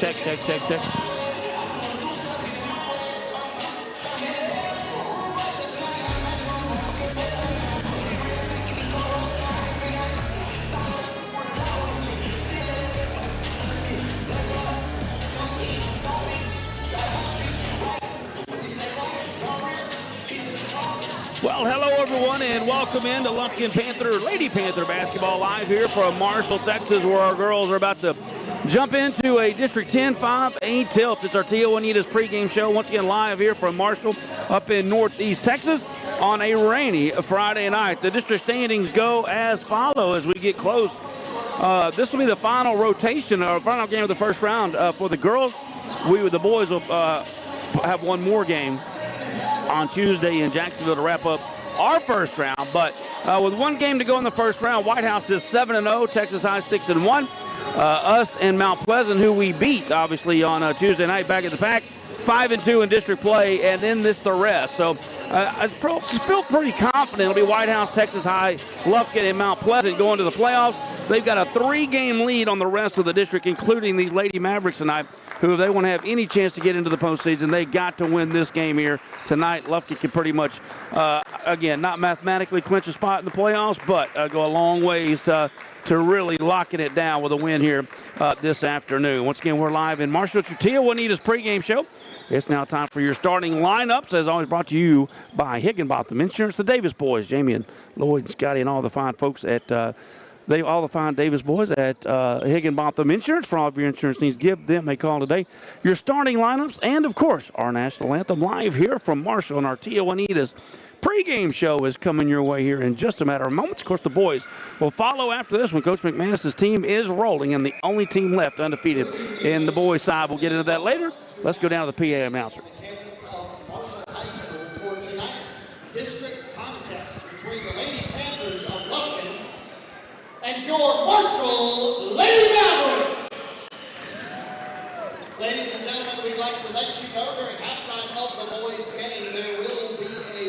check. Well, hello everyone, and welcome in to Lady Panther basketball live here from Marshall, Texas, where our girls are about to jump into a District 10 5A tilt. It's our Tia Juanita's pregame show, once again live here from Marshall up in Northeast Texas on a rainy Friday night. The district standings go as follow as we get close. This will be the final rotation, or final game of the first round for the girls. The boys will have one more game on Tuesday in Jacksonville to wrap up our first round. But with one game to go in the first round, White House is 7-0, Texas High 6-1. Us and Mount Pleasant, who we beat, obviously, on Tuesday night back at the Pack, 5-2 in district play, and then the rest. So I feel pretty confident it'll be White House, Texas High, Lufkin, and Mount Pleasant going to the playoffs. They've got a 3-game lead on the rest of the district, including these Lady Mavericks tonight, who, if they want to have any chance to get into the postseason, they got to win this game here tonight. Lufkin can pretty much, again, not mathematically clinch a spot in the playoffs, but go a long ways to really locking it down with a win here this afternoon. Once again, we're live in Marshall. It's your Tia Juanita's pregame show. It's now time for your starting lineups, as always brought to you by Higginbotham Insurance, the Davis boys, Jamie and Lloyd and Scotty, and all the fine folks at all the fine Davis boys at Higginbotham Insurance. For all of your insurance needs, give them a call today. Your starting lineups and, of course, our national anthem live here from Marshall, and our Tia Juanita's pregame show is coming your way here in just a matter of moments. Of course, the boys will follow after this when Coach McManus's team is rolling, and the only team left undefeated in the boys' side. We'll get into that later. Let's go down to the PA announcer. And your Marshall Lady Mavericks. Ladies and gentlemen, we'd like to let you know during halftime of the boys' game there will be a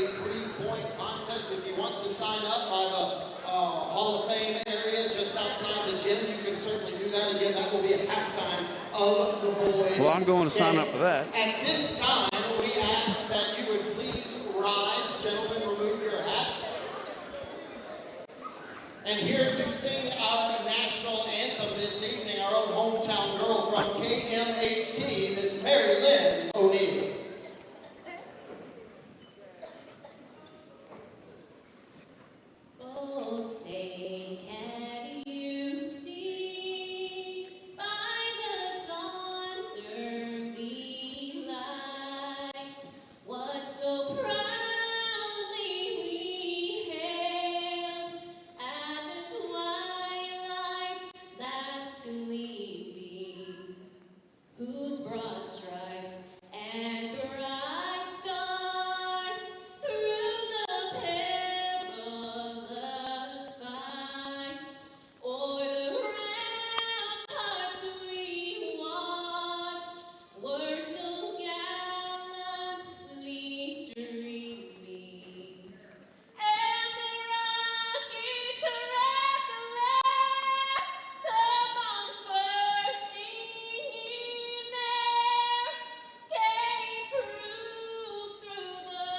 3-point contest. If you want to sign up by the Hall of Fame area just outside the gym, you can certainly do that. Again, that will be at halftime of the boys' Well, I'm going to sign up for that. At this time, we ask that you would please rise. Gentlemen, remove your hats. And here to sing our national anthem this evening, our own hometown girl from KMHT, Miss Mary Lynn O'Neill. Oh, say, can you see by the dawn's early light what so proudly we hailed at the twilight's last gleaming, whose broad stripes and bright stars through the perilous fight o'er the ramparts we watched were so gallantly streaming, and the rockets recollect the bombs bursting in air, gave proof through the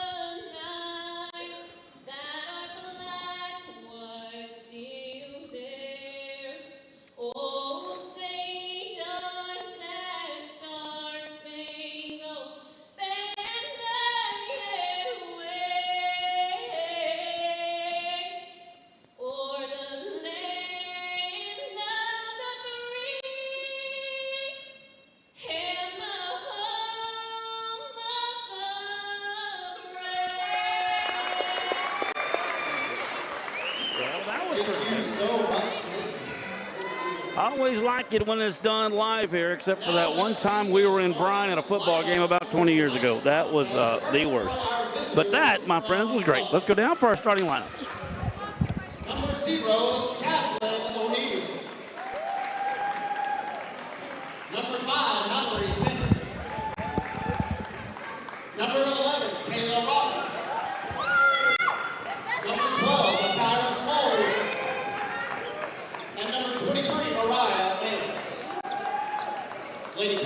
night that our flag was still there. Oh, say does that star-spangled banner yet wave o'er the land of the free and the home of the brave? Well, that was Thank you so much, Miss. I always like it when it's done live here, except for that one time we were in Bryan at a football game about 20 years ago. That was the worst. But that, my friends, was great. Let's go down for our starting lineups. Number 0, Jaslyn O'Neill. Number 5, Mallory Pinder. Number 11, Kayla Rogers. Number 12, Kyra Smallwood. And number 23, Mariah Davis. Lady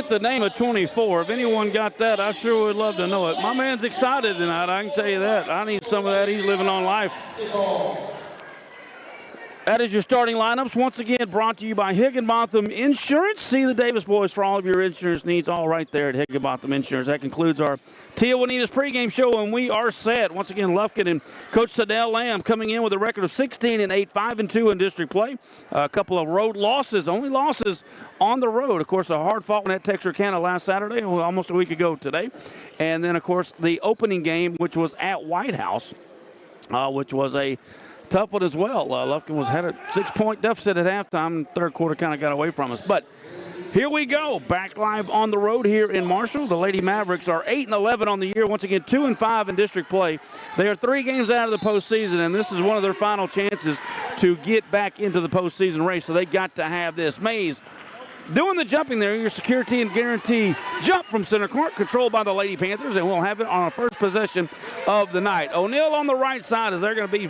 get the name of 24. If anyone got that, I sure would love to know it. My man's excited tonight, I can tell you that. I need some of that. He's living on life. That is your starting lineups. Once again, brought to you by Higginbotham Insurance. See the Davis boys for all of your insurance needs, all right there at Higginbotham Insurance. That concludes our Tia Juanita's pregame show, and we are set. Once again, Lufkin and Coach Sadell Lamb coming in with a record of 16-8, 5-2 in district play. A couple of road losses, only losses on the road. Of course, a hard-fought one at Texarkana last Saturday, almost a week ago today. And then, of course, the opening game, which was at White House, which was a tough one as well. Lufkin had a 6-point deficit at halftime. Third quarter kind of got away from us. But here we go. Back live on the road here in Marshall. The Lady Mavericks are 8-11 on the year. Once again, 2-5 in district play. They are 3 games out of the postseason, and this is one of their final chances to get back into the postseason race. So they got to have this. Mays doing the jumping there, your security and guarantee jump from center court, controlled by the Lady Panthers, and we'll have it on our first possession of the night. O'Neill on the right side as they're going to be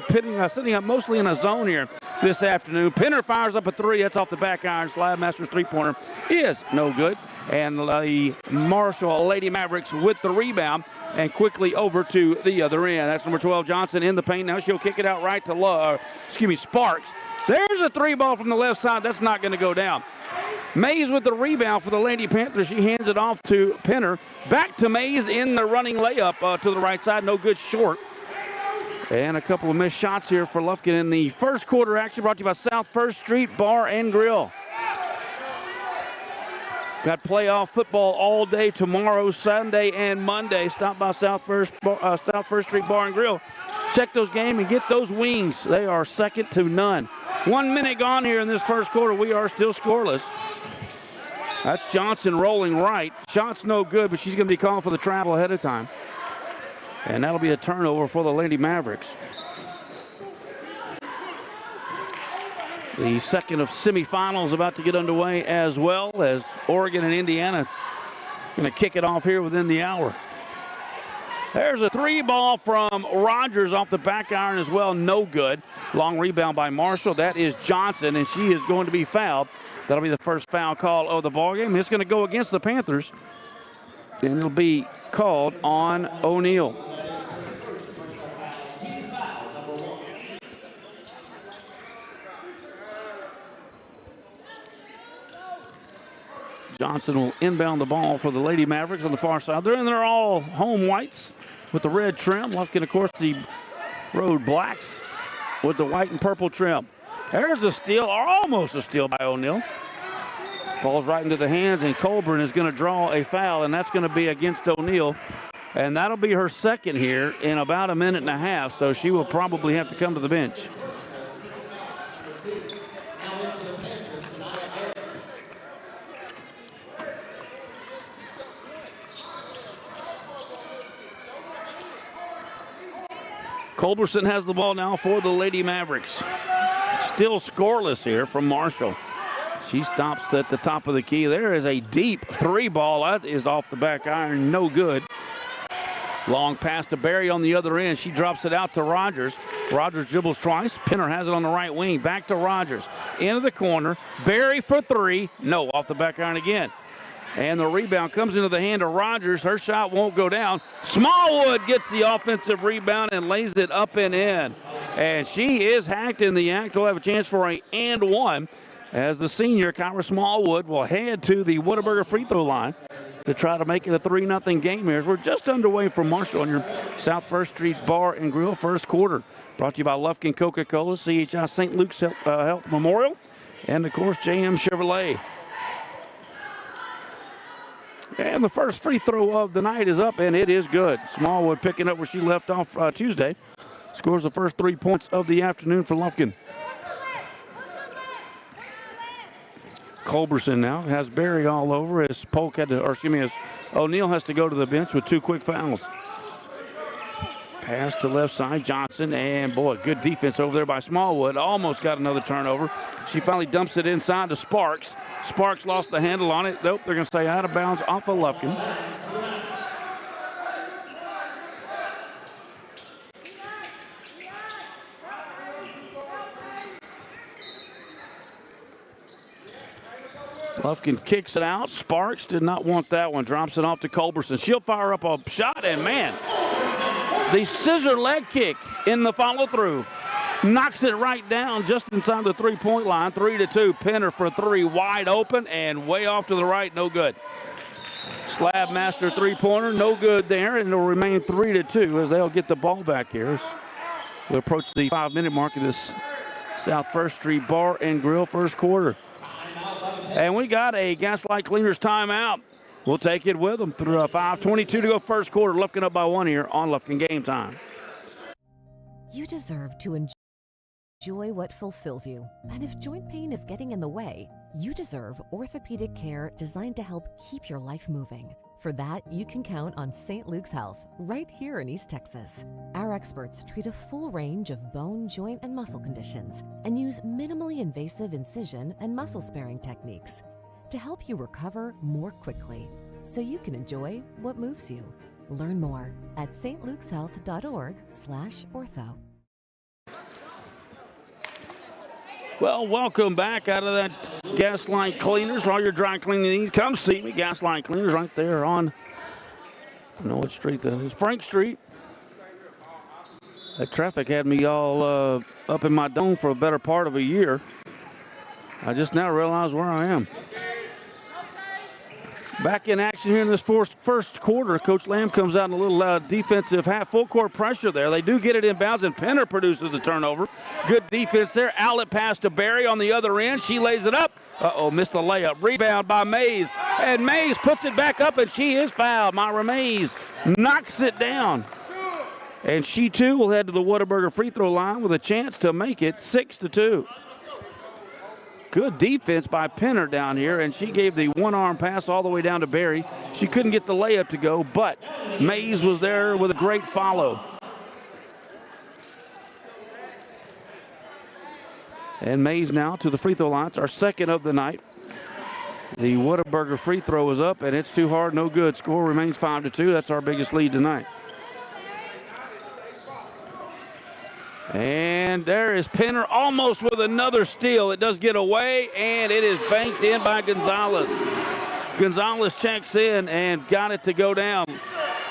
sitting up mostly in a zone here this afternoon. Pinner fires up a 3. That's off the back iron. Slabmaster's three-pointer is no good. And the Marshall Lady Mavericks with the rebound and quickly over to the other end. That's number 12, Johnson, in the paint. Now she'll kick it out right to Sparks. There's a 3-ball from the left side. That's not going to go down. Mays with the rebound for the Lady Panthers. She hands it off to Pinner. Back to Mays in the running layup to the right side. No good, short. And a couple of missed shots here for Lufkin in the first quarter action, brought to you by South First Street Bar and Grill. Got playoff football all day tomorrow, Sunday, and Monday. Stop by South First Street Bar and Grill. Check those games and get those wings. They are second to none. 1 minute gone here in this first quarter. We are still scoreless. That's Johnson rolling right. Shot's no good, but she's going to be calling for the travel ahead of time. And that'll be a turnover for the Lady Mavericks. The second of semifinals about to get underway as well, as Oregon and Indiana going to kick it off here within the hour. There's a 3-ball from Rogers off the back iron as well. No good. Long rebound by Marshall. That is Johnson, and she is going to be fouled. That'll be the first foul call of the ballgame. It's going to go against the Panthers, and it'll be called on O'Neill. Johnson will inbound the ball for the Lady Mavericks on the far side. They're all home whites with the red trim. Lufkin, of course, the road blacks with the white and purple trim. There's a steal, or almost a steal by O'Neill. Falls right into the hands, and Colburn is going to draw a foul, and that's going to be against O'Neill. And that'll be her second here in about a minute and a half, so she will probably have to come to the bench. Culberson has the ball now for the Lady Mavericks. Still scoreless here from Marshall. She stops at the top of the key. There is a deep 3-ball. That is off the back iron. No good. Long pass to Berry on the other end. She drops it out to Rogers. Rogers dribbles twice. Pinner has it on the right wing. Back to Rogers. Into the corner. Berry for 3. No, off the back iron again. And the rebound comes into the hand of Rogers. Her shot won't go down. Smallwood gets the offensive rebound and lays it up and in. And she is hacked in the act. We'll have a chance for a and one as the senior, Kyra Smallwood, will head to the Whataburger free throw line to try to make it a 3-0 game here. We're just underway from Marshall on your South First Street Bar and Grill first quarter. Brought to you by Lufkin Coca-Cola, CHI St. Luke's Health Memorial, and, of course, JM Chevrolet. And the first free throw of the night is up, and it is good. Smallwood picking up where she left off Tuesday. Scores the first 3 points of the afternoon for Lufkin. Culberson now has Berry all over as as O'Neill has to go to the bench with 2 quick fouls. Pass to left side, Johnson, and boy, good defense over there by Smallwood. Almost got another turnover. She finally dumps it inside to Sparks. Sparks lost the handle on it. Nope, they're going to stay out of bounds off of Lufkin. Lufkin kicks it out. Sparks did not want that one. Drops it off to Culberson. She'll fire up a shot, and man, the scissor leg kick in the follow-through knocks it right down just inside the three-point line. 3-2. Penner for three, wide open and way off to the right. No good. Slab Master three-pointer, no good there, and it'll remain 3-2 as they'll get the ball back here. As we approach the 5-minute mark of this South First Street Bar and Grill first quarter. And we got a Gaslight Cleaners timeout. We'll take it with them through 5:22 to go first quarter. Lufkin up by one here on Lufkin Game Time. You deserve to enjoy what fulfills you. And if joint pain is getting in the way, you deserve orthopedic care designed to help keep your life moving. For that, you can count on St. Luke's Health, right here in East Texas. Our experts treat a full range of bone, joint, and muscle conditions and use minimally invasive incision and muscle-sparing techniques to help you recover more quickly so you can enjoy what moves you. Learn more at stlukeshealth.org/ortho. Well, welcome back out of that Gaslight Cleaners. For all your dry cleaning needs, come see me. Gaslight Cleaners right there on, I don't know what street that is, Frank Street. That traffic had me all up in my dome for a better part of a year. I just now realize where I am. Back in action here in this first quarter. Coach Lamb comes out in a little defensive half. Full court pressure there. They do get it inbounds, and Penner produces the turnover. Good defense there. Outlet pass to Barry on the other end. She lays it up. Uh-oh, missed the layup. Rebound by Mays. And Mays puts it back up, and she is fouled. Myra Mays knocks it down. And she, too, will head to the Whataburger free throw line with a chance to make it 6-2. Good defense by Penner down here, and she gave the one-arm pass all the way down to Barry. She couldn't get the layup to go, but Mays was there with a great follow. And Mays now to the free throw line. It's our second of the night. The Whataburger free throw is up, and it's too hard, no good. Score remains 5-2. That's our biggest lead tonight. And there is Penner almost with another steal. It does get away, and it is banked in by Gonzalez. Gonzalez checks in and got it to go down.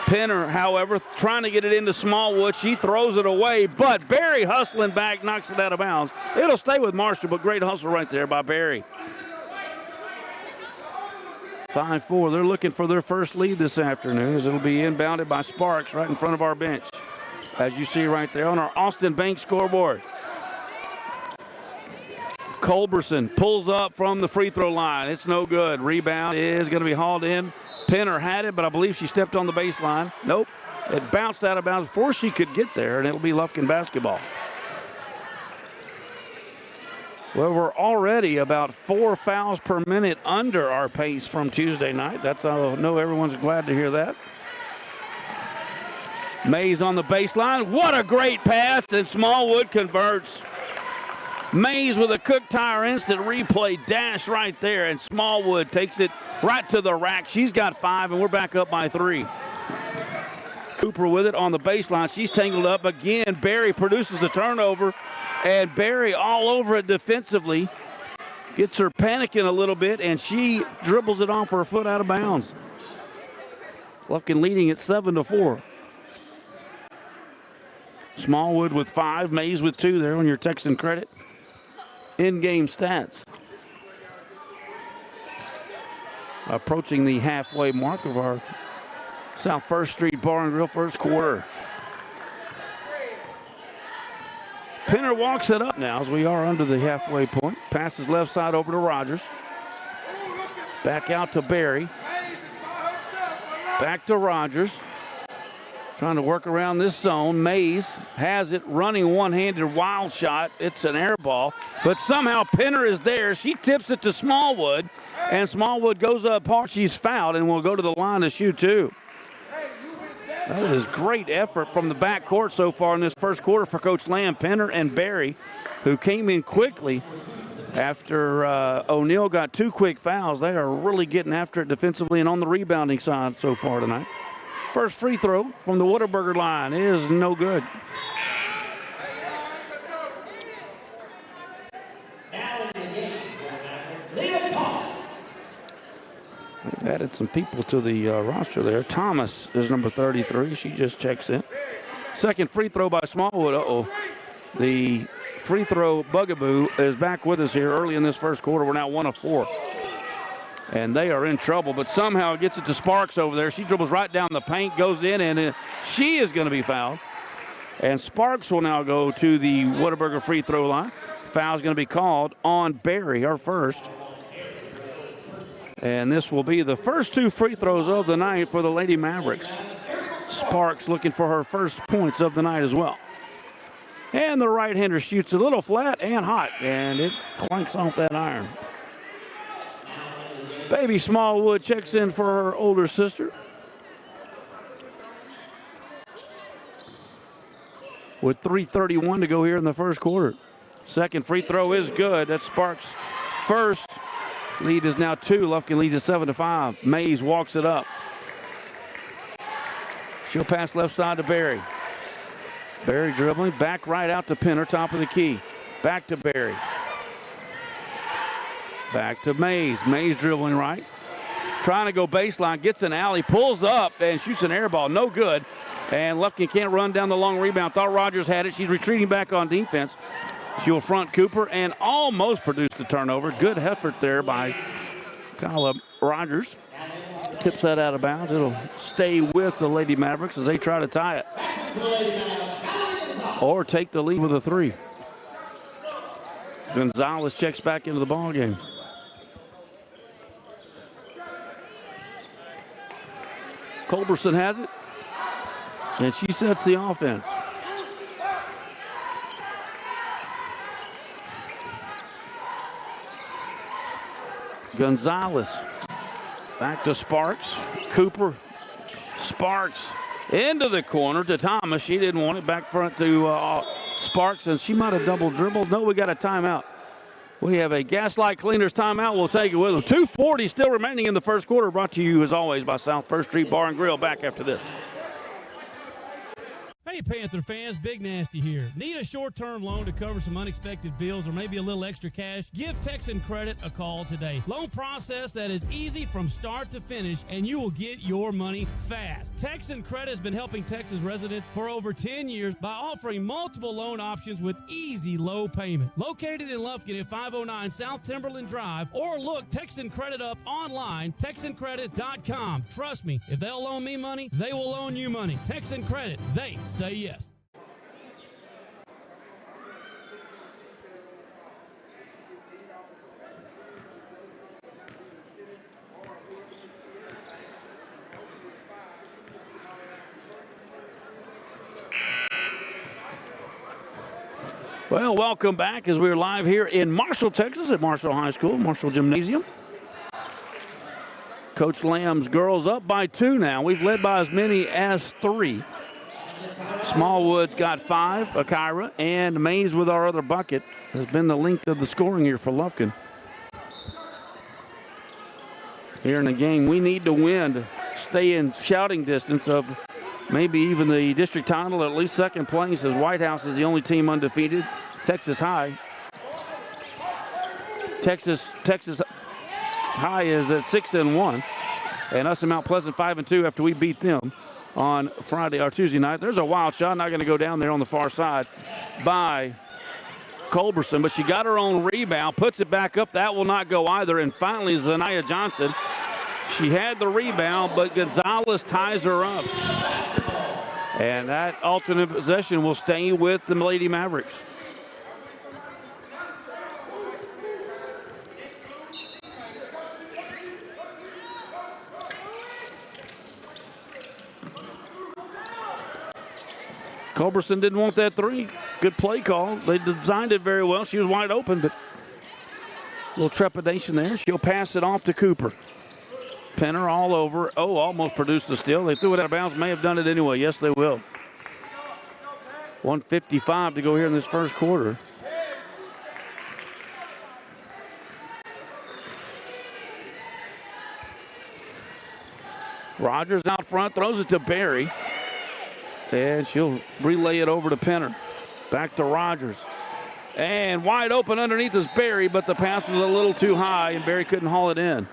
Penner, however, trying to get it into Smallwood. She throws it away, but Barry hustling back, knocks it out of bounds. It'll stay with Marshall, but great hustle right there by Barry. 5-4. They're looking for their first lead this afternoon as it'll be inbounded by Sparks right in front of our bench, as you see right there on our Austin Bank scoreboard. Culberson pulls up from the free throw line. It's no good. Rebound is going to be hauled in. Penner had it, but I believe she stepped on the baseline. Nope. It bounced out of bounds before she could get there, and it'll be Lufkin basketball. Well, we're already about 4 fouls per minute under our pace from Tuesday night. I know everyone's glad to hear that. Mays on the baseline. What a great pass, and Smallwood converts. Mays with a Cook Tire instant replay dash right there, and Smallwood takes it right to the rack. She's got 5, and we're back up by 3. Cooper with it on the baseline. She's tangled up again. Barry produces the turnover, and Barry all over it defensively. Gets her panicking a little bit, and she dribbles it off her foot out of bounds. Lufkin leading at 7-4. Smallwood with 5, Mays with 2 there on your Texan credit. In-game stats. Approaching the halfway mark of our South First Street Bar and Grill first quarter. Penner walks it up now as we are under the halfway point. Passes left side over to Rogers. Back out to Barry. Back to Rogers. Trying to work around this zone. Mays has it, running one-handed wild shot. It's an air ball, but somehow Penner is there. She tips it to Smallwood, and Smallwood goes up hard. She's fouled and will go to the line to shoot 2. That is great effort from the backcourt so far in this first quarter for Coach Lamb. Penner and Barry, who came in quickly after O'Neal got 2 quick fouls. They are really getting after it defensively and on the rebounding side so far tonight. First free throw from the Whataburger line is no good. Now in the game, Leah Thomas. added some people to the roster there. Thomas is number 33. She just checks in. Second free throw by Smallwood. Uh-oh. The free throw bugaboo is back with us here early in this first quarter. We're now 1 of 4. And they are in trouble, but somehow gets it to Sparks over there. She dribbles right down the paint, goes in, and she is going to be fouled. And Sparks will now go to the Whataburger free throw line. Foul's going to be called on Barry, our first. And this will be the first 2 free throws of the night for the Lady Mavericks. Sparks looking for her first points of the night as well. And the right-hander shoots a little flat and hot, and it clanks off that iron. Baby Smallwood checks in for her older sister. With 3:31 to go here in the first quarter. Second free throw is good. That's Sparks' first. Lead is now 2. Lufkin leads at 7-5. Mays walks it up. She'll pass left side to Barry. Barry dribbling. Back right out to Penner, top of the key. Back to Barry. Back to Mays. Mays dribbling right. Trying to go baseline. Gets an alley. Pulls up and shoots an air ball. No good. And Lufkin can't run down the long rebound. Thought Rogers had it. She's retreating back on defense. She'll front Cooper and almost produced the turnover. Good effort there by Kyla Rogers. Tips that out of bounds. It'll stay with the Lady Mavericks as they try to tie it. Or take the lead with a 3. Gonzalez checks back into the ball game. Culberson has it. And she sets the offense. Gonzalez back to Sparks. Cooper. Sparks into the corner to Thomas. She didn't want it. Back front to Sparks, and she might have double dribbled. No, we got a timeout. We have a Gaslight Cleaners timeout. We'll take it with them. 2:40 still remaining in the first quarter. Brought to you, as always, by South First Street Bar and Grill. Back after this. Hey, Panther fans, Big Nasty here. Need a short-term loan to cover some unexpected bills or maybe a little extra cash? Give Texan Credit a call today. Loan process that is easy from start to finish, and you will get your money fast. Texan Credit has been helping Texas residents for over 10 years by offering multiple loan options with easy low payment. Located in Lufkin at 509 South Timberland Drive, or look Texan Credit up online, TexanCredit.com. Trust me, if they'll loan me money, they will loan you money. Texan Credit, they say yes. Well, welcome back as we're live here in Marshall, Texas at Marshall High School, Marshall Gymnasium. Coach Lamb's girls up by 2 now. We've led by as many as 3. Smallwood's got 5, Akira, and Mays with our other bucket has been the length of the scoring here for Lufkin. Here in the game, we need to win to stay in shouting distance of maybe even the district title, at least second place, as White House is the only team undefeated. Texas High. Texas High is at 6-1, and us and Mount Pleasant 5-2 after we beat them on Friday or Tuesday night. There's a wild shot, not going to go down there on the far side by Culberson, but she got her own rebound, puts it back up. That will not go either. And finally, Zanaya Johnson. She had the rebound, but Gonzalez ties her up. And that alternate possession will stay with the Lady Mavericks. Culberson didn't want that 3. Good play call. They designed it very well. She was wide open, but a little trepidation there. She'll pass it off to Cooper. Penner all over. Oh, almost produced a steal. They threw it out of bounds. May have done it anyway. Yes, they will. 1:55 to go here in this first quarter. Rogers out front, throws it to Barry. And she'll relay it over to Penner. Back to Rogers. And wide open underneath is Barry, but the pass was a little too high, and Barry couldn't haul it in.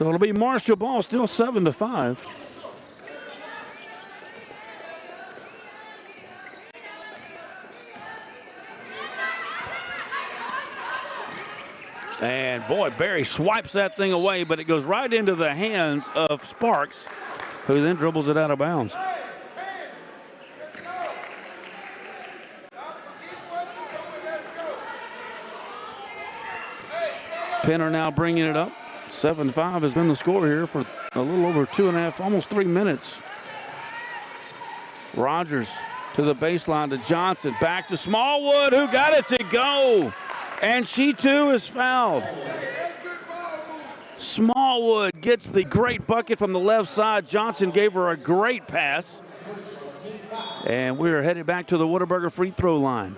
So it'll be Marshall ball, still 7-5. And boy, Barry swipes that thing away, but it goes right into the hands of Sparks, who then dribbles it out of bounds. Penner now bringing it up. 7-5 has been the score here for a little over 2.5, almost 3 minutes. Rogers to the baseline to Johnson. Back to Smallwood, who got it to go. And she too is fouled. Smallwood gets the great bucket from the left side. Johnson gave her a great pass. And we're headed back to the Whataburger free throw line.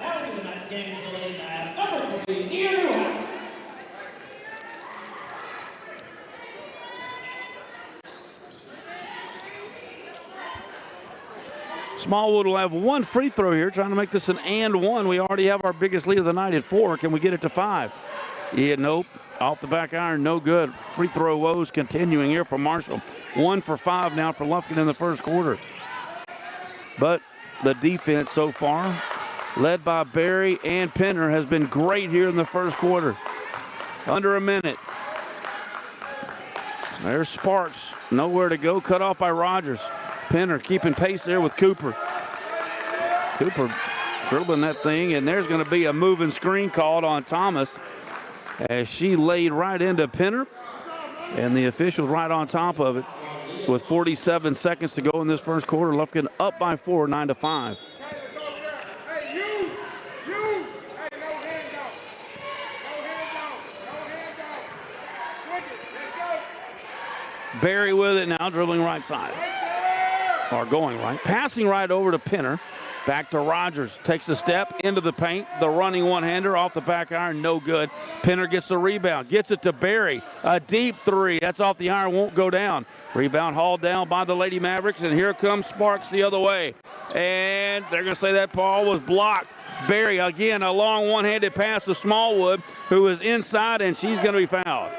Smallwood will have one free throw here, trying to make this an and one. We already have our biggest lead of the night at 4. Can we get it to 5? Yeah, nope. Off the back iron, no good. Free throw woes continuing here for Marshall. 1 for 5 now for Lufkin in the first quarter. But the defense so far, led by Barry and Penner, has been great here in the first quarter. Under a minute. There's Sparks. Nowhere to go. Cut off by Rogers. Penner keeping pace there with Cooper. Cooper dribbling that thing, and there's going to be a moving screen called on Thomas as she laid right into Penner, and the officials right on top of it with 47 seconds to go in this first quarter. Lufkin up by 4, 9-5. Barry with it now, dribbling right side. Or going right. Passing right over to Penner. Back to Rogers. Takes a step into the paint. The running one-hander off the back iron. No good. Penner gets the rebound. Gets it to Barry. A deep three. That's off the iron. Won't go down. Rebound hauled down by the Lady Mavericks. And here comes Sparks the other way. And they're going to say that ball was blocked. Barry, again, a long one-handed pass to Smallwood, who is inside, and she's going to be fouled.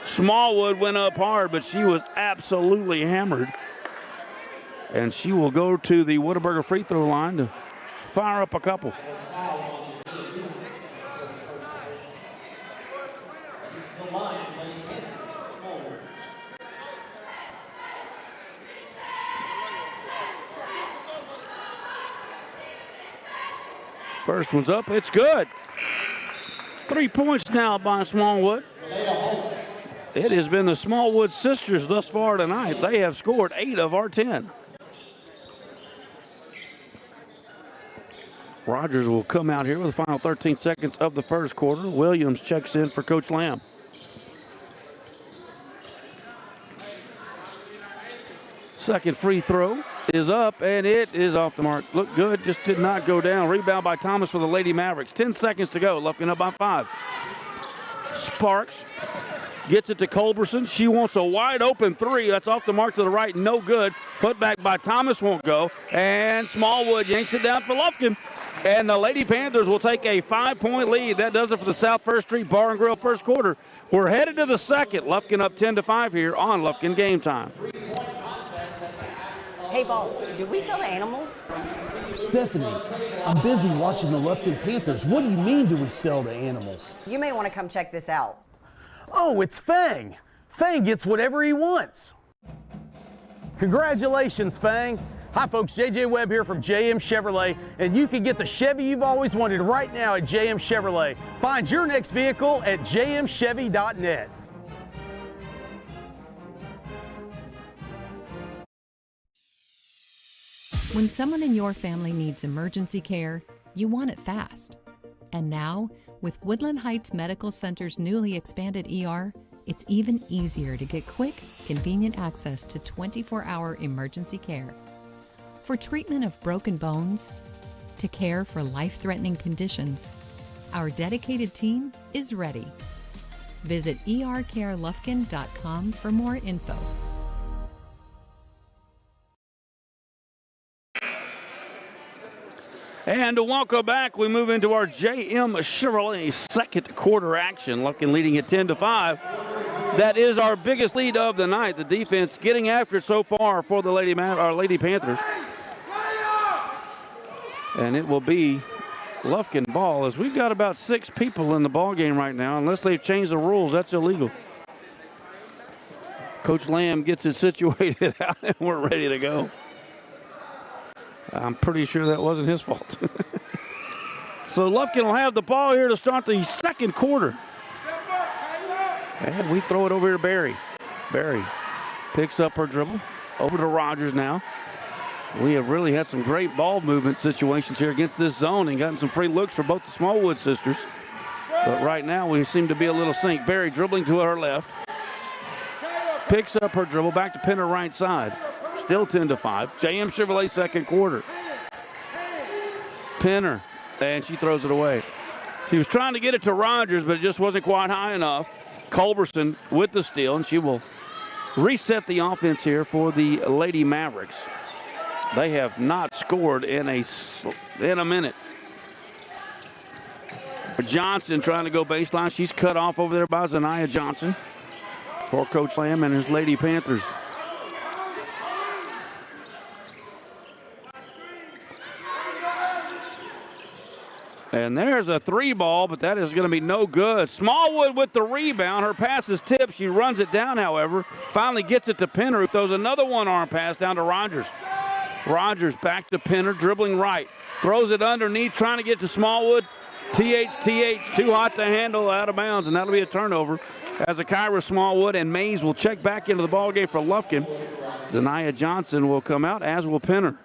Smallwood went up hard, but she was absolutely hammered. And she will go to the Whataburger free throw line to fire up a couple. First one's up, it's good. 3 points now by Smallwood. It has been the Smallwood sisters thus far tonight. They have scored 8 of our 10. Rogers will come out here with the final 13 seconds of the first quarter. Williams checks in for Coach Lamb. Second free throw is up, and it is off the mark. Looked good, just did not go down. Rebound by Thomas for the Lady Mavericks. 10 seconds to go. Lufkin up by 5. Sparks gets it to Culberson. She wants a wide open 3. That's off the mark to the right. No good. Put back by Thomas won't go. And Smallwood yanks it down for Lufkin. And the Lady Panthers will take a 5-point lead. That does it for the South First Street Bar and Grill first quarter. We're headed to the second. Lufkin up 10-5 here on Lufkin Game Time. Hey, boss, do we sell animals? Stephanie, I'm busy watching the Lufkin Panthers. What do you mean, do we sell to animals? You may want to come check this out. Oh, it's Fang. Fang gets whatever he wants. Congratulations, Fang. Hi, folks. JJ Webb here from JM Chevrolet, and you can get the Chevy you've always wanted right now at JM Chevrolet. Find your next vehicle at jmchevy.net. When someone in your family needs emergency care, you want it fast. And now, with Woodland Heights Medical Center's newly expanded ER, it's even easier to get quick, convenient access to 24-hour emergency care. For treatment of broken bones, to care for life-threatening conditions, our dedicated team is ready. Visit ercarelufkin.com for more info. And to welcome back, we move into our JM Chevrolet second quarter action. Lufkin leading at 10-5. That is our biggest lead of the night. The defense getting after it so far for the Lady Panthers. And it will be Lufkin ball, as we've got about 6 people in the ball game right now. Unless they've changed the rules, that's illegal. Coach Lamb gets it situated out, and we're ready to go. I'm pretty sure that wasn't his fault. So Lufkin will have the ball here to start the second quarter. And we throw it over here to Barry. Barry picks up her dribble. Over to Rogers now. We have really had some great ball movement situations here against this zone and gotten some free looks for both the Smallwood sisters. But right now we seem to be a little sink. Barry dribbling to her left. Picks up her dribble back to pin her right side. Still 10-5. JM Chevrolet second quarter. Pinner, and she throws it away. She was trying to get it to Rogers, but it just wasn't quite high enough. Culberson with the steal, and she will reset the offense here for the Lady Mavericks. They have not scored in a minute. Johnson trying to go baseline. She's cut off over there by Zanaya Johnson for Coach Lamb and his Lady Panthers. And there's a 3 ball, but that is going to be no good. Smallwood with the rebound. Her pass is tipped. She runs it down, however. Finally gets it to Pinner, who throws another one-arm pass down to Rogers. Rogers back to Pinner, dribbling right. Throws it underneath, trying to get to Smallwood. TH, too hot to handle, out of bounds, and that'll be a turnover as Akira Smallwood and Mays will check back into the ballgame for Lufkin. Zanaya Johnson will come out, as will Pinner.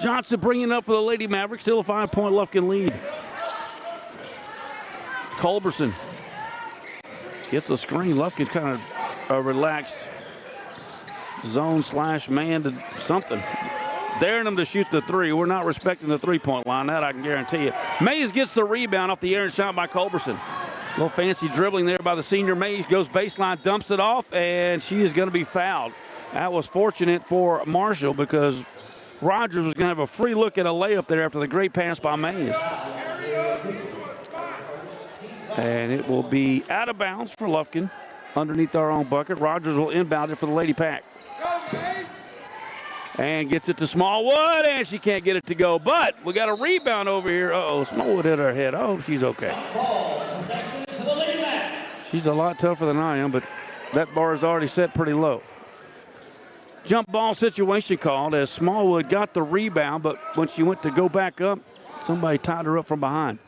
Johnson bringing up for the Lady Mavericks, still a 5-point Lufkin lead. Culberson gets a screen. Lufkin kind of relaxed zone / man to something. Daring them to shoot the 3. We're not respecting the 3-point line, that I can guarantee you. Mays gets the rebound off the air and shot by Culberson. A little fancy dribbling there by the senior. Mays goes baseline, dumps it off, and she is going to be fouled. That was fortunate for Marshall because Rogers was going to have a free look at a layup there after the great pass by Mays. And it will be out of bounds for Lufkin underneath our own bucket. Rogers will inbound it for the Lady Pack. And gets it to Smallwood, and she can't get it to go. But we got a rebound over here. Uh-oh, Smallwood hit her head. Oh, she's okay. She's a lot tougher than I am, but that bar is already set pretty low. Jump ball situation called as Smallwood got the rebound, but when she went to go back up, somebody tied her up from behind.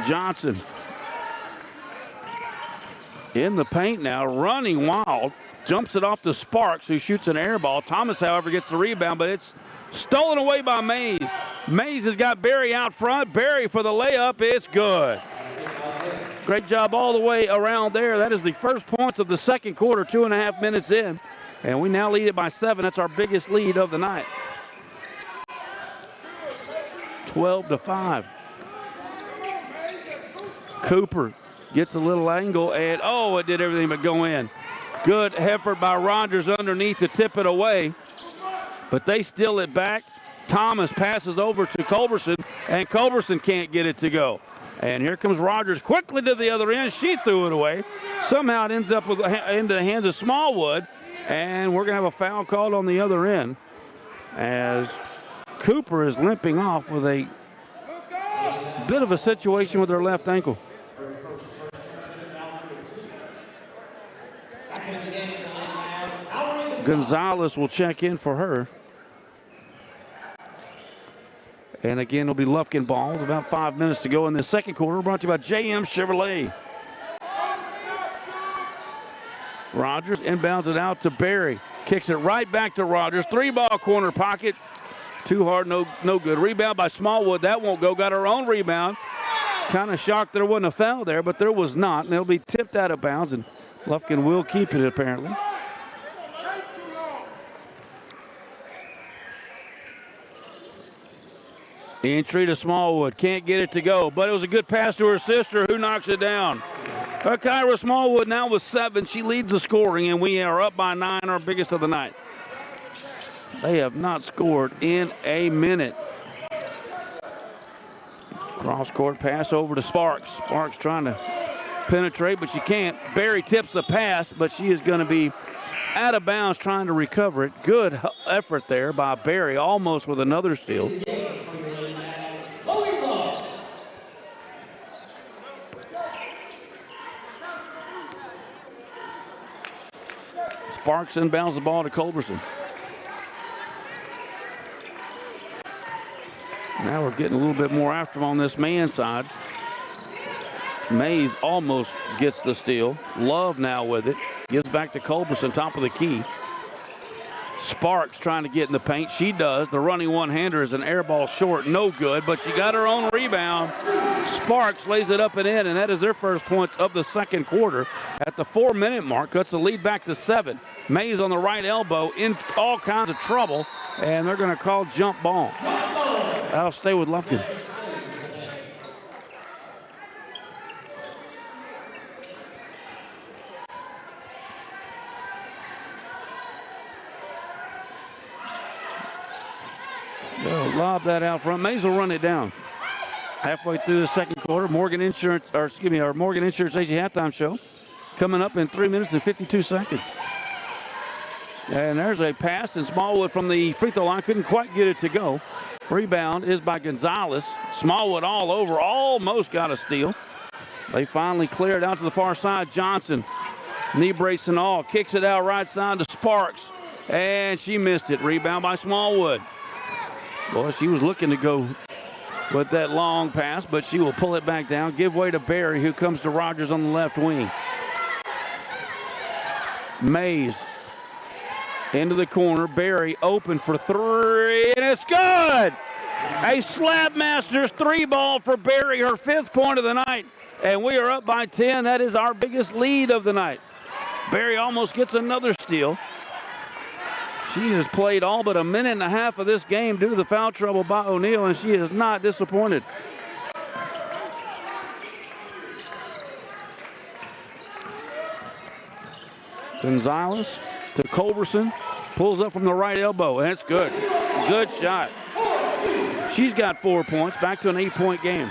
Johnson in the paint now, running wild, jumps it off to Sparks, who shoots an air ball. Thomas, however, gets the rebound, but it's stolen away by Mays. Mays has got Barry out front. Barry for the layup. It's good. Great job all the way around there. That is the first points of the second quarter, 2.5 minutes in. And we now lead it by 7. That's our biggest lead of the night. 12-5. Cooper gets a little angle, and oh, it did everything but go in. Good effort by Rogers underneath to tip it away. But they steal it back. Thomas passes over to Culberson, and Culberson can't get it to go. And here comes Rogers quickly to the other end. She threw it away. Somehow it ends up into the hands of Smallwood, and we're going to have a foul called on the other end as Cooper is limping off with a bit of a situation with her left ankle. Gonzalez will check in for her. And again, it'll be Lufkin ball with about 5 minutes to go in the second quarter. Brought to you by JM Chevrolet. Rogers inbounds it out to Barry. Kicks it right back to Rogers. 3-ball corner pocket. Too hard, no good. Rebound by Smallwood. That won't go. Got her own rebound. Kind of shocked there wasn't a foul there, but there was not. And it'll be tipped out of bounds, and Lufkin will keep it apparently. Entry to Smallwood. Can't get it to go, but it was a good pass to her sister who knocks it down. Kyra Smallwood now with 7. She leads the scoring, and we are up by 9, our biggest of the night. They have not scored in a minute. Cross-court pass over to Sparks. Sparks trying to penetrate, but she can't. Berry tips the pass, but she is going to be out of bounds trying to recover it. Good effort there by Berry, almost with another steal. Sparks inbounds the ball to Culberson. Now we're getting a little bit more after him on this man side. Mays almost gets the steal. Love now with it. Gives back to Culberson, top of the key. Sparks trying to get in the paint. She does. The running one-hander is an air ball short. No good, but she got her own rebound. Sparks lays it up and in, and that is their first points of the second quarter. At the 4-minute mark, cuts the lead back to 7. Mays on the right elbow in all kinds of trouble, and they're going to call jump ball. That'll stay with Lufkin. They'll lob that out front. Mays will run it down. Halfway through the second quarter, Morgan Insurance AC halftime show coming up in 3 minutes and 52 seconds. And there's a pass, and Smallwood from the free throw line couldn't quite get it to go. Rebound is by Gonzalez. Smallwood all over, almost got a steal. They finally clear it out to the far side. Johnson, knee brace and all, kicks it out right side to Sparks, and she missed it. Rebound by Smallwood. Boy, she was looking to go with that long pass, but she will pull it back down, give way to Berry, who comes to Rogers on the left wing. Mays into the corner. Berry open for 3, and it's good! A Slab Masters 3 ball for Berry, her 5th point of the night, and we are up by 10. That is our biggest lead of the night. Berry almost gets another steal. She has played all but a minute and a half of this game due to the foul trouble by O'Neal, and she is not disappointed. Gonzalez to Culberson, pulls up from the right elbow, and it's good. Good shot. She's got 4 points, back to an 8-point game.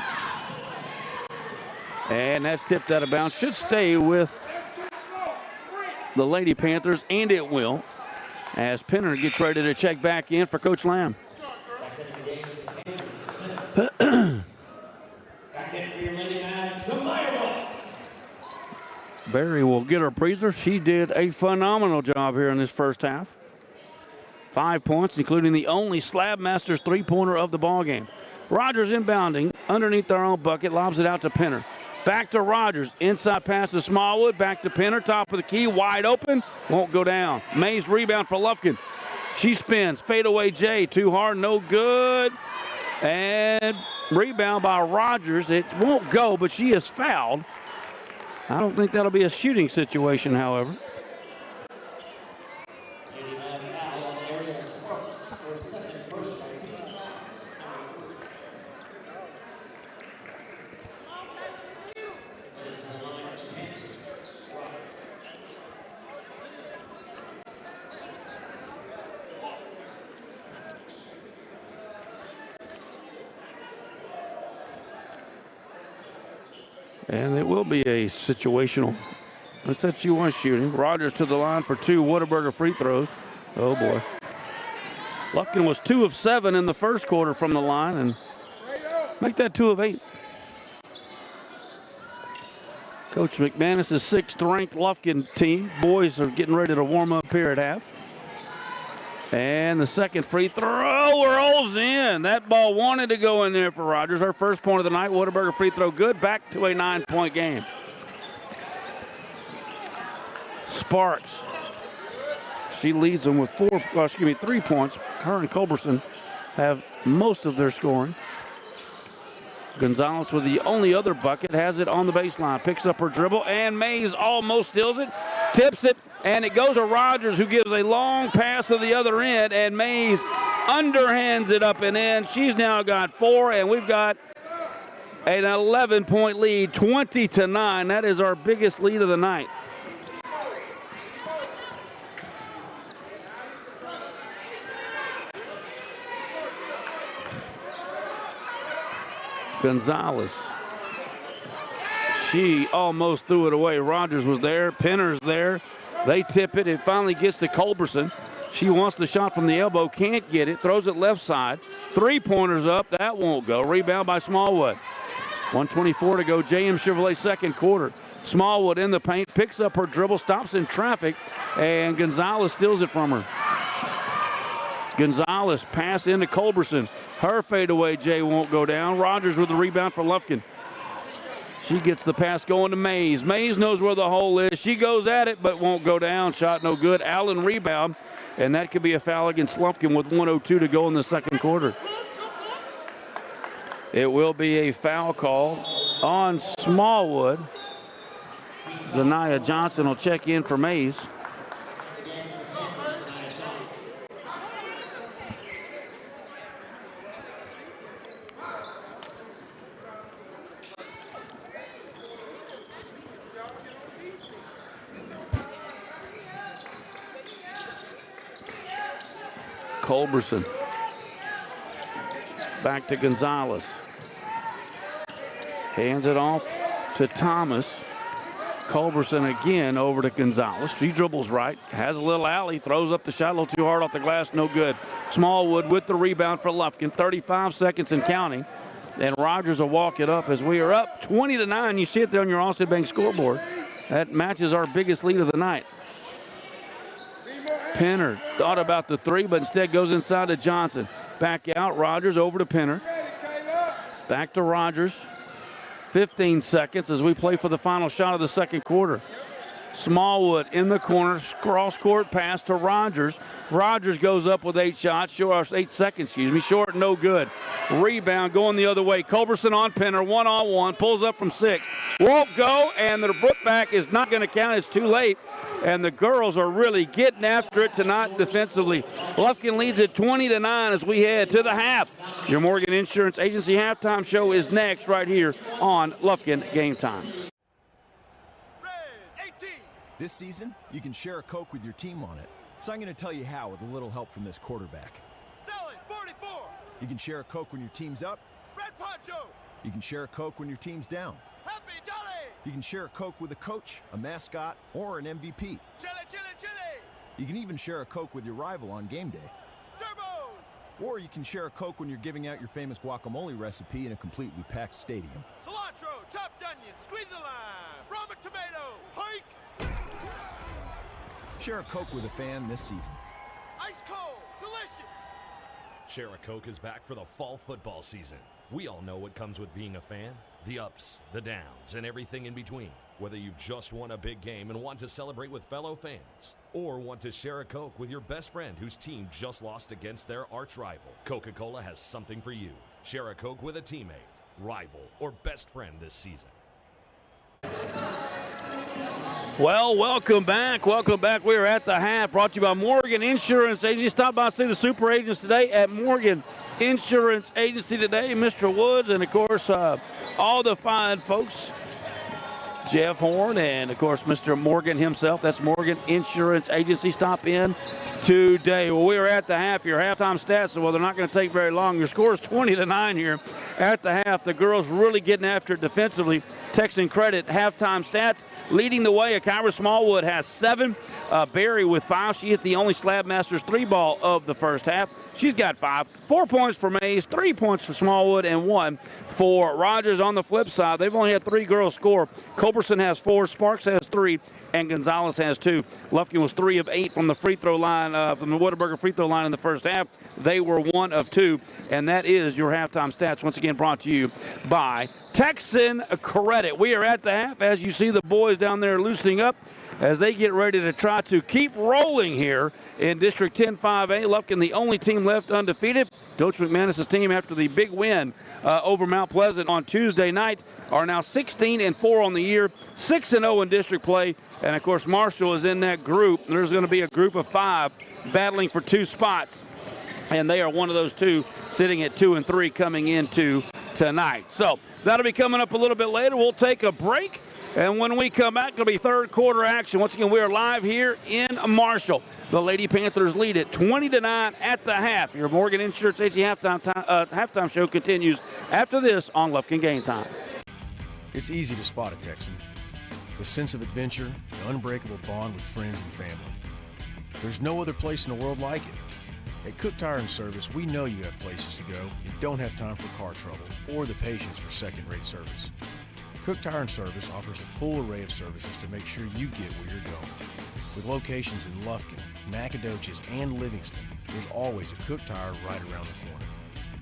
And that's tipped out of bounds. Should stay with the Lady Panthers, and it will, as Penner gets ready to check back in for Coach Lamb. Berry will get her breather. She did a phenomenal job here in this first half. 5 points, including the only Slab Masters 3-pointer of the ballgame. Rogers inbounding underneath their own bucket, lobs it out to Penner. Back to Rogers, inside pass to Smallwood, back to Penner, top of the key, wide open, won't go down. Mays rebound for Lufkin. She spins, fadeaway J, too hard, no good. And rebound by Rogers. It won't go, but she is fouled. I don't think that'll be a shooting situation, however. And it will be a situational. Let's set you one shooting. Rogers to the line for 2 Whataburger free throws. Oh boy. Lufkin was 2 of 7 in the first quarter from the line, and make that 2 of 8. Coach McManus' 6th ranked Lufkin team. Boys are getting ready to warm up here at half. And the second free throw rolls in. That ball wanted to go in there for Rogers. Our first point of the night. Whataburger free throw good. Back to a 9-point game. Sparks. She leads them with 3 points. Her and Culberson have most of their scoring. Gonzalez with the only other bucket, has it on the baseline, picks up her dribble, and Mays almost steals it, tips it, and it goes to Rogers, who gives a long pass to the other end, and Mays underhands it up and in. She's now got 4, and we've got an 11-point lead, 20-9. That is our biggest lead of the night. Gonzalez. She almost threw it away. Rogers was there. Penner's there. They tip it. It finally gets to Culberson. She wants the shot from the elbow. Can't get it. Throws it left side. 3-pointers up. That won't go. Rebound by Smallwood. 1:24 to go. JM Chevrolet second quarter. Smallwood in the paint. Picks up her dribble. Stops in traffic. And Gonzalez steals it from her. Gonzalez pass into Culberson. Her fadeaway, Jay, won't go down. Rogers with the rebound for Lufkin. She gets the pass going to Mays. Mays knows where the hole is. She goes at it, but won't go down. Shot no good. Allen rebound, and that could be a foul against Lufkin with 1:02 to go in the second quarter. It will be a foul call on Smallwood. Zanaya Johnson will check in for Mays. Culberson. Back to Gonzalez. Hands it off to Thomas. Culberson again over to Gonzalez. She dribbles right. Has a little alley. Throws up the shot a little too hard off the glass. No good. Smallwood with the rebound for Lufkin. 35 seconds and counting. And Rogers will walk it up as we are up 20-9. You see it there on your Austin Bank scoreboard. That matches our biggest lead of the night. Penner thought about the 3, but instead goes inside to Johnson. Back out, Rogers over to Penner. Back to Rogers. 15 seconds as we play for the final shot of the second quarter. Smallwood in the corner, cross-court pass to Rogers. Rogers goes up with 8 shots, 8 seconds, short, no good. Rebound going the other way. Culberson on Penner, one-on-one, pulls up from 6. Won't go, and the putback is not going to count. It's too late, and the girls are really getting after it tonight defensively. Lufkin leads at 20-9 as we head to the half. Your Morgan Insurance Agency halftime show is next right here on Lufkin Game Time. This season, you can share a Coke with your team on it. So I'm going to tell you how with a little help from this quarterback. Sally, 44. You can share a Coke when your team's up. Red Poncho. You can share a Coke when your team's down. Happy Jolly. You can share a Coke with a coach, a mascot, or an MVP. Chili, chili, chili. You can even share a Coke with your rival on game day. Turbo. Or you can share a Coke when you're giving out your famous guacamole recipe in a completely packed stadium. Cilantro, chopped onion, squeeze a lime, Roma tomato, hike. Share a Coke with a fan this season. Ice cold, delicious. Share a Coke is back for the fall football season. We all know what comes with being a fan. The ups, the downs, and everything in between. Whether you've just won a big game and want to celebrate with fellow fans, or want to share a Coke with your best friend whose team just lost against their arch rival, Coca-Cola has something for you. Share a Coke with a teammate, rival, or best friend this season. Well, welcome back. Welcome back. We are at the half, brought to you by Morgan Insurance Agency. Stop by and see the super agents today at Morgan Insurance Agency today. Mr. Woods and, of course, all the fine folks. Jeff Horn and, of course, Mr. Morgan himself. That's Morgan Insurance Agency. Stop in today. Well, we are at the half. Your halftime stats, well, they're not going to take very long. Your score is 20-9 here at the half. The girls really getting after it defensively. Texan Credit halftime stats leading the way. Kyra Smallwood has 7. Barry with 5. She hit the only Slab Masters 3 ball of the first half. She's got 5. 4 points for Mays, 3 points for Smallwood, and 1 for Rogers. On the flip side, they've only had 3 girls score. Culberson has 4, Sparks has 3, and Gonzalez has 2. Lufkin was 3 of 8 from the free throw line, from the Whataburger free throw line in the first half. They were 1 of 2, and that is your halftime stats. Once again, brought to you by Texan Credit. We are at the half. As you see, the boys down there loosening up as they get ready to try to keep rolling here in District 10-5A. Lufkin, the only team left undefeated. Coach McManus' team, after the big win over Mount Pleasant on Tuesday night, are now 16-4 on the year, 6-0 in district play. And, of course, Marshall is in that group. There's going to be a group of 5 battling for 2 spots And they are one of those two, sitting at 2-3 coming into tonight. So that'll be coming up a little bit later. We'll take a break. And when we come back, it'll be third quarter action. Once again, we are live here in Marshall. The Lady Panthers lead it 20-9 at the half. Your Morgan Insurance AC halftime show continues after this on Lufkin Game Time. It's easy to spot a Texan. The sense of adventure, the unbreakable bond with friends and family. There's no other place in the world like it. At Cook Tire and Service, we know you have places to go and don't have time for car trouble or the patience for second-rate service. Cook Tire and Service offers a full array of services to make sure you get where you're going. With locations in Lufkin, Nacogdoches, and Livingston, there's always a Cook Tire right around the corner.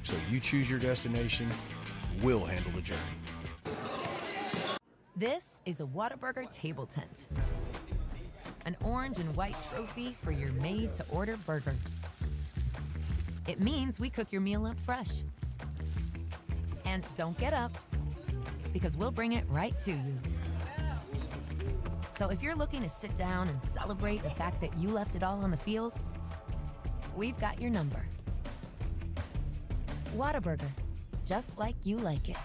So you choose your destination, we'll handle the journey. This is a Whataburger table tent. An orange and white trophy for your made-to-order burger. It means we cook your meal up fresh. And don't get up, because we'll bring it right to you. So if you're looking to sit down and celebrate the fact that you left it all on the field, we've got your number. Whataburger, just like you like it.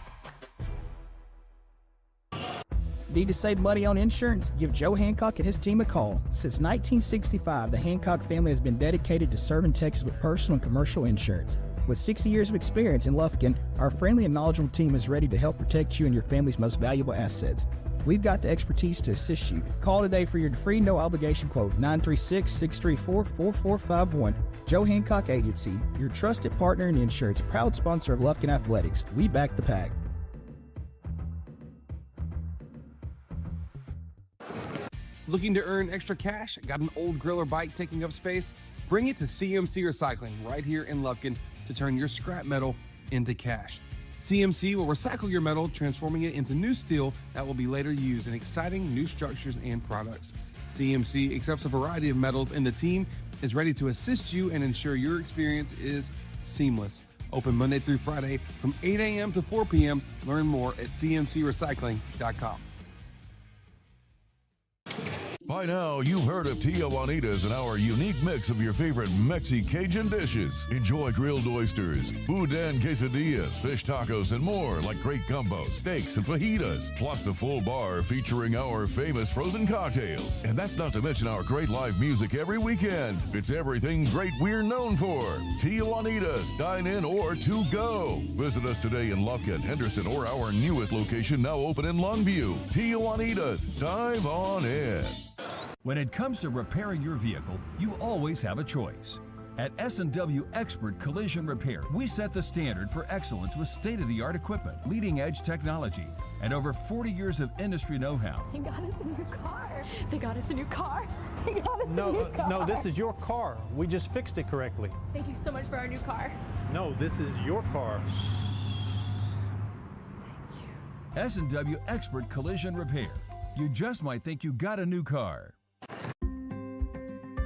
Need to save money on insurance? Give Joe Hancock and his team a call. Since 1965, the Hancock family has been dedicated to serving Texas with personal and commercial insurance. With 60 years of experience in Lufkin, our friendly and knowledgeable team is ready to help protect you and your family's most valuable assets. We've got the expertise to assist you. Call today for your free no-obligation quote, 936-634-4451. Joe Hancock Agency, your trusted partner in insurance, proud sponsor of Lufkin Athletics. We back the pack. Looking to earn extra cash? Got an old grill or bike taking up space? Bring it to CMC Recycling right here in Lufkin to turn your scrap metal into cash. CMC will recycle your metal, transforming it into new steel that will be later used in exciting new structures and products. CMC accepts a variety of metals, and the team is ready to assist you and ensure your experience is seamless. Open Monday through Friday from 8 a.m. to 4 p.m. Learn more at cmcrecycling.com. By now, you've heard of Tia Juanita's and our unique mix of your favorite Mexi-Cajun dishes. Enjoy grilled oysters, boudin quesadillas, fish tacos, and more like great gumbo, steaks, and fajitas. Plus a full bar featuring our famous frozen cocktails. And that's not to mention our great live music every weekend. It's everything great we're known for. Tia Juanita's, dine in or to go. Visit us today in Lufkin, Henderson, or our newest location now open in Longview. Tia Juanita's, dive on in. When it comes to repairing your vehicle, you always have a choice. At S&W Expert Collision Repair, we set the standard for excellence with state-of-the-art equipment, leading-edge technology, and over 40 years of industry know-how. They got us a new car. They got us a new car. They got us a new car. No, this is your car. We just fixed it correctly. Thank you so much for our new car. No, this is your car. S&W Expert Collision Repair. You just might think you got a new car.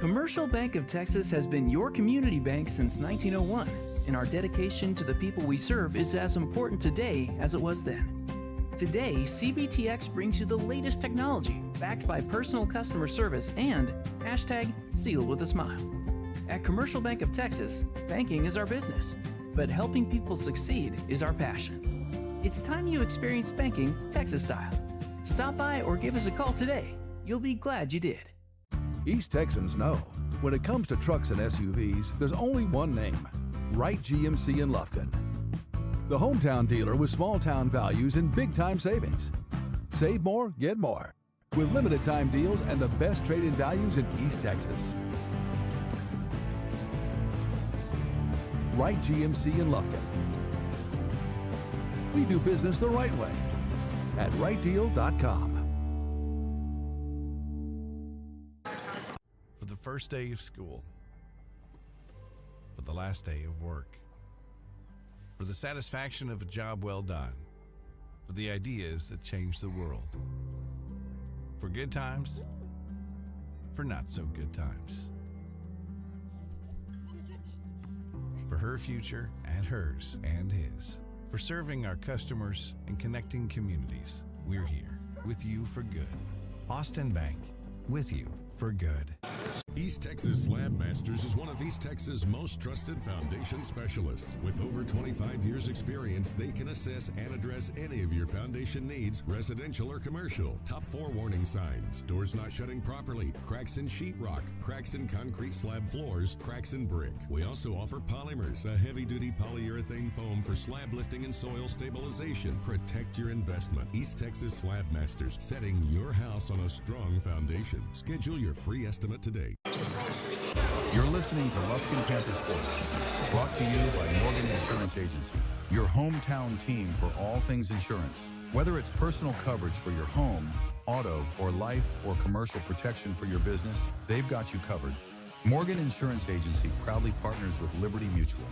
Commercial Bank of Texas has been your community bank since 1901, and our dedication to the people we serve is as important today as it was then. Today, CBTX brings you the latest technology, backed by personal customer service and #sealed with a smile. At Commercial Bank of Texas, banking is our business, but helping people succeed is our passion. It's time you experience banking Texas style. Stop by or give us a call today. You'll be glad you did. East Texans know, when it comes to trucks and SUVs, there's only one name, Wright GMC in Lufkin. The hometown dealer with small-town values and big-time savings. Save more, get more, with limited-time deals and the best trade-in values in East Texas. Wright GMC in Lufkin. We do business the right way at wrightdeal.com. For the first day of school, for the last day of work, for the satisfaction of a job well done, for the ideas that change the world, for good times, for not so good times, for her future and hers and his, for serving our customers and connecting communities. We're here with you for good. Austin Bank, with you for good. East Texas Slab Masters is one of East Texas' most trusted foundation specialists. With over 25 years experience, they can assess and address any of your foundation needs, residential or commercial. Top 4 warning signs: doors not shutting properly, cracks in sheetrock, cracks in concrete slab floors, cracks in brick. We also offer polymers, a heavy-duty polyurethane foam for slab lifting and soil stabilization. Protect your investment. East Texas Slab Masters, setting your house on a strong foundation. Schedule your free estimate today. You're listening to Lufkin Panther Sports, brought to you by Morgan Insurance Agency, your hometown team for all things insurance. Whether it's personal coverage for your home, auto, or life or commercial protection for your business, they've got you covered. Morgan Insurance Agency proudly partners with Liberty Mutual,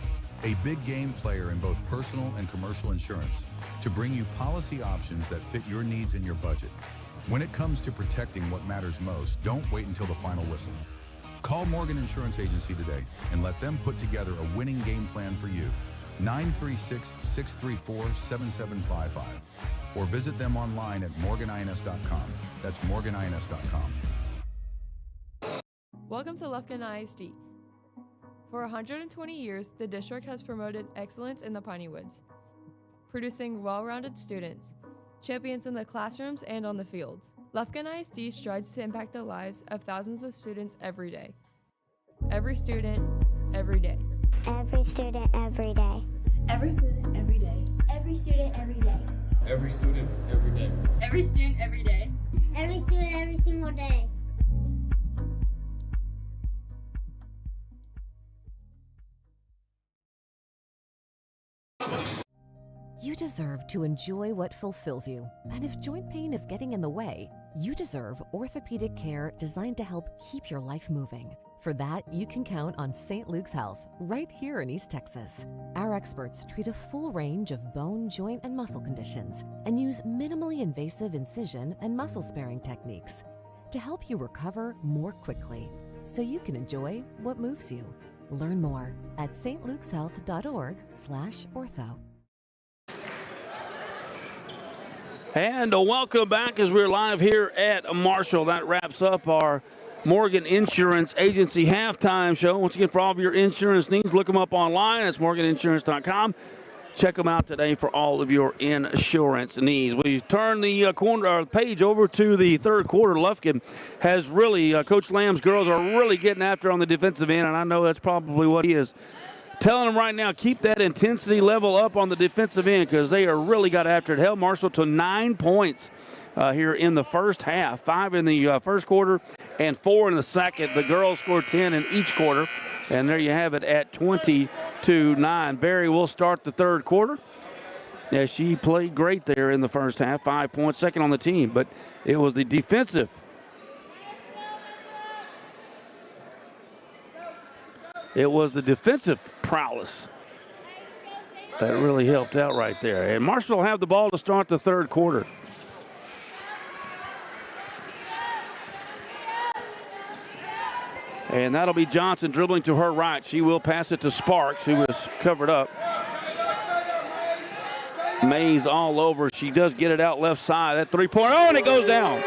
a big game player in both personal and commercial insurance, to bring you policy options that fit your needs and your budget. When it comes to protecting what matters most, don't wait until the final whistle. Call Morgan Insurance Agency today and let them put together a winning game plan for you. 936-634-7755. Or visit them online at morganins.com. That's morganins.com. Welcome to Lufkin ISD. For 120 years, the district has promoted excellence in the Piney Woods, producing well-rounded students, champions in the classrooms and on the fields. Lufkin ISD strives to impact the lives of thousands of students every day. Every student, every day. Every student, every day. Every student, every day. Every student, every day. Every student, every day. Every student, every day. Every student, every single day. You deserve to enjoy what fulfills you. And if joint pain is getting in the way, you deserve orthopedic care designed to help keep your life moving. For that, you can count on St. Luke's Health, right here in East Texas. Our experts treat a full range of bone, joint, and muscle conditions and use minimally invasive incision and muscle-sparing techniques to help you recover more quickly so you can enjoy what moves you. Learn more at stlukeshealth.org/ortho. And welcome back as we're live here at Marshall. That wraps up our Morgan Insurance Agency halftime show. Once again, for all of your insurance needs, look them up online. It's morganinsurance.com. Check them out today for all of your insurance needs. We turn the page over to the third quarter. Lufkin has really, Coach Lamb's girls are really getting after on the defensive end, and I know that's probably what he is telling them right now. Keep that intensity level up on the defensive end because they are really got after it. Held Marshall to 9 points here in the first half, 5 in the first quarter and 4 in the second. The girls scored 10 in each quarter, and there you have it at 20-9. Barry will start the third quarter as she played great there in the first half, 5 points, second on the team, but it was the defensive. It was the defensive prowess that really helped out right there. And Marshall will have the ball to start the third quarter. And that'll be Johnson dribbling to her right. She will pass it to Sparks, who was covered up. Mays all over. She does get it out left side. That three-pointer, and it goes down.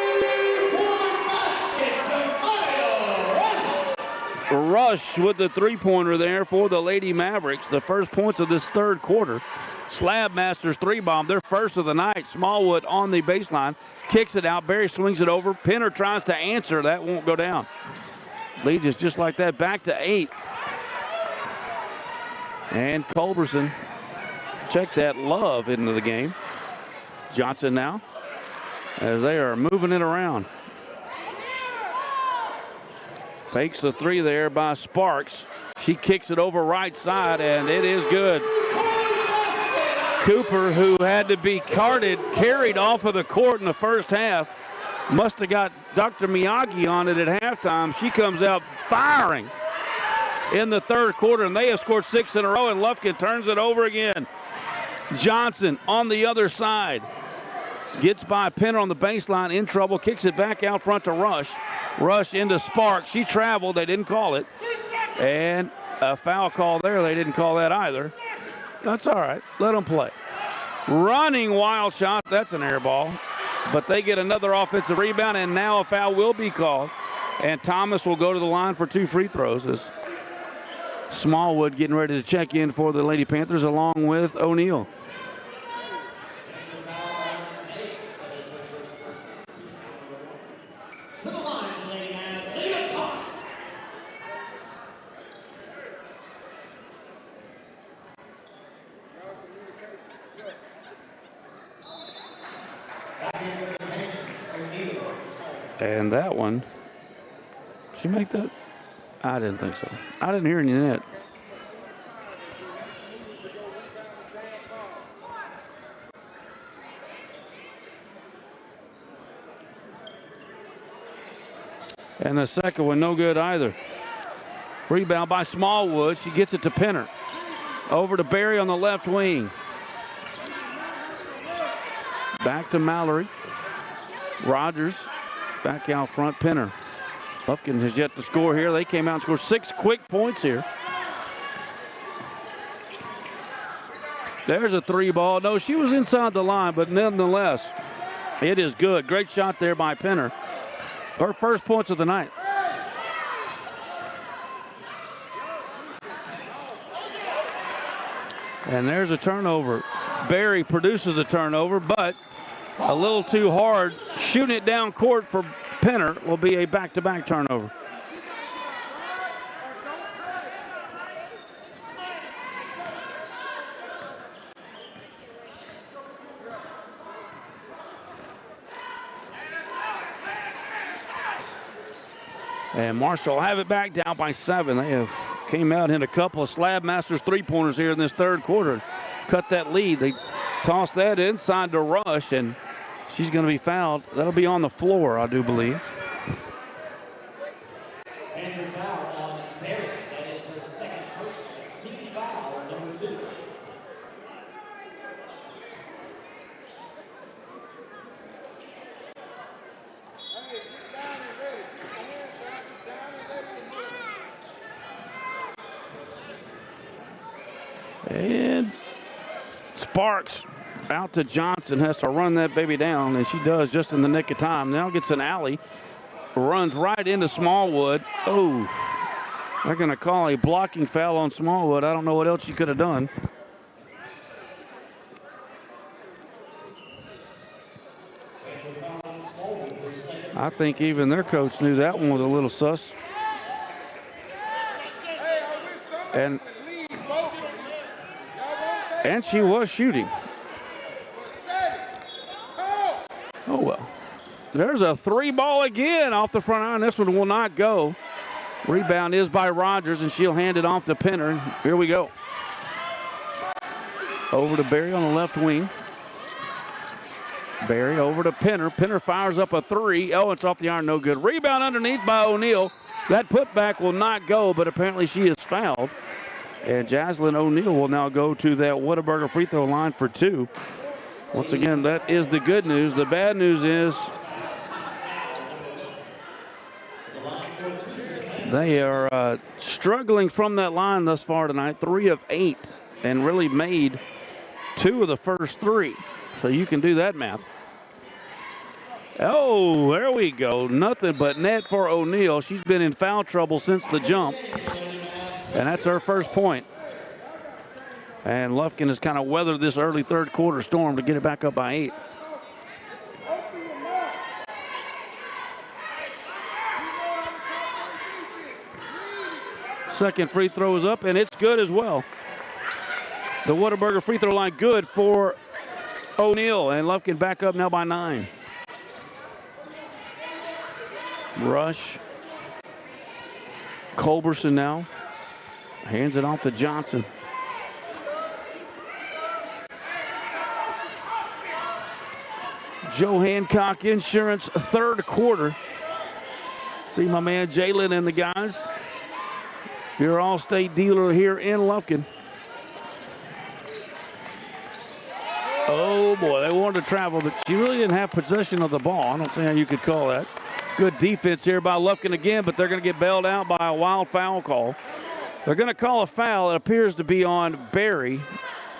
Rush with the three-pointer there for the Lady Mavericks. The first points of this third quarter. Slab Masters three-bomb, their first of the night. Smallwood on the baseline, kicks it out. Barry swings it over. Penner tries to answer. That won't go down. Lead is just like that, back to 8. And Culberson, check that, Love into the game. Johnson now, as they are moving it around. Fakes the three there by Sparks. She kicks it over right side, and it is good. Cooper, who had to be carried off of the court in the first half, must have got Dr. Miyagi on it at halftime. She comes out firing in the third quarter, and they have scored 6 in a row, and Lufkin turns it over again. Johnson on the other side. Gets by Penner on the baseline, in trouble, kicks it back out front to Rush. Rush into Sparks. She traveled. They didn't call it. And a foul call there. They didn't call that either. That's all right. Let them play. Running wild shot. That's an air ball. But they get another offensive rebound, and now a foul will be called And Thomas will go to the line for 2 free throws as Smallwood getting ready to check in for the Lady Panthers along with O'Neal. And that one, did she make that? I didn't think so. I didn't hear any net. And the second one, no good either. Rebound by Smallwood. She gets it to Penner. Over to Barry on the left wing. Back to Mallory. Rogers back out front. Penner. Lufkin has yet to score here. They came out and scored 6 quick points here. There's a 3 ball. No, she was inside the line, but nonetheless, it is good. Great shot there by Penner. Her first points of the night. And there's a turnover. Barry produces a turnover, but a little too hard. Shooting it down court for Penner will be a back-to-back turnover. And Marshall have it back down by 7. They have came out in a couple of Slab Masters 3-pointers here in this third quarter. Cut that lead. They toss that inside to Rush, and she's going to be fouled. That'll be on the floor, I do believe. And foul on Barry. That is her second personal team foul, number 2. And Sparks out to Johnson, has to run that baby down, and she does just in the nick of time. Now gets an alley, runs right into Smallwood. Oh, they're going to call a blocking foul on Smallwood. I don't know what else she could have done. I think even their coach knew that one was a little sus. And she was shooting. Oh, well. There's a 3 ball again off the front iron. This one will not go. Rebound is by Rogers, and she'll hand it off to Penner. Here we go. Over to Barry on the left wing. Barry over to Penner. Penner fires up a 3. Oh, it's off the iron, no good. Rebound underneath by O'Neal. That putback will not go, but apparently she is fouled. And Jaslyn O'Neal will now go to that Whataburger free throw line for 2. Once again, that is the good news. The bad news is they are struggling from that line thus far tonight. 3 of 8, and really made 2 of the first 3. So you can do that math. Oh, there we go. Nothing but net for O'Neal. She's been in foul trouble since the jump. And that's her first point. And Lufkin has kind of weathered this early third quarter storm to get it back up by 8. Second free throw is up, and it's good as well. The Whataburger free throw line good for O'Neal, and Lufkin back up now by 9. Rush. Culberson now. Hands it off to Johnson. Joe Hancock Insurance, third quarter. See my man Jalen and the guys. Your All-State dealer here in Lufkin. Oh boy, they wanted to travel, but she really didn't have possession of the ball. I don't see how you could call that. Good defense here by Lufkin again, but they're going to get bailed out by a wild foul call. They're going to call a foul. It appears to be on Barry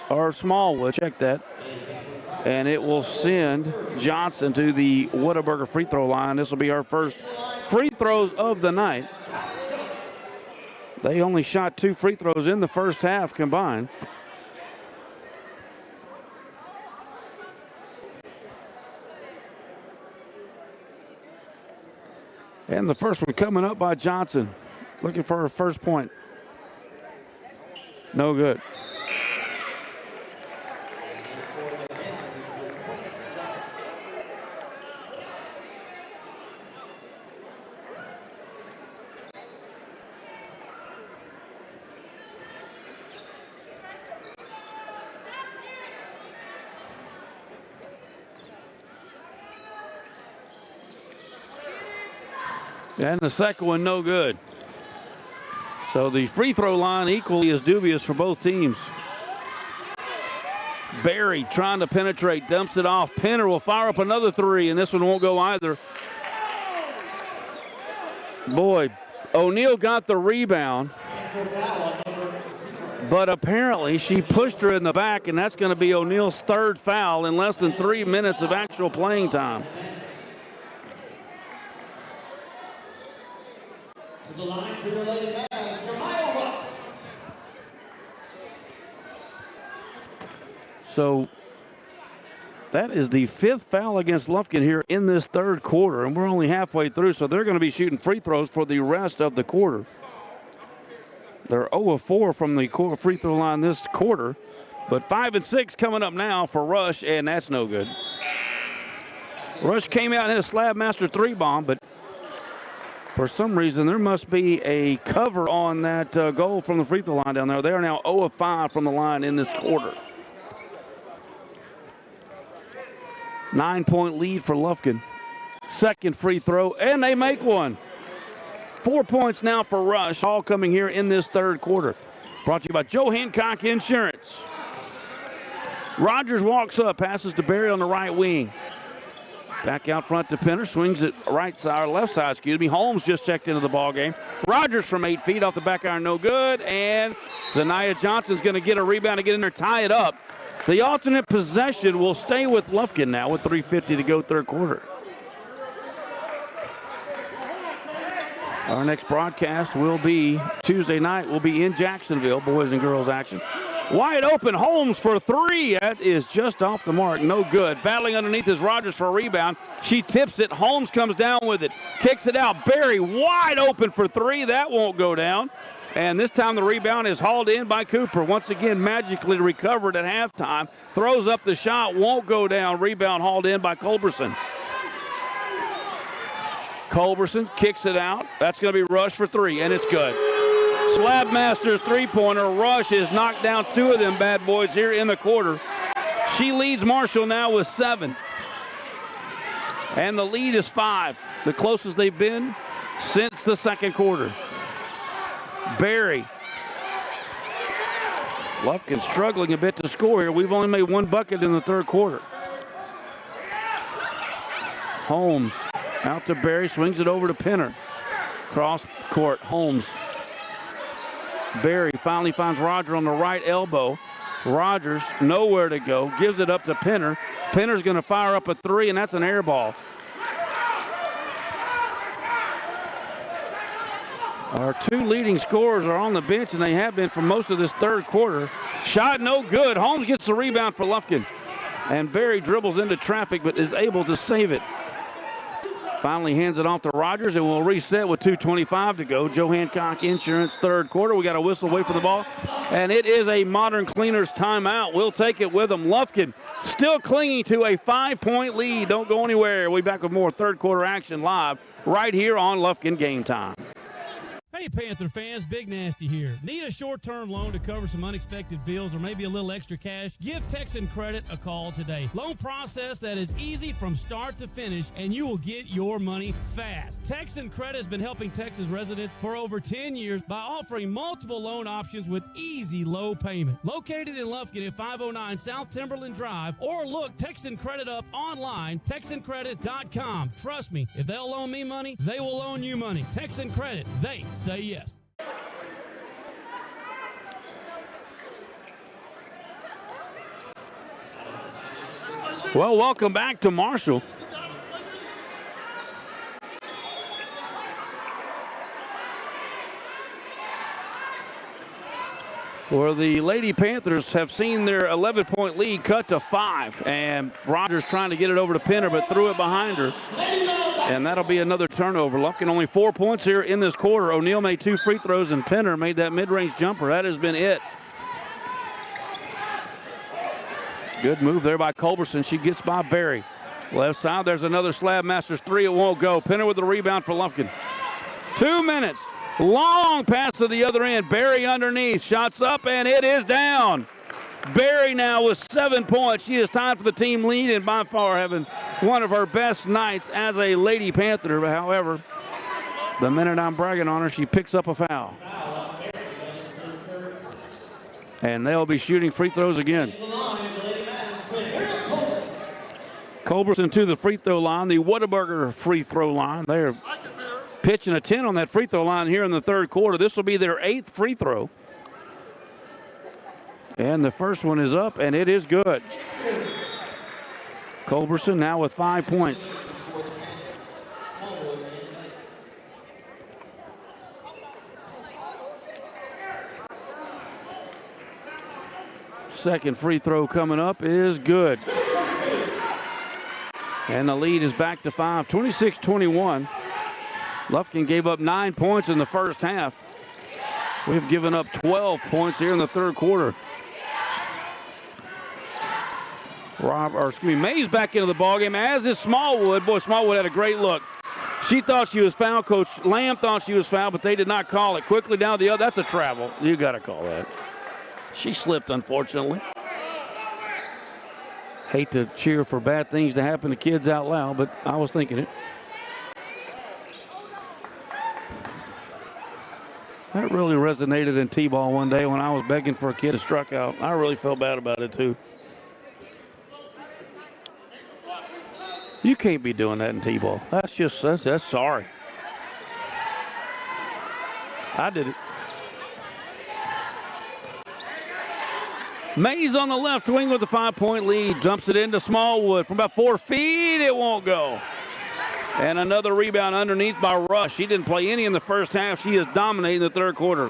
or Smallwood. Check that. And it will send Johnson to the Whataburger free throw line. This will be her first free throws of the night. They only shot 2 free throws in the first half combined. And the first one coming up by Johnson. Looking for her first point. No good. And the second one, no good. So the free throw line equally as dubious for both teams. Barry trying to penetrate, dumps it off. Penner will fire up another 3, and this one won't go either. Boy, O'Neal got the rebound, but apparently she pushed her in the back, and that's going to be O'Neal's 3rd foul in less than 3 minutes of actual playing time. To the line for your Lady Bears, Jemiah Rush. So that is the 5th foul against Lufkin here in this 3rd quarter, and we're only halfway through, so they're going to be shooting free throws for the rest of the quarter. They're 0 of 4 from the free throw line this quarter, but 5 and 6 coming up now for Rush, and that's no good. Rush came out and hit a Slab Master 3-bomb, but for some reason, there must be a cover on that goal from the free throw line down there. They are now 0 of 5 from the line in this quarter. 9-point lead for Lufkin. Second free throw, and they make one. 4 points now for Rush, all coming here in this 3rd quarter. Brought to you by Joe Hancock Insurance. Rogers walks up, passes to Barry on the right wing. Back out front to Penner, swings it right side, or left side, excuse me. Holmes just checked into the ball game. Rogers from 8 feet off the back iron, no good. And Zanaya Johnson's going to get a rebound to get in there, tie it up. The alternate possession will stay with Lufkin now with 3:50 to go 3rd quarter. Our next broadcast will be Tuesday night. We'll be in Jacksonville, boys and girls action. Wide open, Holmes for 3. That is just off the mark, no good. Battling underneath is Rogers for a rebound. She tips it, Holmes comes down with it, kicks it out. Barry wide open for 3, that won't go down. And this time the rebound is hauled in by Cooper. Once again, magically recovered at halftime. Throws up the shot, won't go down. Rebound hauled in by Culberson. Culberson kicks it out. That's going to be Rush for 3, and it's good. Slab Masters 3-pointer. Rush has knocked down 2 of them bad boys here in the quarter. She leads Marshall now with 7. And the lead is 5, the closest they've been since the 2nd quarter. Barry. Lufkin struggling a bit to score here. We've only made 1 bucket in the 3rd quarter. Holmes out to Barry, swings it over to Penner. Cross court, Holmes. Barry finally finds Roger on the right elbow. Rogers nowhere to go, gives it up to Penner. Penner's going to fire up a 3, and that's an air ball. Our 2 leading scorers are on the bench, and they have been for most of this 3rd quarter. Shot no good. Holmes gets the rebound for Lufkin. And Barry dribbles into traffic, but is able to save it. Finally hands it off to Rogers, and we'll reset with 2:25 to go. Joe Hancock Insurance 3rd quarter. We got a whistle away for the ball, and it is a Modern Cleaners timeout. We'll take it with them. Lufkin still clinging to a 5-point lead. Don't go anywhere. We'll be back with more 3rd quarter action live right here on Lufkin Game Time. Hey Panther fans, Big Nasty here. Need a short-term loan to cover some unexpected bills or maybe a little extra cash? Give Texan Credit a call today. Loan process that is easy from start to finish, and you will get your money fast. Texan Credit has been helping Texas residents for over 10 years by offering multiple loan options with easy low payment. Located in Lufkin at 509 South Timberland Drive, or look Texan Credit up online, TexanCredit.com. Trust me, if they'll loan me money, they will loan you money. Texan Credit, they say yes. Well, welcome back to Marshall. where the Lady Panthers have seen their 11-point lead cut to 5. And Rogers trying to get it over to Penner, but threw it behind her. And that'll be another turnover. Lufkin only 4 points here in this quarter. O'Neal made 2 free throws, and Penner made that mid-range jumper. That has been it. Good move there by Culberson. She gets by Berry. Left side, there's another Slab Masters 3. It won't go. Penner with the rebound for Lufkin. 2 minutes. Long pass to the other end. Berry underneath. Shots up, and it is down. Berry now with 7 points. She is tied for the team lead and by far having one of her best nights as a Lady Panther. However, the minute I'm bragging on her, she picks up a foul. And they'll be shooting free throws again. Culberson to the free throw line, the Whataburger free throw line. They're pitching a 10 on that free throw line here in the third quarter. This will be their 8th free throw. And the first one is up, and it is good. Culberson now with 5 points. Second free throw coming up is good. And the lead is back to 5, 26-21. Lufkin gave up 9 points in the first half. We've given up 12 points here in the third quarter. Mays back into the ballgame, as is Smallwood. Boy, Smallwood had a great look. She thought she was fouled. Coach Lamb thought she was fouled, but they did not call it. Quickly down the other. That's a travel. You got to call that. She slipped, unfortunately. Hate to cheer for bad things to happen to kids out loud, but I was thinking it. That really resonated in T-ball one day when I was begging for a kid to struck out. I really felt bad about it, too. You can't be doing that in T-ball. That's sorry. I did it. Mays on the left wing with a 5-point lead. Dumps it into Smallwood from about 4 feet. It won't go. And another rebound underneath by Rush. She didn't play any in the first half. She is dominating the third quarter.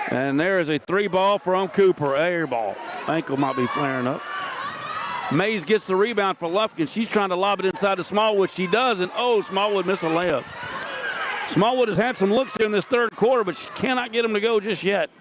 And there is a 3-ball from Cooper. Air ball. Ankle might be flaring up. Mays gets the rebound for Lufkin. She's trying to lob it inside to Smallwood. She does, and Smallwood missed a layup. Smallwood has had some looks here in this third quarter, but she cannot get them to go just yet.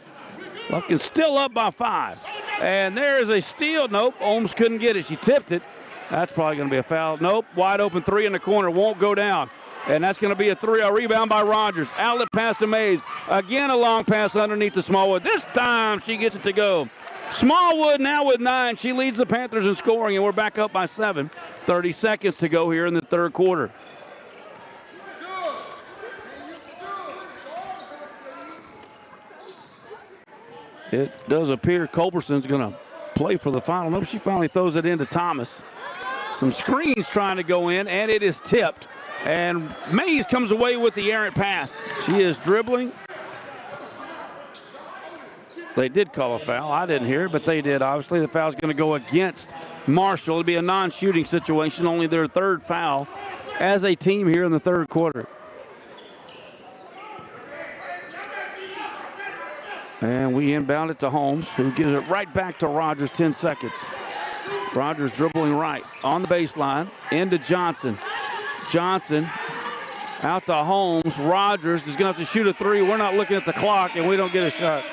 Lufkin still up by 5. And there is a steal. Nope, Ohms couldn't get it. She tipped it. That's probably going to be a foul. Nope, wide open 3 in the corner. Won't go down. And that's going to be a rebound by Rogers. Outlet pass to Mays. Again, a long pass underneath to Smallwood. This time she gets it to go. Smallwood now with 9. She leads the Panthers in scoring, and we're back up by 7. 30 seconds to go here in the third quarter. It does appear Culberson's going to play for the final. Nope, she finally throws it into Thomas. Some screens trying to go in, and it is tipped. And Mays comes away with the errant pass. She is dribbling. They did call a foul. I didn't hear it, but they did. Obviously, the foul is going to go against Marshall. It'll be a non-shooting situation, only their 3rd foul as a team here in the third quarter. And we inbound it to Holmes, who gives it right back to Rogers, 10 seconds. Rogers dribbling right on the baseline, into Johnson. Johnson out to Holmes. Rogers is going to have to shoot a 3. We're not looking at the clock, and we don't get a shot.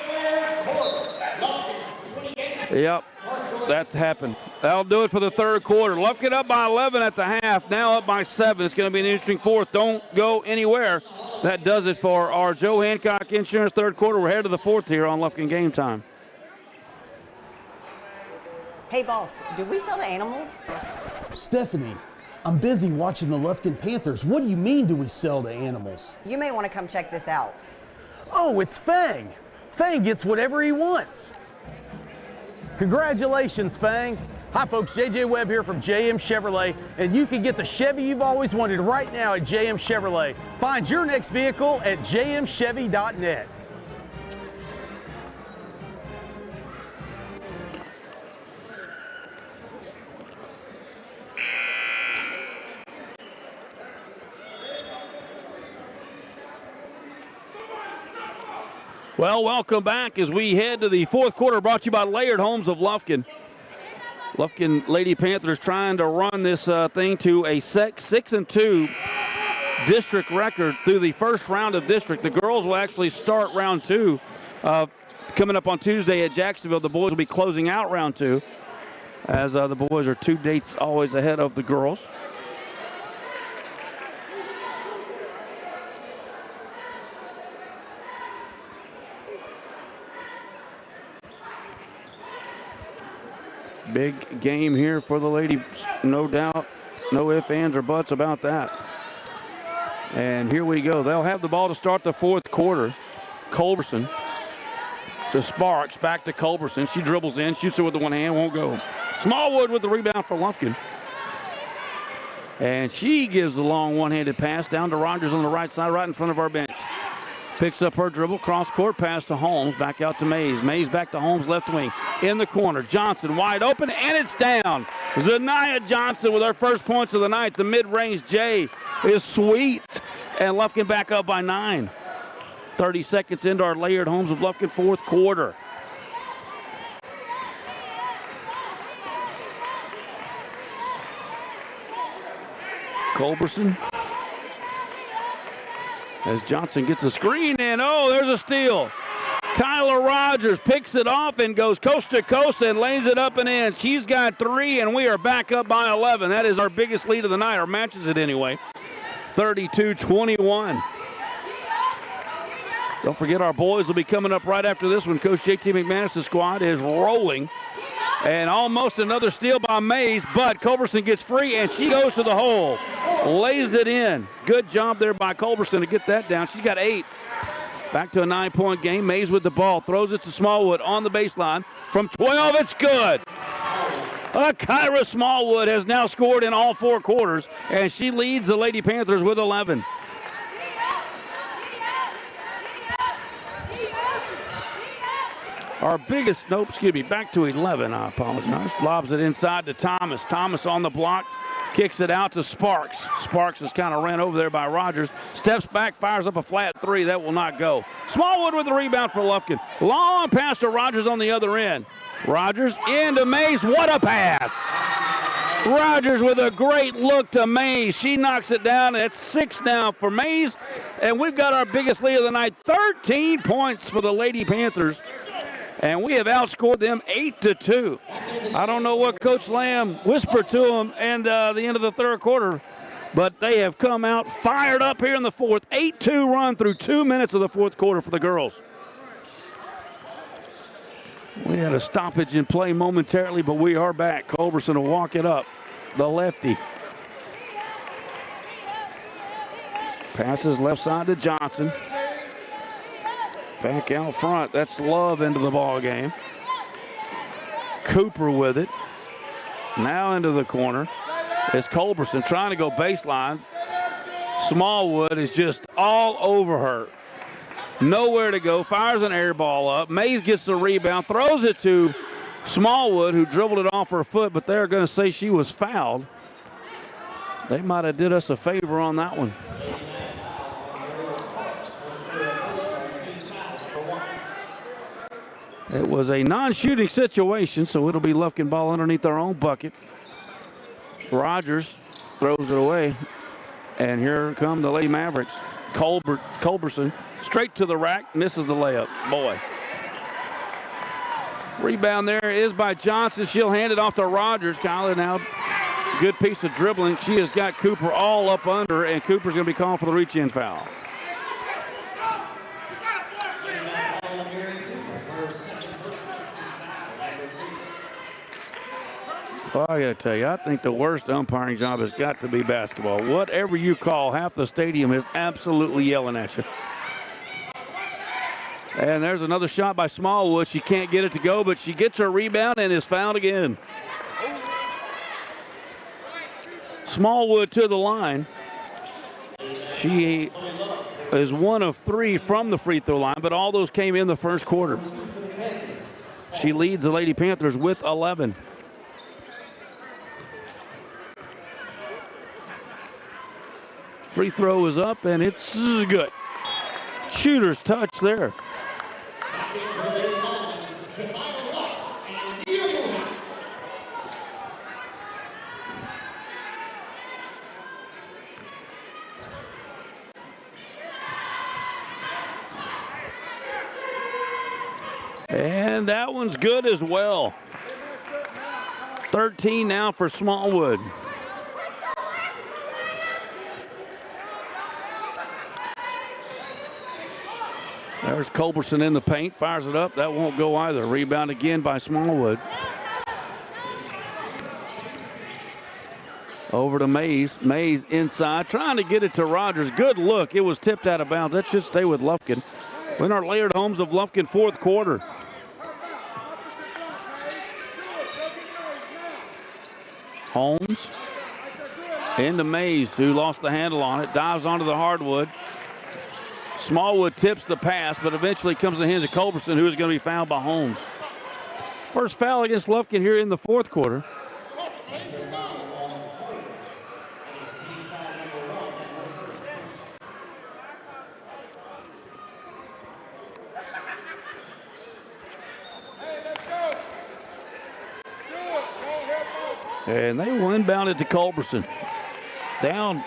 Yep, that happened. That'll do it for the third quarter. Lufkin up by 11 at the half, now up by 7. It's going to be an interesting fourth. Don't go anywhere. That does it for our Joe Hancock Insurance third quarter. We're headed to the fourth here on Lufkin Game Time. Hey, boss, do we sell to animals? Stephanie, I'm busy watching the Lufkin Panthers. What do you mean, do we sell to animals? You may want to come check this out. Oh, it's Fang. Fang gets whatever he wants. Congratulations, Fang. Hi, folks. JJ Webb here from JM Chevrolet, and you can get the Chevy you've always wanted right now at JM Chevrolet. Find your next vehicle at jmchevy.net. Well, welcome back as we head to the fourth quarter, brought to you by Laird Homes of Lufkin. Lufkin Lady Panthers trying to run this thing to a 6-2 district record through the first round of district. The girls will actually start round 2 coming up on Tuesday at Jacksonville. The boys will be closing out round 2 as the boys are 2 dates always ahead of the girls. Big game here for the ladies, no doubt. No ifs, ands, or buts about that. And here we go. They'll have the ball to start the fourth quarter. Culberson to Sparks, back to Culberson. She dribbles in, shoots it with the one hand, won't go. Smallwood with the rebound for Lufkin. And she gives the long one-handed pass down to Rogers on the right side, right in front of our bench. Picks up her dribble, cross-court pass to Holmes, back out to Mays. Mays back to Holmes, left wing. In the corner, Johnson wide open, and it's down. Zanaya Johnson with her first points of the night. The mid-range J is sweet. And Lufkin back up by 9. 30 seconds into our Laird Homes of Lufkin fourth quarter. Culberson. As Johnson gets a screen, and oh, there's a steal. Kyla Rogers picks it off and goes coast to coast and lays it up and in. She's got 3, and we are back up by 11. That is our biggest lead of the night, or matches it anyway. 32-21. Don't forget our boys will be coming up right after this one. Coach J.T. McManus' squad is rolling. And almost another steal by Mays, but Culberson gets free, and she goes to the hole. Lays it in. Good job there by Culberson to get that down. She's got 8. Back to a 9-point game. Mays with the ball. Throws it to Smallwood on the baseline. From 12, it's good. Kyra Smallwood has now scored in all 4 quarters, and she leads the Lady Panthers with 11. Our biggest, back to 11, I apologize. Lobs it inside to Thomas. Thomas on the block, kicks it out to Sparks. Sparks is kind of ran over there by Rogers. Steps back, fires up a flat 3. That will not go. Smallwood with the rebound for Lufkin. Long pass to Rogers on the other end. Rogers into Mays. What a pass! Rogers with a great look to Mays. She knocks it down. It's 6 now for Mays. And we've got our biggest lead of the night. 13 points for the Lady Panthers. And we have outscored them 8-2. I don't know what Coach Lamb whispered to them at the end of the third quarter, but they have come out fired up here in the fourth. 8-2 run through 2 minutes of the fourth quarter for the girls. We had a stoppage in play momentarily, but we are back. Culberson will walk it up. The lefty. Passes left side to Johnson. Back out front, that's Love into the ball game. Cooper with it. Now into the corner. It's Culberson trying to go baseline. Smallwood is just all over her. Nowhere to go, fires an air ball up. Mays gets the rebound, throws it to Smallwood, who dribbled it off her foot, but they're going to say she was fouled. They might have did us a favor on that one. It was a non-shooting situation, so it'll be Lufkin ball underneath their own bucket. Rogers throws it away, and here come the Lady Mavericks. Culberson straight to the rack, misses the layup. Boy. Rebound there is by Johnson. She'll hand it off to Rogers. Kyler now, good piece of dribbling. She has got Cooper all up under, and Cooper's going to be called for the reach-in foul. Well, I got to tell you, I think the worst umpiring job has got to be basketball. Whatever you call, half the stadium is absolutely yelling at you. And there's another shot by Smallwood. She can't get it to go, but she gets her rebound and is fouled again. Smallwood to the line. She is 1 of 3 from the free throw line, but all those came in the first quarter. She leads the Lady Panthers with 11. Free throw is up, and it's good. Shooter's touch there. And that one's good as well. 13 now for Smallwood. There's Culberson in the paint, fires it up. That won't go either. Rebound again by Smallwood. Over to Mays. Mays inside, trying to get it to Rogers. Good look. It was tipped out of bounds. That should stay with Lufkin. In our Laird Homes of Lufkin fourth quarter. Holmes into Mays, who lost the handle on it. Dives onto the hardwood. Smallwood tips the pass, but eventually comes in the hands of Culberson, who is going to be fouled by Holmes. First foul against Lufkin here in the fourth quarter. And they will inbound it to Culberson. Down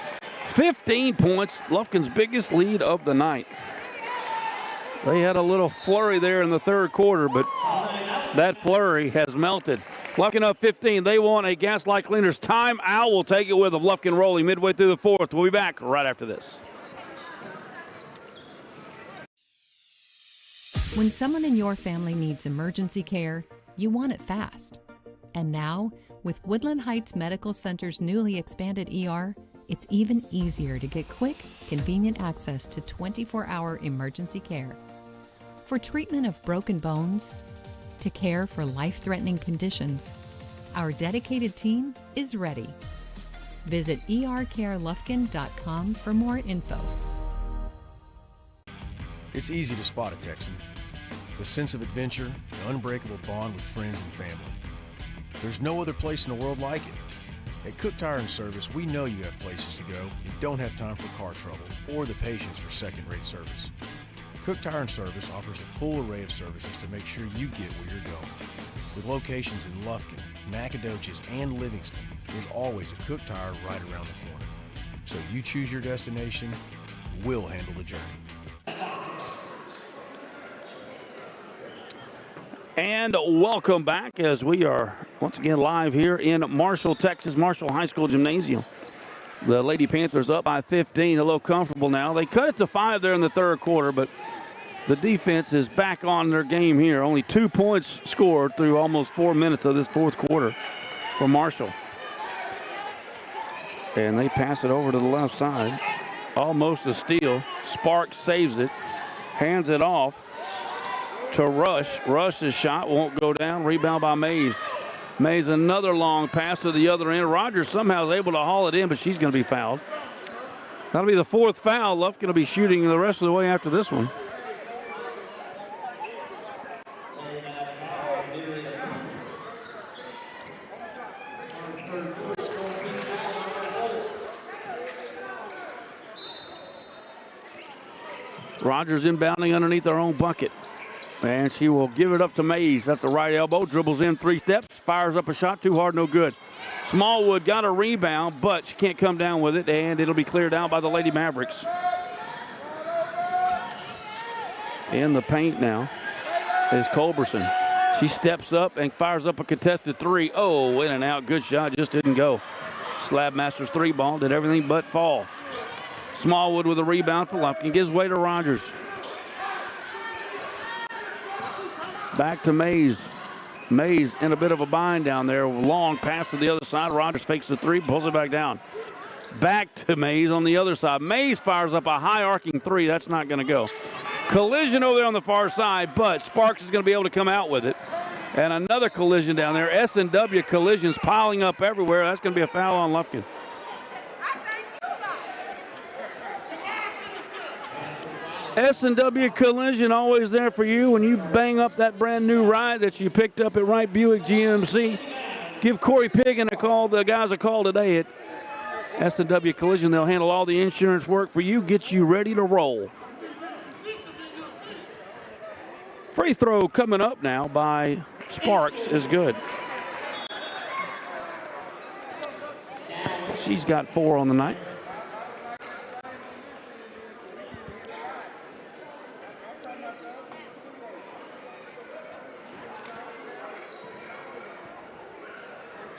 15 points, Lufkin's biggest lead of the night. They had a little flurry there in the third quarter, but that flurry has melted. Lufkin up 15. They want a Gaslight Cleaners timeout. We'll take it with them. Lufkin rolling midway through the fourth. We'll be back right after this. When someone in your family needs emergency care, you want it fast. And now, with Woodland Heights Medical Center's newly expanded ER, it's even easier to get quick, convenient access to 24-hour emergency care. For treatment of broken bones, to care for life-threatening conditions, our dedicated team is ready. Visit ercarelufkin.com for more info. It's easy to spot a Texan. The sense of adventure, the unbreakable bond with friends and family. There's no other place in the world like it. At Cook Tire and Service, we know you have places to go and don't have time for car trouble or the patience for second-rate service. Cook Tire and Service offers a full array of services to make sure you get where you're going. With locations in Lufkin, Nacogdoches, and Livingston, there's always a Cook Tire right around the corner. So you choose your destination, we'll handle the journey. And welcome back as we are once again live here in Marshall, Texas, Marshall High School Gymnasium. The Lady Panthers up by 15, a little comfortable now. They cut it to 5 there in the third quarter, but the defense is back on their game here. Only 2 points scored through almost 4 minutes of this fourth quarter for Marshall. And they pass it over to the left side. Almost a steal. Sparks saves it, hands it off to Rush. Rush's shot won't go down. Rebound by Mays. Mays another long pass to the other end. Rogers somehow is able to haul it in, but she's going to be fouled. That'll be the fourth foul. Lufkin will be shooting the rest of the way after this one. Rogers inbounding underneath their own bucket. And she will give it up to Mays. That's the right elbow. Dribbles in 3 steps. Fires up a shot. Too hard, no good. Smallwood got a rebound, but she can't come down with it, and it'll be cleared out by the Lady Mavericks. In the paint now is Culberson. She steps up and fires up a contested 3. Oh, in and out. Good shot. Just didn't go. Slab Masters 3 ball. Did everything but fall. Smallwood with a rebound for Lufkin. Gives way to Rogers. Back to Mays. Mays in a bit of a bind down there. Long pass to the other side. Rogers fakes the 3, pulls it back down. Back to Mays on the other side. Mays fires up a high arcing 3. That's not going to go. Collision over there on the far side, but Sparks is going to be able to come out with it. And another collision down there. S&W collisions piling up everywhere. That's going to be a foul on Lufkin. S&W collision always there for you when you bang up that brand new ride that you picked up at Wright Buick GMC. Give Corey Piggin a call, the guys a call today at S&W Collision. They'll handle all the insurance work for you, get you ready to roll. Free throw coming up now by Sparks is good. She's got 4 on the night.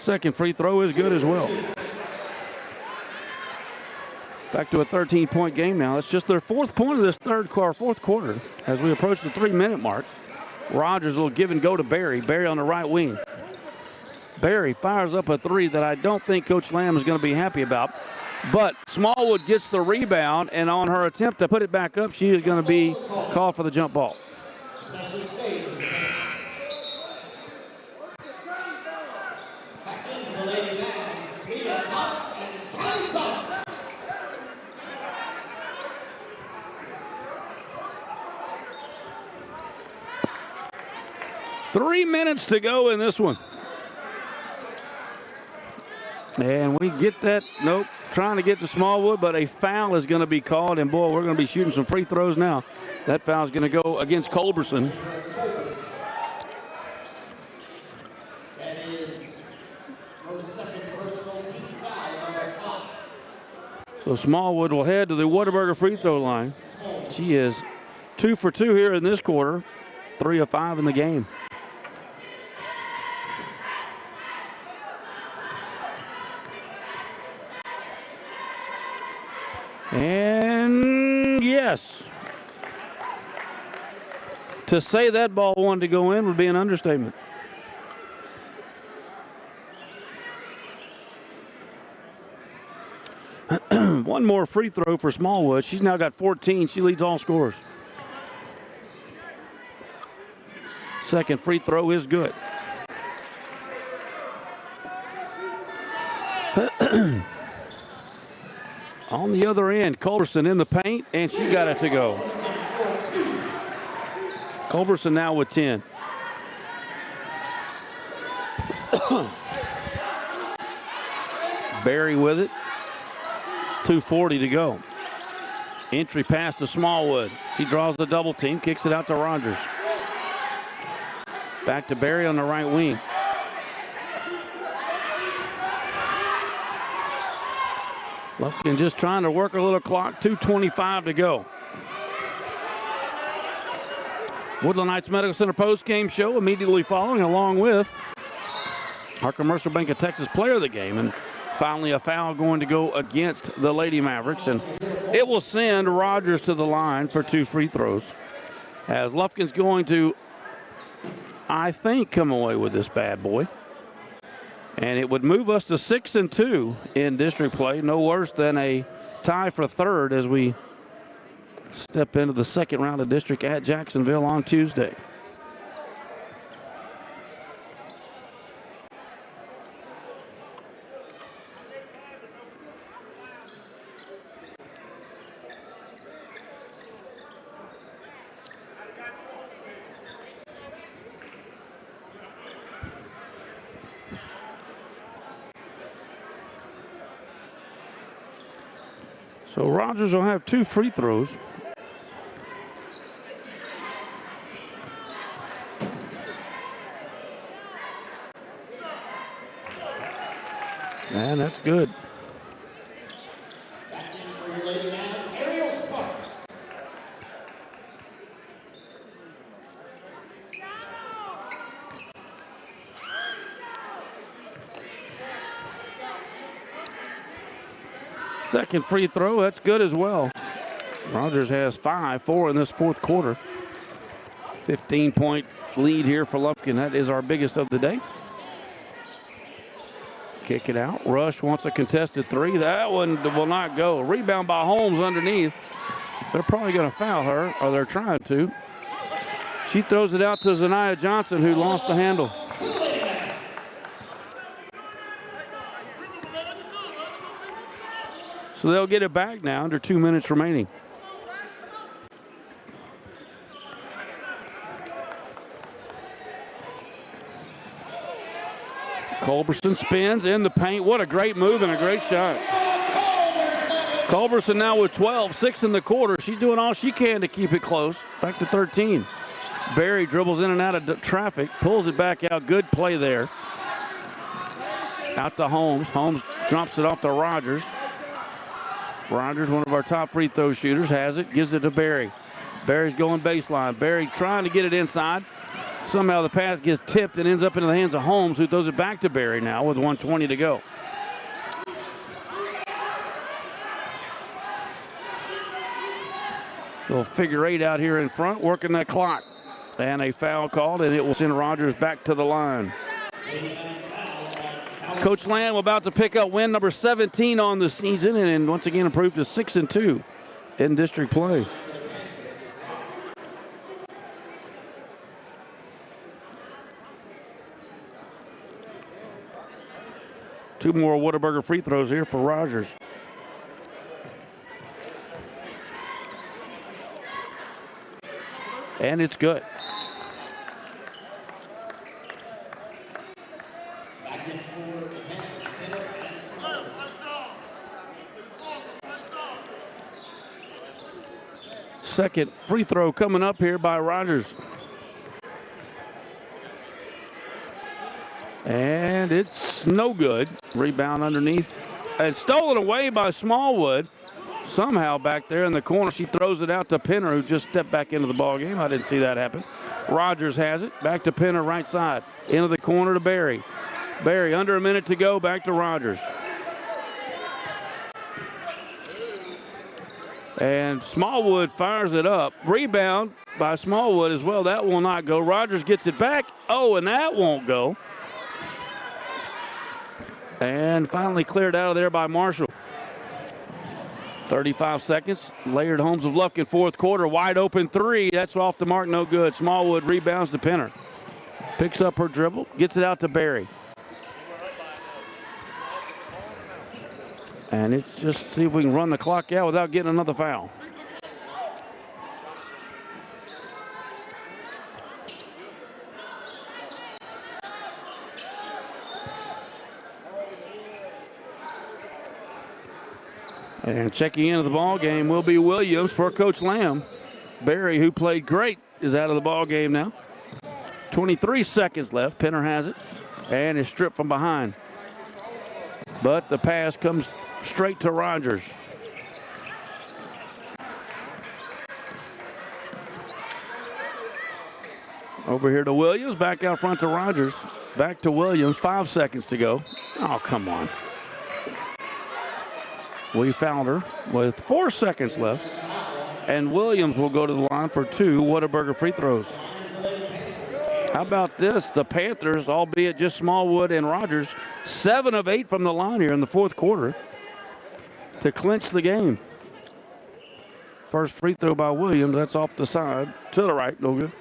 Second free throw is good as well. Back to a 13-point game now. It's just their 4th point of this fourth quarter as we approach the 3-minute mark. Rogers will give and go to Barry. Barry on the right wing. Barry fires up a 3 that I don't think Coach Lamb is going to be happy about. But Smallwood gets the rebound, and on her attempt to put it back up, she is going to be called for the jump ball. Three minutes to go in this one. And we get that, nope, trying to get to Smallwood, but a foul is going to be called, and boy, we're going to be shooting some free throws now. That foul is going to go against Culberson. So Smallwood will head to the Whataburger free throw line. She is 2 for 2 here in this quarter, 3 of 5 in the game. And yes, to say that ball wanted to go in would be an understatement. One more free throw for Smallwood. She's now got 14. She leads all scorers. Second free throw is good. On the other end, Culberson in the paint, and she got it to go. Culberson now with 10. Barry with it. 2:40 to go. Entry pass to Smallwood. She draws the double team, kicks it out to Rogers. Back to Barry on the right wing. Lufkin just trying to work a little clock. 2:25 to go. Woodland Heights Medical Center post-game show immediately following, along with our Commercial Bank of Texas player of the game. And finally a foul going to go against the Lady Mavericks. And it will send Rogers to the line for 2 free throws. As Lufkin's going to, I think, come away with this bad boy. And it would move us to 6-2 in district play. No worse than a tie for third as we step into the second round of district at Jacksonville on Tuesday. So Rogers will have 2 free throws. And that's good. Second free throw, that's good as well. Rogers has 4 in this fourth quarter. 15-point lead here for Lufkin. That is our biggest of the day. Kick it out. Rush wants a contested 3. That one will not go. Rebound by Holmes underneath. They're probably going to foul her, or they're trying to. She throws it out to Zanaya Johnson, who lost the handle. So they'll get it back now under 2 minutes remaining. Culberson spins in the paint. What a great move and a great shot. Culberson now with 12, 6 in the quarter. She's doing all she can to keep it close. Back to 13. Berry dribbles in and out of traffic, pulls it back out. Good play there. Out to Holmes. Holmes drops it off to Rogers. Rogers, one of our top free throw shooters, has it, gives it to Berry. Berry's going baseline. Berry trying to get it inside. Somehow the pass gets tipped and ends up into the hands of Holmes, who throws it back to Berry now with 1:20 to go. Little figure eight out here in front, working that clock. And a foul called, and it will send Rogers back to the line. Coach Lamb about to pick up win number 17 on the season, and once again improved to 6-2 in district play. Two more Whataburger free throws here for Rogers. And it's good. Second free throw coming up here by Rogers. And it's no good. Rebound underneath. And stolen away by Smallwood. Somehow back there in the corner, she throws it out to Penner, who just stepped back into the ball game. I didn't see that happen. Rogers has it. Back to Penner, right side. Into the corner to Berry. Berry, under a minute to go, back to Rogers. And Smallwood fires it up. Rebound by Smallwood as well. That will not go. Rogers gets it back. Oh, and that won't go. And finally cleared out of there by Marshall. 35 seconds. Laird Holmes of Lufkin, fourth quarter. Wide open three. That's off the mark. No good. Smallwood rebounds to Penner. Picks up her dribble. Gets it out to Berry. And it's just see if we can run the clock out without getting another foul. And checking into the ball game will be Williams for Coach Lamb. Berry, who played great, is out of the ball game now. 23 seconds left. Penner has it and is stripped from behind. But the pass comes straight to Rogers. Over here to Williams, back out front to Rogers. Back to Williams, 5 seconds to go. Oh, come on. We fouled her with 4 seconds left. And Williams will go to the line for two Whataburger free throws. How about this? The Panthers, albeit just Smallwood and Rogers, 7 of 8 from the line here in the fourth quarter to clinch the game. First free throw by Williams. That's off the side to the right. No good.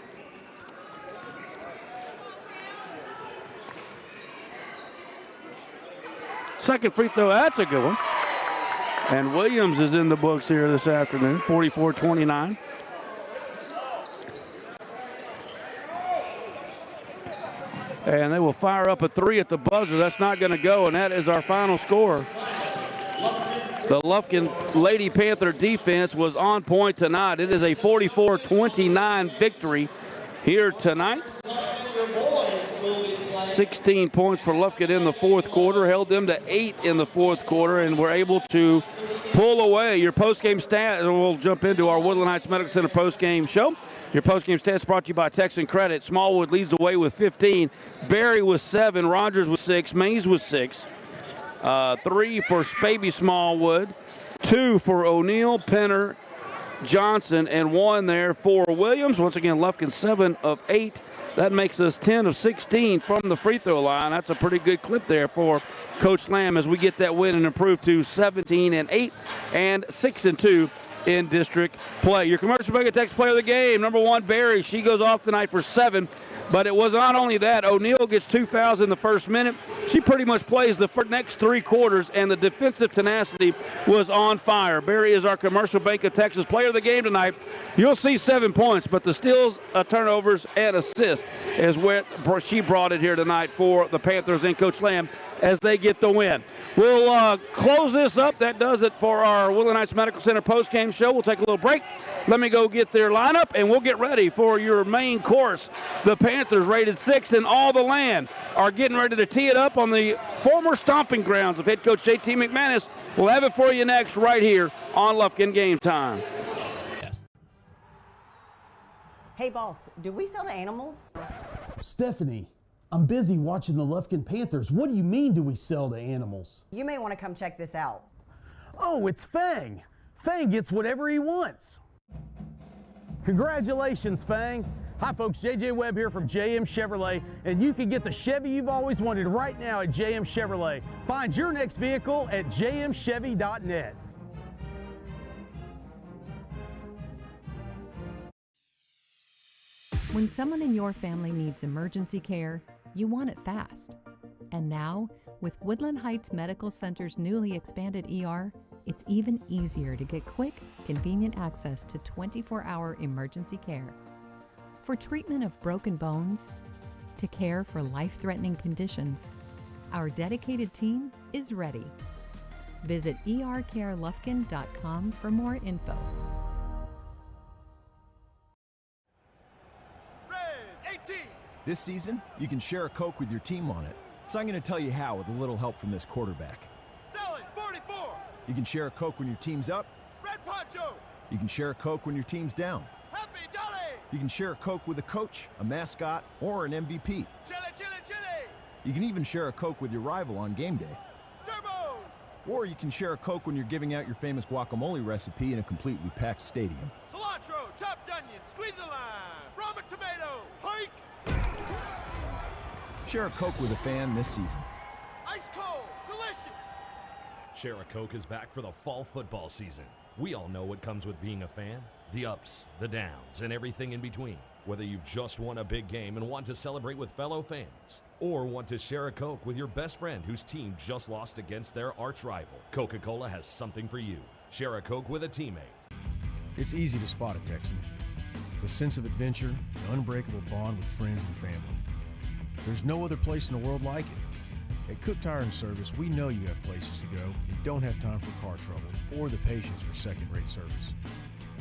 Second free throw. That's a good one. And Williams is in the books here this afternoon, 44-29. And they will fire up a three at the buzzer. That's not going to go, and that is our final score. The Lufkin Lady Panther defense was on point tonight. It is a 44-29 victory here tonight. 16 points for Lufkin in the fourth quarter, held them to 8 in the fourth quarter, and were able to pull away. Your postgame stats, we'll jump into our Woodland Heights Medical Center postgame show. Your postgame stats brought to you by Texan Credit. Smallwood leads the way with 15. Berry was 7. Rogers was 6. Mays was 6. 3 for Baby Smallwood. 2 for O'Neill, Penner, Johnson, and 1 there for Williams. Once again, Lufkin 7 of 8. That makes us 10 of 16 from the free throw line. That's a pretty good clip there for Coach Lamb as we get that win and improve to 17-8 and 6-2 in district play. Your Commercial Bank of Texas player of the game, number 1, Berry. She goes off tonight for 7. But it was not only that. O'Neill gets 2 fouls in the first minute. She pretty much plays the next 3 quarters, and the defensive tenacity was on fire. Berry is our Commercial Bank of Texas player of the game tonight. You'll see 7 points, but the steals, turnovers, and assists is where she brought it here tonight for the Panthers and Coach Lamb as they get the win. We'll close this up. That does it for our Woodland Heights Medical Center post-game show. We'll take a little break. Let me go get their lineup, and we'll get ready for your main course. The Panthers, rated 6th in all the land, are getting ready to tee it up on the former stomping grounds of head coach J.T. McManus. We'll have it for you next right here on Lufkin Game Time. Hey, boss, do we sell to animals? Stephanie, I'm busy watching the Lufkin Panthers. What do you mean, do we sell to animals? You may want to come check this out. Oh, it's Fang. Fang gets whatever he wants. Congratulations, Fang. Hi, folks. J.J. Webb here from JM Chevrolet, and you can get the Chevy you've always wanted right now at JM Chevrolet. Find your next vehicle at jmchevy.net. When someone in your family needs emergency care, you want it fast. And now, with Woodland Heights Medical Center's newly expanded ER, it's even easier to get quick, convenient access to 24-hour emergency care. For treatment of broken bones, to care for life-threatening conditions, our dedicated team is ready. Visit ercarelufkin.com for more info. This season, you can share a Coke with your team on it. So I'm going to tell you how with a little help from this quarterback. Selling 44. You can share a Coke when your team's up. Red Poncho. You can share a Coke when your team's down. Happy Jolly. You can share a Coke with a coach, a mascot, or an MVP. Chili, chili, chili. You can even share a Coke with your rival on game day. Turbo. Or you can share a Coke when you're giving out your famous guacamole recipe in a completely packed stadium. Cilantro, chopped onion, squeeze a lime, Roma tomato, hike. Share a Coke with a fan this season. Ice cold, delicious. Share a Coke is back for the fall football season. We all know what comes with being a fan. The ups, the downs, and everything in between. Whether you've just won a big game and want to celebrate with fellow fans, or want to share a Coke with your best friend whose team just lost against their arch rival, Coca-Cola has something for you. Share a Coke with a teammate. It's easy to spot a Texan. The sense of adventure, the unbreakable bond with friends and family. There's no other place in the world like it. At Cook Tire and Service, we know you have places to go and don't have time for car trouble or the patience for second-rate service.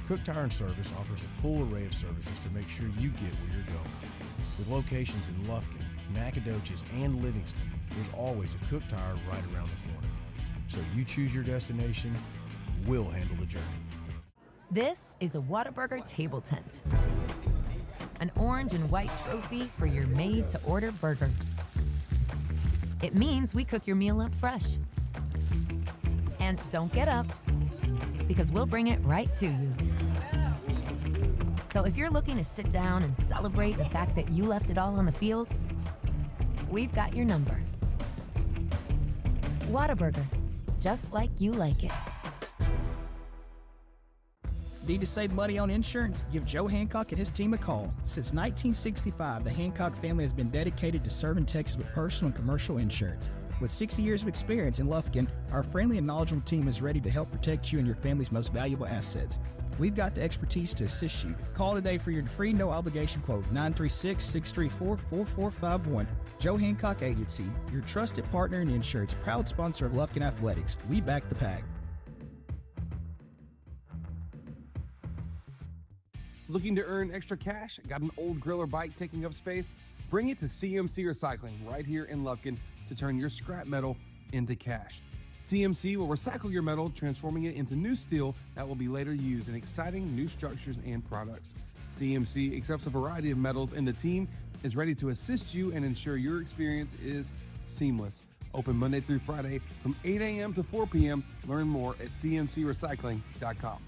Cook Tire and Service offers a full array of services to make sure you get where you're going. With locations in Lufkin, Nacogdoches, and Livingston, there's always a Cook Tire right around the corner. So you choose your destination, we'll handle the journey. This is a Whataburger table tent. An orange and white trophy for your made-to-order burger. It means we cook your meal up fresh. And don't get up, because we'll bring it right to you. So if you're looking to sit down and celebrate the fact that you left it all on the field, we've got your number. Whataburger, just like you like it. Need to save money on insurance? Give Joe Hancock and his team a call. Since 1965, the Hancock family has been dedicated to serving Texas with personal and commercial insurance. With 60 years of experience in Lufkin, our friendly and knowledgeable team is ready to help protect you and your family's most valuable assets. We've got the expertise to assist you. Call today for your free no-obligation quote, 936-634-4451. Joe Hancock Agency, your trusted partner in insurance, proud sponsor of Lufkin Athletics. We back the pack. Looking to earn extra cash? Got an old grill or bike taking up space? Bring it to CMC Recycling right here in Lufkin to turn your scrap metal into cash. CMC will recycle your metal, transforming it into new steel that will be later used in exciting new structures and products. CMC accepts a variety of metals, and the team is ready to assist you and ensure your experience is seamless. Open Monday through Friday from 8 a.m. to 4 p.m. Learn more at cmcrecycling.com.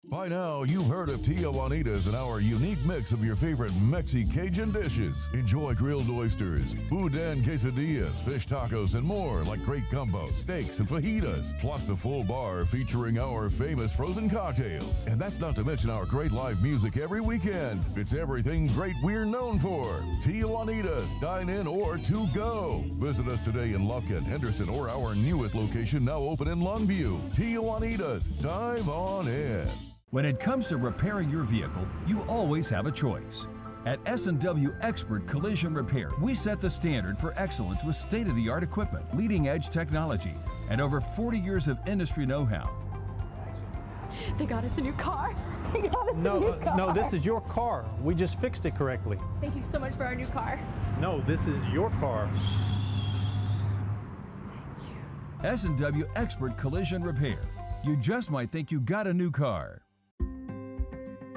By now, you've heard of Tio Juanita's and our unique mix of your favorite Mexi-Cajun dishes. Enjoy grilled oysters, boudin quesadillas, fish tacos, and more like great gumbo, steaks, and fajitas. Plus a full bar featuring our famous frozen cocktails. And that's not to mention our great live music every weekend. It's everything great we're known for. Tio Juanita's, dine in or to go. Visit us today in Lufkin, Henderson, or our newest location now open in Longview. Tio Juanita's, dive on in. When it comes to repairing your vehicle, you always have a choice. At S&W Expert Collision Repair, we set the standard for excellence with state-of-the-art equipment, leading-edge technology, and over 40 years of industry know-how. They got us a new car. They got us a new car. No, this is your car. We just fixed it correctly. Thank you so much for our new car. No, this is your car. S&W Expert Collision Repair. You just might think you got a new car.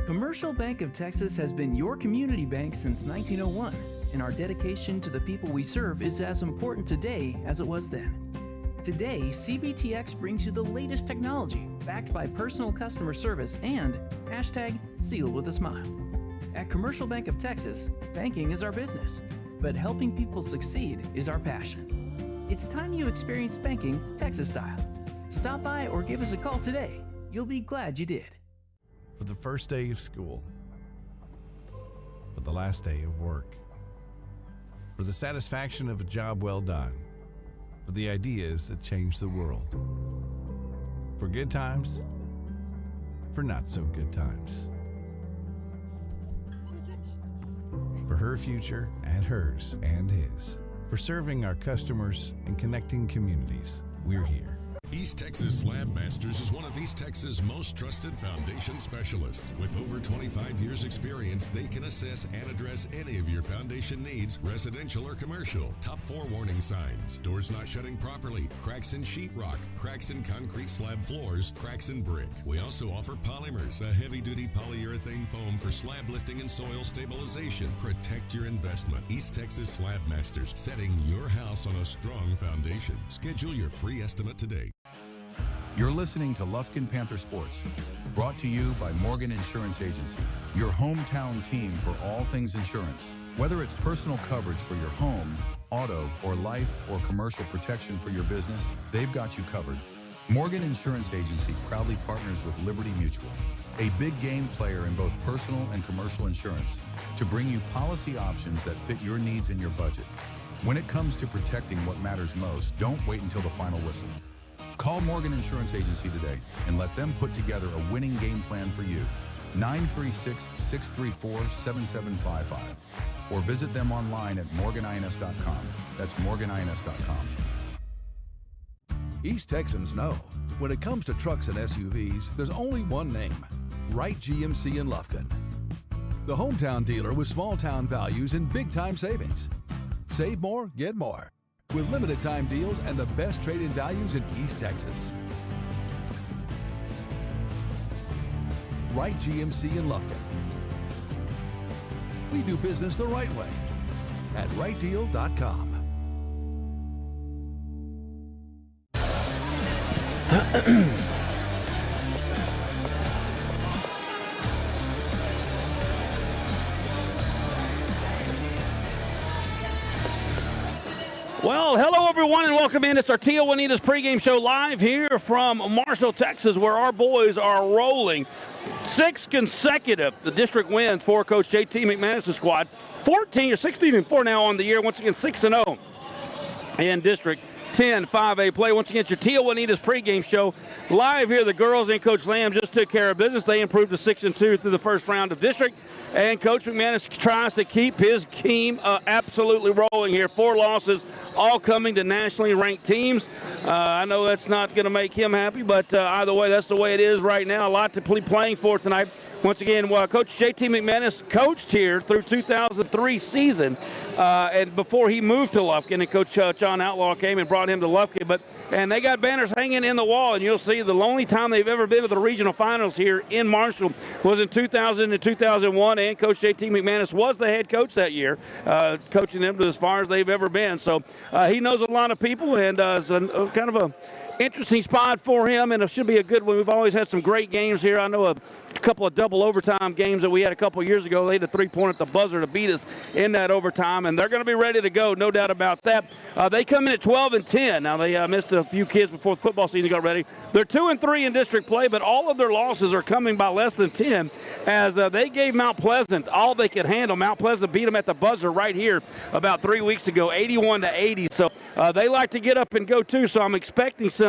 Commercial Bank of Texas has been your community bank since 1901, and our dedication to the people we serve is as important today as it was then. Today, CBTX brings you the latest technology, backed by personal customer service and #sealed with a smile. At Commercial Bank of Texas, banking is our business, but helping people succeed is our passion. It's time you experienced banking Texas style. Stop by or give us a call today. You'll be glad you did. For the first day of school, for the last day of work, for the satisfaction of a job well done, for the ideas that change the world, for good times, for not so good times, for her future and hers and his, for serving our customers and connecting communities. We're here. East Texas Slab Masters is one of East Texas' most trusted foundation specialists. With over 25 years experience, they can assess and address any of your foundation needs, residential or commercial. Top 4 warning signs: doors not shutting properly, cracks in sheetrock, cracks in concrete slab floors, cracks in brick. We also offer polymers, a heavy-duty polyurethane foam for slab lifting and soil stabilization. Protect your investment. East Texas Slab Masters, setting your house on a strong foundation. Schedule your free estimate today. You're listening to Lufkin Panther Sports, brought to you by Morgan Insurance Agency, your hometown team for all things insurance. Whether it's personal coverage for your home, auto, or life or commercial protection for your business, they've got you covered. Morgan Insurance Agency proudly partners with Liberty Mutual, a big game player in both personal and commercial insurance, to bring you policy options that fit your needs and your budget. When it comes to protecting what matters most, don't wait until the final whistle. Call Morgan Insurance Agency today and let them put together a winning game plan for you. 936-634-7755. Or visit them online at morganins.com. That's morganins.com. East Texans know when it comes to trucks and SUVs, there's only one name: Wright GMC in Lufkin. The hometown dealer with small town values and big time savings. Save more, get more, with limited time deals and the best trade-in values in East Texas. Wright GMC in Lufkin. We do business the right way at wrightdeal.com. Well, hello everyone and welcome in. It's our Tio Juanita's pregame show live here from Marshall, Texas, where our boys are rolling. 6 consecutive the district wins for Coach JT McManus' squad. 16-4 now on the year. Once again, 6-0 in District 10 5A play. Once again, your Tio Juanita's pregame show live here. The girls and Coach Lamb just took care of business. They improved to 6-2 through the first round of district. And Coach McManus tries to keep his team absolutely rolling here. 4 losses, all coming to nationally ranked teams. I know that's not going to make him happy, but either way, that's the way it is right now. A lot to be playing for tonight. Once again, Coach JT McManus coached here through 2003 season, and before he moved to Lufkin, and Coach John Outlaw came and brought him to Lufkin. And they got banners hanging in the wall, and you'll see the only time they've ever been to the regional finals here in Marshall was in 2000 and 2001, and Coach JT McManus was the head coach that year, coaching them to as far as they've ever been. So he knows a lot of people, and it's kind of a interesting spot for him, and it should be a good one. We've always had some great games here. I know a couple of double overtime games that we had a couple of years ago. They had a 3-pointer at the buzzer to beat us in that overtime, and they're going to be ready to go, no doubt about that. They come in at 12-10. Now, they missed a few kids before the football season got ready. They're 2-3 in district play, but all of their losses are coming by less than 10, as they gave Mount Pleasant all they could handle. Mount Pleasant beat them at the buzzer right here about 3 weeks ago, 81-80. So they like to get up and go, too, so I'm expecting some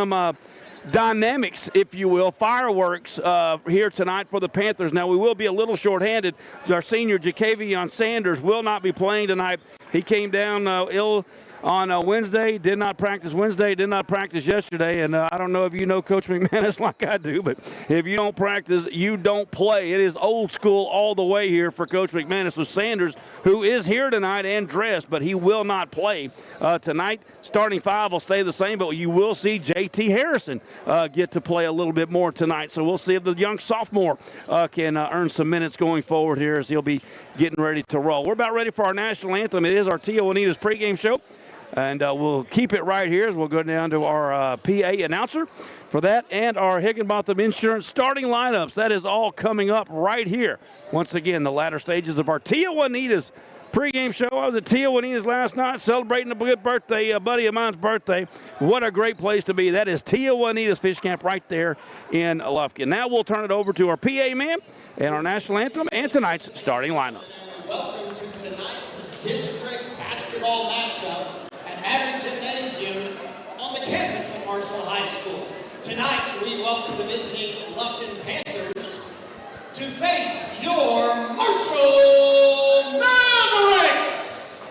dynamics, if you will, fireworks here tonight for the Panthers. Now, we will be a little shorthanded. Our senior, Jacavion Sanders, will not be playing tonight. He came down ill on Wednesday, did not practice Wednesday, did not practice yesterday, and I don't know if you know Coach McManus like I do, but if you don't practice, you don't play. It is old school all the way here for Coach McManus with Sanders, who is here tonight and dressed, but he will not play tonight. Starting five will stay the same, but you will see J.T. Harrison get to play a little bit more tonight, so we'll see if the young sophomore can earn some minutes going forward here as he'll be getting ready to roll. We're about ready for our national anthem. It is our Tia Juanita's pregame show. And we'll keep it right here as we'll go down to our PA announcer for that and our Higginbotham Insurance starting lineups. That is all coming up right here. Once again, the latter stages of our Tia Juanita's pregame show. I was at Tia Juanita's last night celebrating a good birthday, a buddy of mine's birthday. What a great place to be. That is Tia Juanita's Fish Camp right there in Lufkin. Now we'll turn it over to our PA man and our national anthem and tonight's starting lineups. Welcome to tonight's district basketball matchup at Maverick Gymnasium on the campus of Marshall High School. Tonight, we welcome the visiting Lufkin Panthers to face your Marshall Mavericks.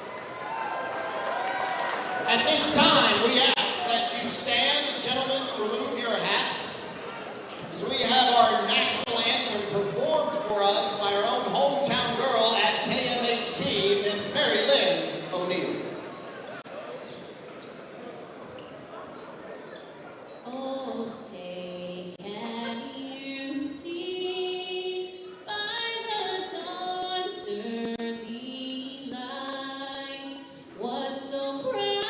At this time, we ask that you stand, gentlemen, remove your hats, as we have our national anthem performed for us by our own hometown girl at KMHT, Miss Mary Lynn O'Neill. Oh, say, can you see by the dawn's early light what so proudly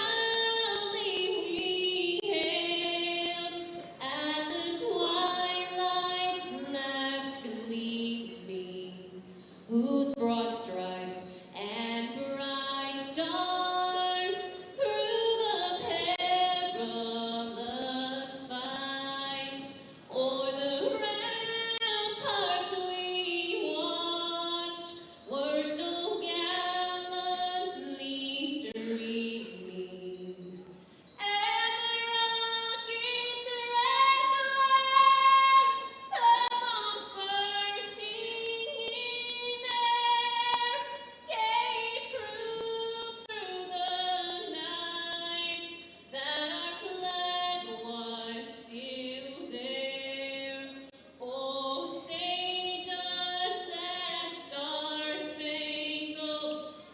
we hailed at the twilight's last gleaming, whose broad stripes and bright stars through the perilous fight o'er the ramparts we watched were so gallantly streaming, and the rocket's red glare, the bombs bursting in air, gave proof through the night that our flag was still there. Oh, say does that star-spangled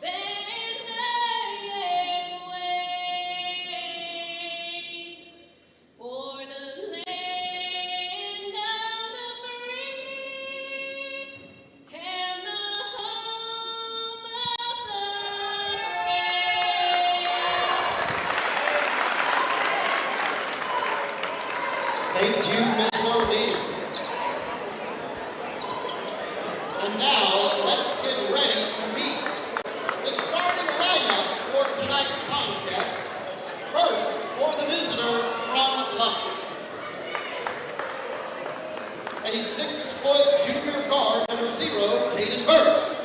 banner yet wave o'er the land of the free and the home of the Thank you, Miss O'Neill. And now, let's get ready to meet the starting lineups for tonight's contest. First, for the visitors from Lufkin. A 6-foot junior guard, number 0, Caden Burst.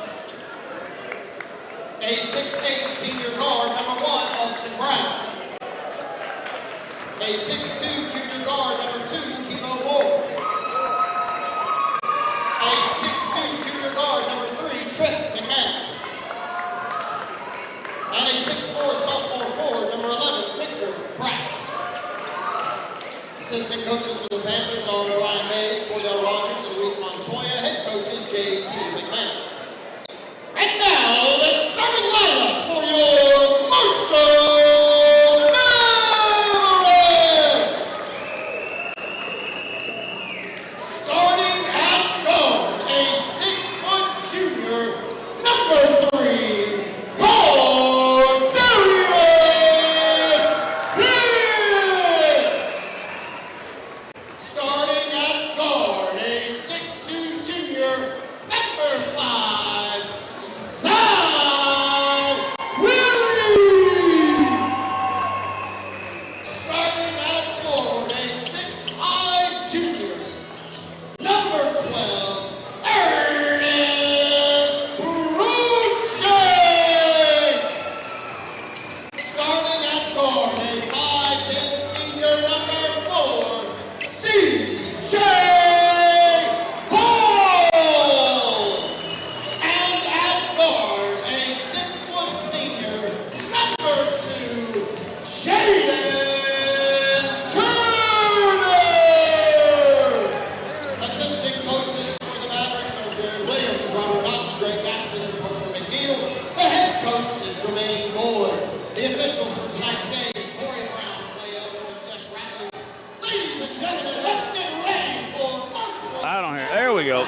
A 6'8" senior guard, number 1, Austin Brown. A 6'2" junior guard, number 2, Kimo Moore. A 6'2" junior guard, number 3, Trent McManus. And a 6'4" sophomore forward, number 11, Victor Brass. Assistant coaches for the Panthers are Brian Mays, Cordell Rogers, and Luis Montoya. Head coaches, J.T. McManus. And now, the starting lineup for your Marshall Mavericks! Starting at guard, a 6-foot junior, number 3, Cordarius Hicks! Starting at guard, a 6'2" junior,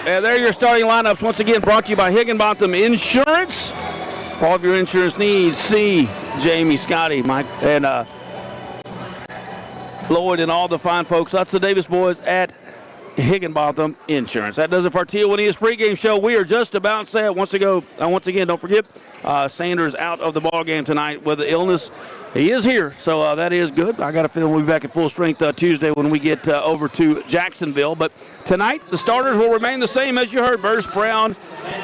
And there are your starting lineups. Once again, brought to you by Higginbotham Insurance. For all of your insurance needs, see Jamie, Scotty, Mike, and Lloyd, and all the fine folks. That's the Davis boys at Higginbotham Insurance. That does it for our Tijuana's pregame show. We are just about set. Once again, don't forget, Sanders out of the ball game tonight with the illness. He is here, so that is good. I got a feeling we'll be back at full strength Tuesday when we get over to Jacksonville. But tonight, the starters will remain the same as you heard. Burris Brown,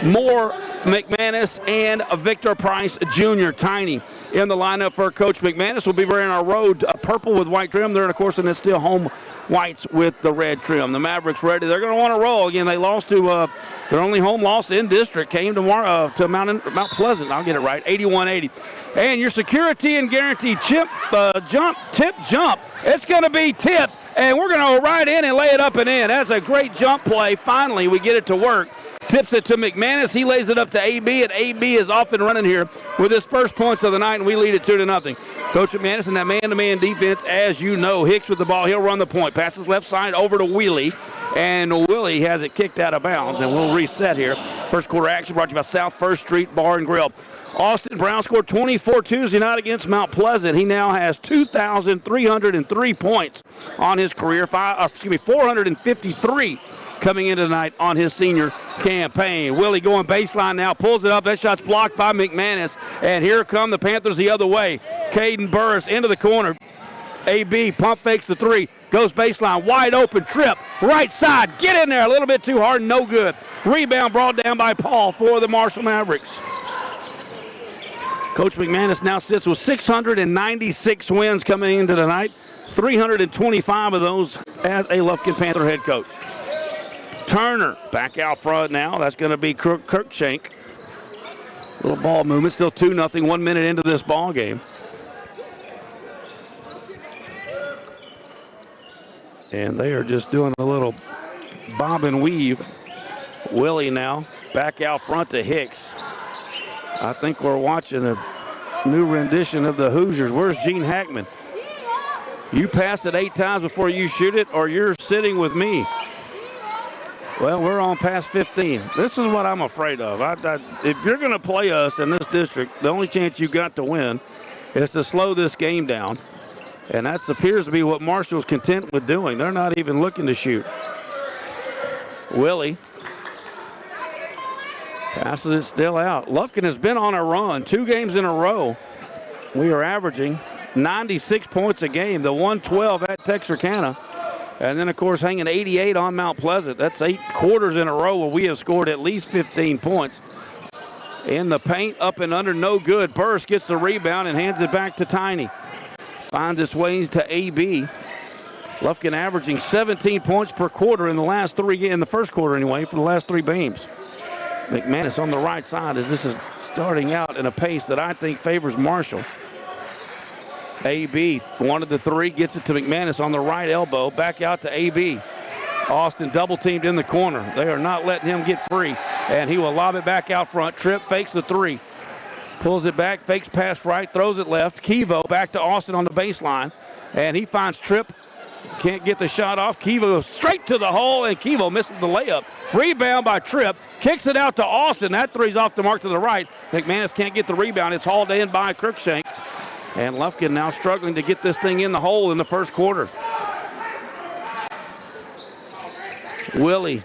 Moore, McManus, and Victor Price Jr. Tiny in the lineup for Coach McManus. We'll be wearing our road purple with white trim there, and of course, and it's still home whites with the red trim. The Mavericks ready. They're going to want to roll. Again, they lost to their only home loss in district came to Mount Pleasant. I'll get it right, 81-80. And your security and guarantee tip jump. It's going to be tipped, and we're going to go right in and lay it up and in. That's a great jump play. Finally, we get it to work. Tips it to McManus. He lays it up to AB, and AB is off and running here with his first points of the night, and we lead it 2-0. Coach McManus in that man-to-man defense, as you know. Hicks with the ball. He'll run the point. Passes left side over to Wheelie, and Willie has it kicked out of bounds, and we'll reset here. First quarter action brought to you by South First Street Bar and Grill. Austin Brown scored 24 Tuesday night against Mount Pleasant. He now has 2,303 points on his career, 453 coming into tonight on his senior campaign. Willie going baseline now, pulls it up. That shot's blocked by McManus, and here come the Panthers the other way. Caden Burris into the corner. AB pump fakes the three, goes baseline, wide open trip, right side, get in there, a little bit too hard, no good. Rebound brought down by Paul for the Marshall Mavericks. Coach McManus now sits with 696 wins coming into the night, 325 of those as a Lufkin Panther head coach. Turner back out front now. That's going to be Kirkshank. Little ball movement, still 2-0, 1 minute into this ball game. And they are just doing a little bob and weave. Willie now back out front to Hicks. I think we're watching a new rendition of the Hoosiers. Where's Gene Hackman? You pass it 8 times before you shoot it, or you're sitting with me. Well, we're on past 15. This is what I'm afraid of. If you're going to play us in this district, the only chance you got to win is to slow this game down. And that appears to be what Marshall's content with doing. They're not even looking to shoot. Willie passes it still out. Lufkin has been on a run 2 games in a row. We are averaging 96 points a game, the 112 at Texarkana. And then, of course, hanging 88 on Mount Pleasant. That's 8 quarters in a row where we have scored at least 15 points. In the paint, up and under, no good. Burris gets the rebound and hands it back to Tiny. Finds its ways to AB. Lufkin averaging 17 points per quarter in the last 3, in the first quarter anyway, for the last 3 games. McManus on the right side as this is starting out in a pace that I think favors Marshall. AB wanted the 3, gets it to McManus on the right elbow, back out to AB. Austin double teamed in the corner. They are not letting him get free, and he will lob it back out front. Tripp fakes the 3, pulls it back, fakes pass right, throws it left. Kevo back to Austin on the baseline, and he finds Tripp. Can't get the shot off. Kevo goes straight to the hole, and Kevo misses the layup. Rebound by Tripp, kicks it out to Austin. That 3's off the mark to the right. McManus can't get the rebound. It's hauled in by Kirkshank. And Lufkin now struggling to get this thing in the hole in the first quarter. Willie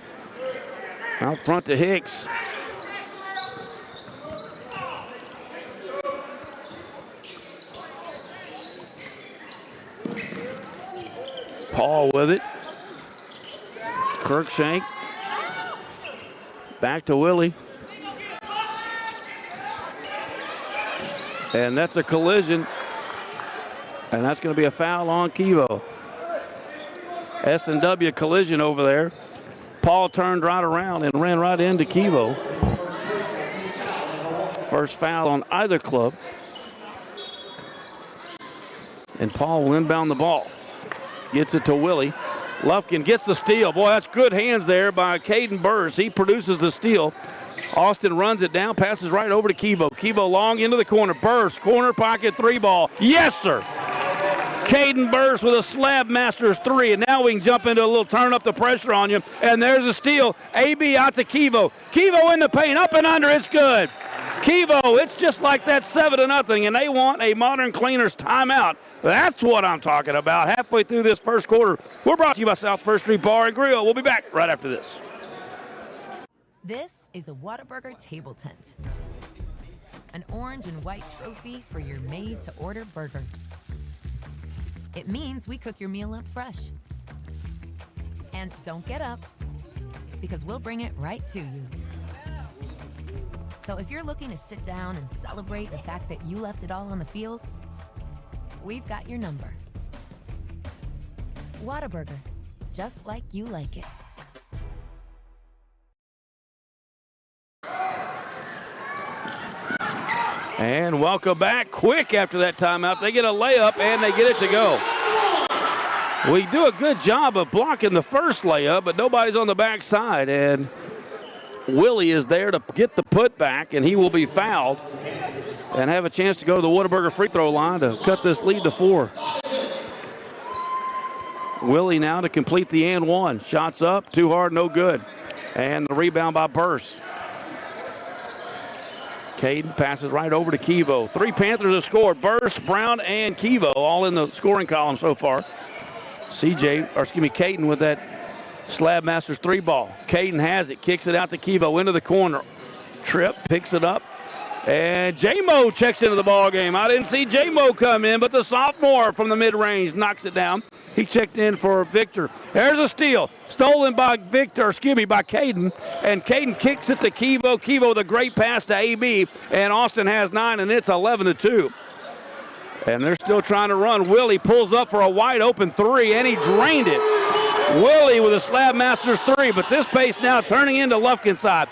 out front to Hicks. Paul with it. Kirkshank. Back to Willie. And that's a collision. And that's going to be a foul on Kevo. S&W collision over there. Paul turned right around and ran right into Kevo. First foul on either club. And Paul will inbound the ball. Gets it to Willie. Lufkin gets the steal. Boy, that's good hands there by Caden Burris. He produces the steal. Austin runs it down, passes right over to Kevo. Kevo long into the corner. Burris, corner pocket 3 ball. Yes, sir. Caden Burst with a Slab Masters 3, and now we can jump into a little turn up the pressure on you, and there's a steal. AB out to Kevo. Kevo in the paint, up and under, it's good. Kevo, it's just like that 7-0, and they want a Modern Cleaners timeout. That's what I'm talking about. Halfway through this first quarter, we're brought to you by South First Street Bar and Grill. We'll be back right after this. This is a Whataburger table tent. An orange and white trophy for your made-to-order burger. It means we cook your meal up fresh. And don't get up, because we'll bring it right to you. So if you're looking to sit down and celebrate the fact that you left it all on the field, we've got your number. Whataburger, just like you like it. And welcome back. Quick after that timeout. They get a layup, and they get it to go. We do a good job of blocking the first layup, but nobody's on the backside. And Willie is there to get the putback, and he will be fouled and have a chance to go to the Whataburger free throw line to cut this lead to 4. Willie now to complete the and one. Shots up, too hard, no good. And the rebound by Burst. Caden passes right over to Kevo. 3 Panthers have scored. Burst, Brown, and Kevo all in the scoring column so far. Caden with that Slab Masters 3 ball. Caden has it, kicks it out to Kevo into the corner. Tripp picks it up, and J-Mo checks into the ball game. I didn't see J-Mo come in, but the sophomore from the mid-range knocks it down. He checked in for Victor. There's a steal. Stolen by by Caden. And Caden kicks it to Kevo. Kevo with a great pass to AB. And Austin has 9, and it's 11-2. And they're still trying to run. Willie pulls up for a wide open 3, and he drained it. Willie with a Slab Masters 3, but this pace now turning into Lufkin side.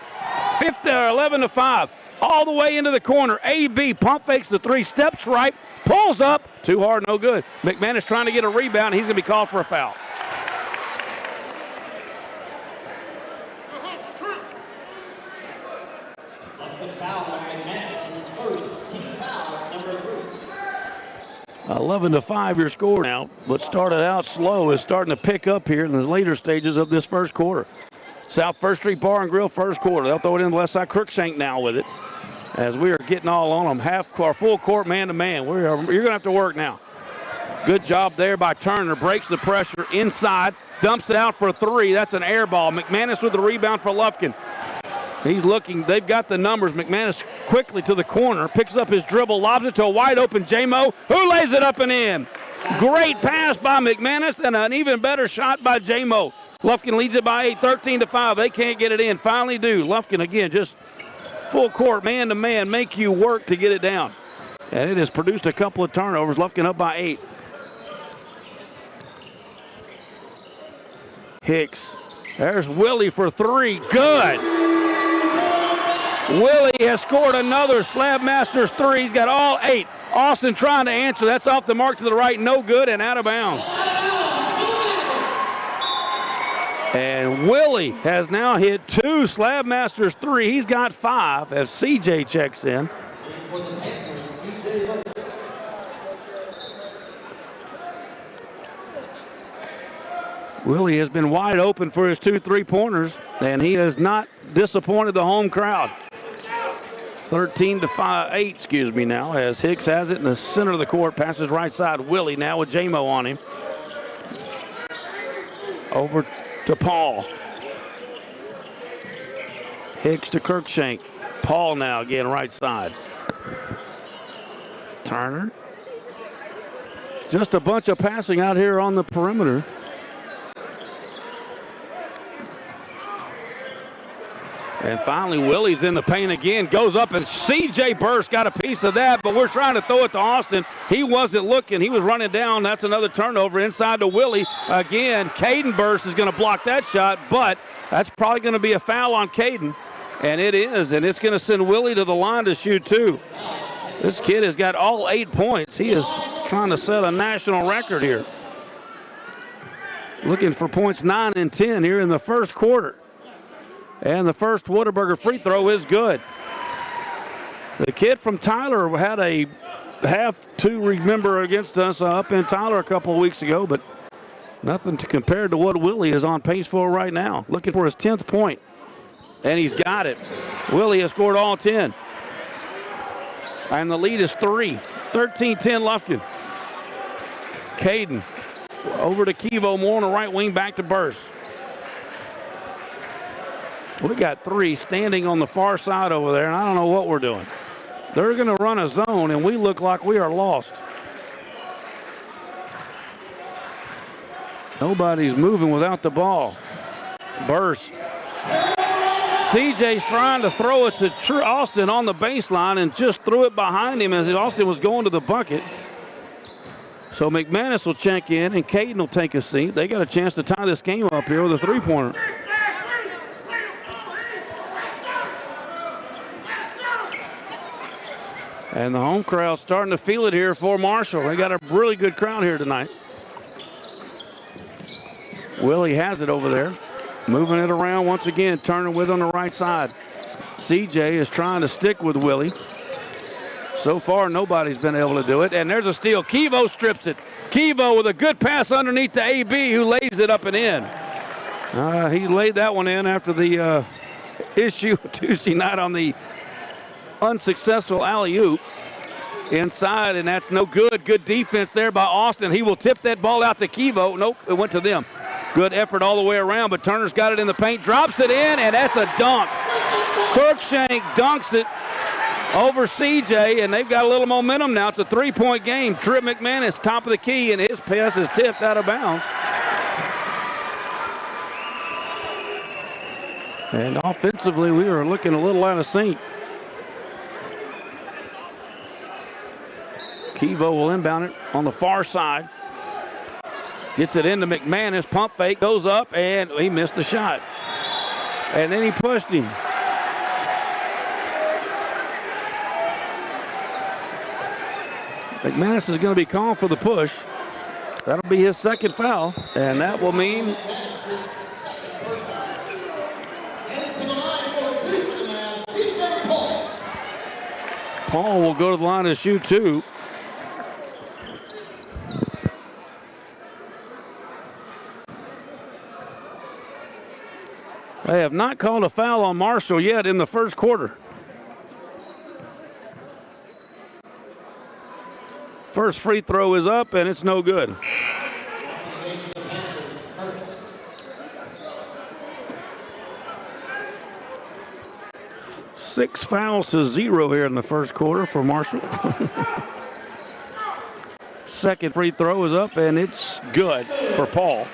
11-5. All the way into the corner. AB pump fakes the 3, steps right, pulls up, too hard, no good. McManus trying to get a rebound. He's going to be called for a foul. Lufkin foul on McManus, his first team foul, number 3. 11-5 your score now. What started out slow is starting to pick up here in the later stages of this first quarter. South First Street Bar and Grill first quarter. They'll throw it in the left side. Crookshank now with it. As we are getting all on them. Half our full court man-to-man. You're going to have to work now. Good job there by Turner. Breaks the pressure inside. Dumps it out for a 3. That's an air ball. McManus with the rebound for Lufkin. He's looking. They've got the numbers. McManus quickly to the corner. Picks up his dribble. Lobs it to a wide open J-Mo, who lays it up and in. Great pass by McManus and an even better shot by J-Mo. Lufkin leads it by 8, 13-5. They can't get it in. Finally do. Lufkin again just full court, man-to-man, make you work to get it down. And it has produced a couple of turnovers. Lufkin up by 8. Hicks. There's Willie for 3. Good. Willie has scored another Slab Masters 3. He's got all 8. Austin trying to answer. That's off the mark to the right. No good and out of bounds. And Willie has now hit 2 Slab Masters 3. He's got 5 as CJ checks in. Willie has been wide open for his 2 3-pointers, and he has not disappointed the home crowd. 13-8 now, as Hicks has it in the center of the court, passes right side. Willie now with J-Mo on him. Over to Paul. Hicks to Kirkshank. Paul now again right side. Turner. Just a bunch of passing out here on the perimeter. And finally, Willie's in the paint again, goes up, and C.J. Burst got a piece of that, but we're trying to throw it to Austin. He wasn't looking. He was running down. That's another turnover inside to Willie. Again, Caden Burst is going to block that shot, but that's probably going to be a foul on Caden, and it is, and it's going to send Willie to the line to shoot 2. This kid has got all 8 points. He is trying to set a national record here. Looking for points 9 and 10 here in the first quarter. And the first Whataburger free throw is good. The kid from Tyler had a have to remember against us up in Tyler a couple of weeks ago, but nothing to compare to what Willie is on pace for right now. Looking for his 10th point, and he's got it. Willie has scored all 10, and the lead is 3. 13-10 Lufkin. Caden over to Kevo Moore on the right wing, back to Burst. We got 3 standing on the far side over there, and I don't know what we're doing. They're going to run a zone, and we look like we are lost. Nobody's moving without the ball. Burst. CJ's trying to throw it to Austin on the baseline and just threw it behind him as Austin was going to the bucket. So McManus will check in and Caden will take a seat. They got a chance to tie this game up here with a three-pointer. And the home crowd's starting to feel it here for Marshall. They got a really good crowd here tonight. Willie has it over there. Moving it around once again, turning with on the right side. CJ is trying to stick with Willie. So far, nobody's been able to do it. And there's a steal. Kevo strips it. Kevo with a good pass underneath the AB, who lays it up and in. He laid that one in after the issue Tuesday night on the unsuccessful alley-oop. Inside, and that's no good. Good defense there by Austin. He will tip that ball out to Kevo. Nope, it went to them. Good effort all the way around, but Turner's got it in the paint, drops it in, and that's a dunk. Cruikshank dunks it over CJ, and they've got a little momentum now. It's a three-point game. Trip McManus, top of the key, and his pass is tipped out of bounds. And offensively, we were looking a little out of sync. Kevo will inbound it on the far side. Gets it into McManus, pump fake, goes up, and he missed the shot. And then he pushed him. McManus is going to be called for the push. That'll be his second foul, and that will mean Paul will go to the line to shoot 2. They have not called a foul on Marshall yet in the first quarter. First free throw is up, and it's no good. Six fouls to 0 here in the first quarter for Marshall. Second free throw is up, and it's good for Paul.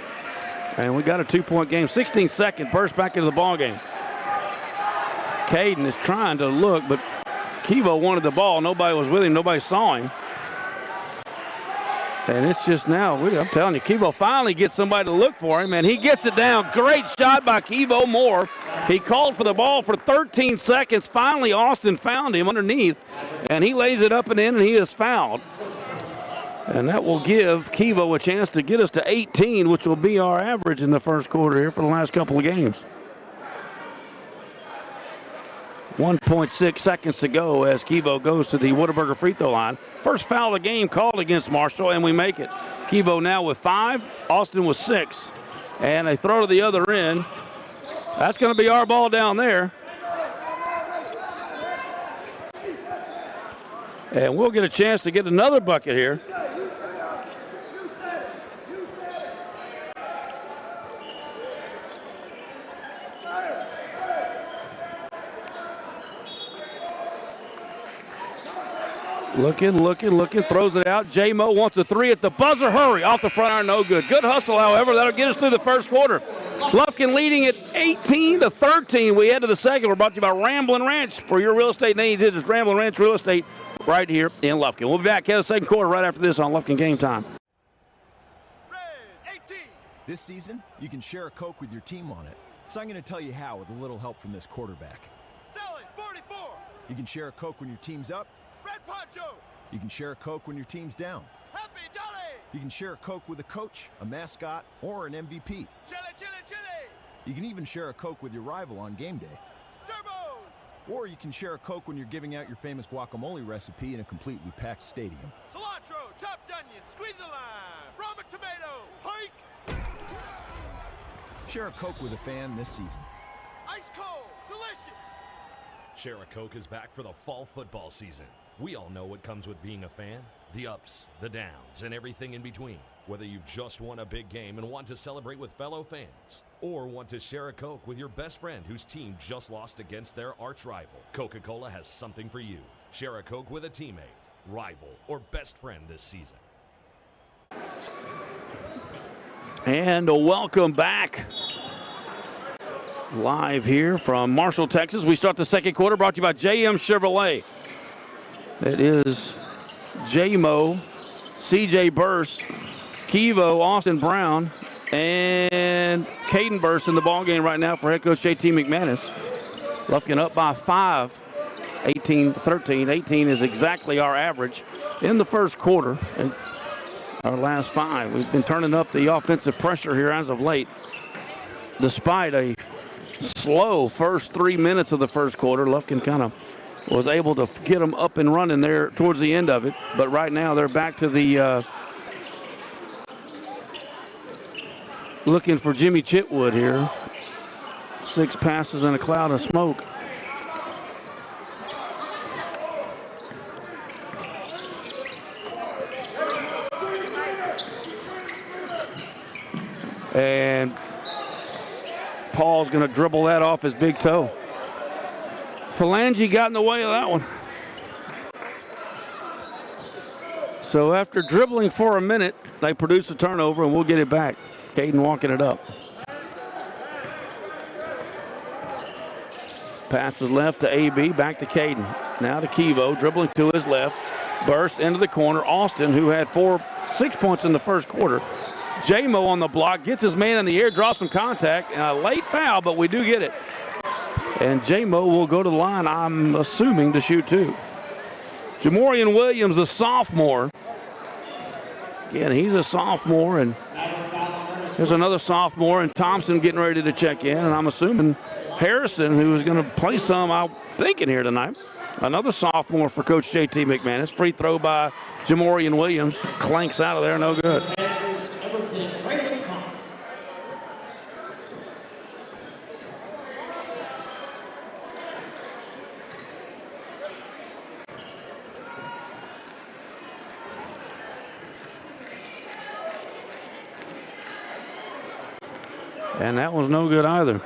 And we got a 2-point game. 16-second burst back into the ball game. Caden is trying to look, but Kevo wanted the ball. Nobody was with him. Nobody saw him. And it's just now, I'm telling you, Kevo finally gets somebody to look for him, and he gets it down. Great shot by Kevo Moore. He called for the ball for 13 seconds. Finally, Austin found him underneath, and he lays it up and in, and he is fouled. And that will give Kevo a chance to get us to 18, which will be our average in the first quarter here for the last couple of games. 1.6 seconds to go as Kevo goes to the Whataburger free throw line. First foul of the game called against Marshall, and we make it. Kevo now with 5, Austin with 6. And they throw to the other end. That's going to be our ball down there. And we'll get a chance to get another bucket here. Looking, throws it out. J-Mo wants a 3 at the buzzer. Hurry, off the front iron, no good. Good hustle, however. That'll get us through the first quarter. Lufkin leading at 18-13. We head to the second. We're brought to you by Ramblin' Ranch. For your real estate needs, it is Ramblin' Ranch Real Estate right here in Lufkin. We'll be back in the second quarter right after this on Lufkin Game Time. This season, you can share a Coke with your team on it. So I'm going to tell you how with a little help from this quarterback. Selling 44. You can share a Coke when your team's up. Red Poncho. You can share a Coke when your team's down. Happy Jolly. You can share a Coke with a coach, a mascot, or an MVP. Chili, chili, chili. You can even share a Coke with your rival on game day. Turbo. Or you can share a Coke when you're giving out your famous guacamole recipe in a completely packed stadium. Cilantro, chopped onion, squeeze a lime, Roma tomato, hike! Share a Coke with a fan this season. Ice cold, delicious! Share a Coke is back for the fall football season. We all know what comes with being a fan. The ups, the downs, and everything in between. Whether you've just won a big game and want to celebrate with fellow fans, or want to share a Coke with your best friend whose team just lost against their arch rival, Coca-Cola has something for you. Share a Coke with a teammate, rival, or best friend this season. And a welcome back. Live here from Marshall, Texas. We start the second quarter, brought to you by JM Chevrolet. It is J-Mo, CJ Burse, Kevo, Austin Brown, and Caden Burse in the ballgame right now for head coach JT McManus. Lufkin up by 5, 18-13. 18 is exactly our average in the first quarter. And our last 5. We've been turning up the offensive pressure here as of late. Despite a slow first 3 minutes of the first quarter, Lufkin kind of was able to get them up and running there towards the end of it. But right now they're back to the looking for Jimmy Chitwood here. 6 passes in a cloud of smoke. And Paul's going to dribble that off his big toe. Phalange got in the way of that one. So after dribbling for a minute, they produce a turnover, and we'll get it back. Caden walking it up. Passes left to AB, back to Caden. Now to Kevo, dribbling to his left. Burst into the corner. Austin, who had 6 points in the first quarter. J-Mo on the block, gets his man in the air, draws some contact, and a late foul, but we do get it. And J-Mo will go to the line, I'm assuming, to shoot 2. Jamorian Williams, a sophomore. Again, he's a sophomore, and there's another sophomore, and Thompson getting ready to check in, and I'm assuming Harrison, who is going to play some, I'm thinking, here tonight. Another sophomore for Coach JT McManus. Free throw by Jamorian Williams. Clanks out of there, no good. And that one's no good either.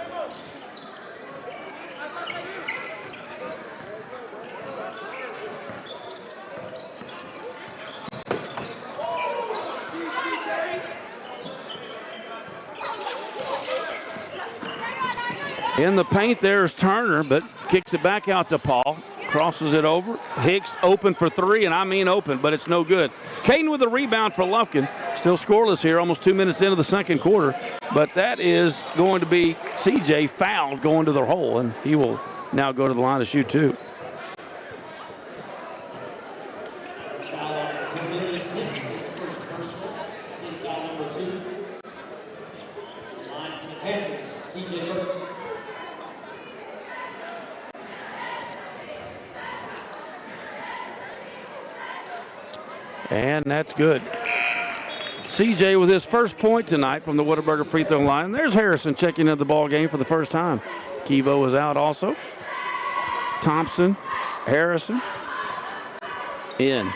In the paint there's Turner, but kicks it back out to Paul. Crosses it over. Hicks open for 3, and I mean open, but it's no good. Caden with a rebound for Lufkin. Still scoreless here, almost 2 minutes into the second quarter. But that is going to be CJ fouled going to the hole, and he will now go to the line to shoot 2. And that's good. CJ with his first point tonight from the Whataburger free throw line. There's Harrison checking into the ball game for the first time. Kevo is out also. Thompson, Harrison, in.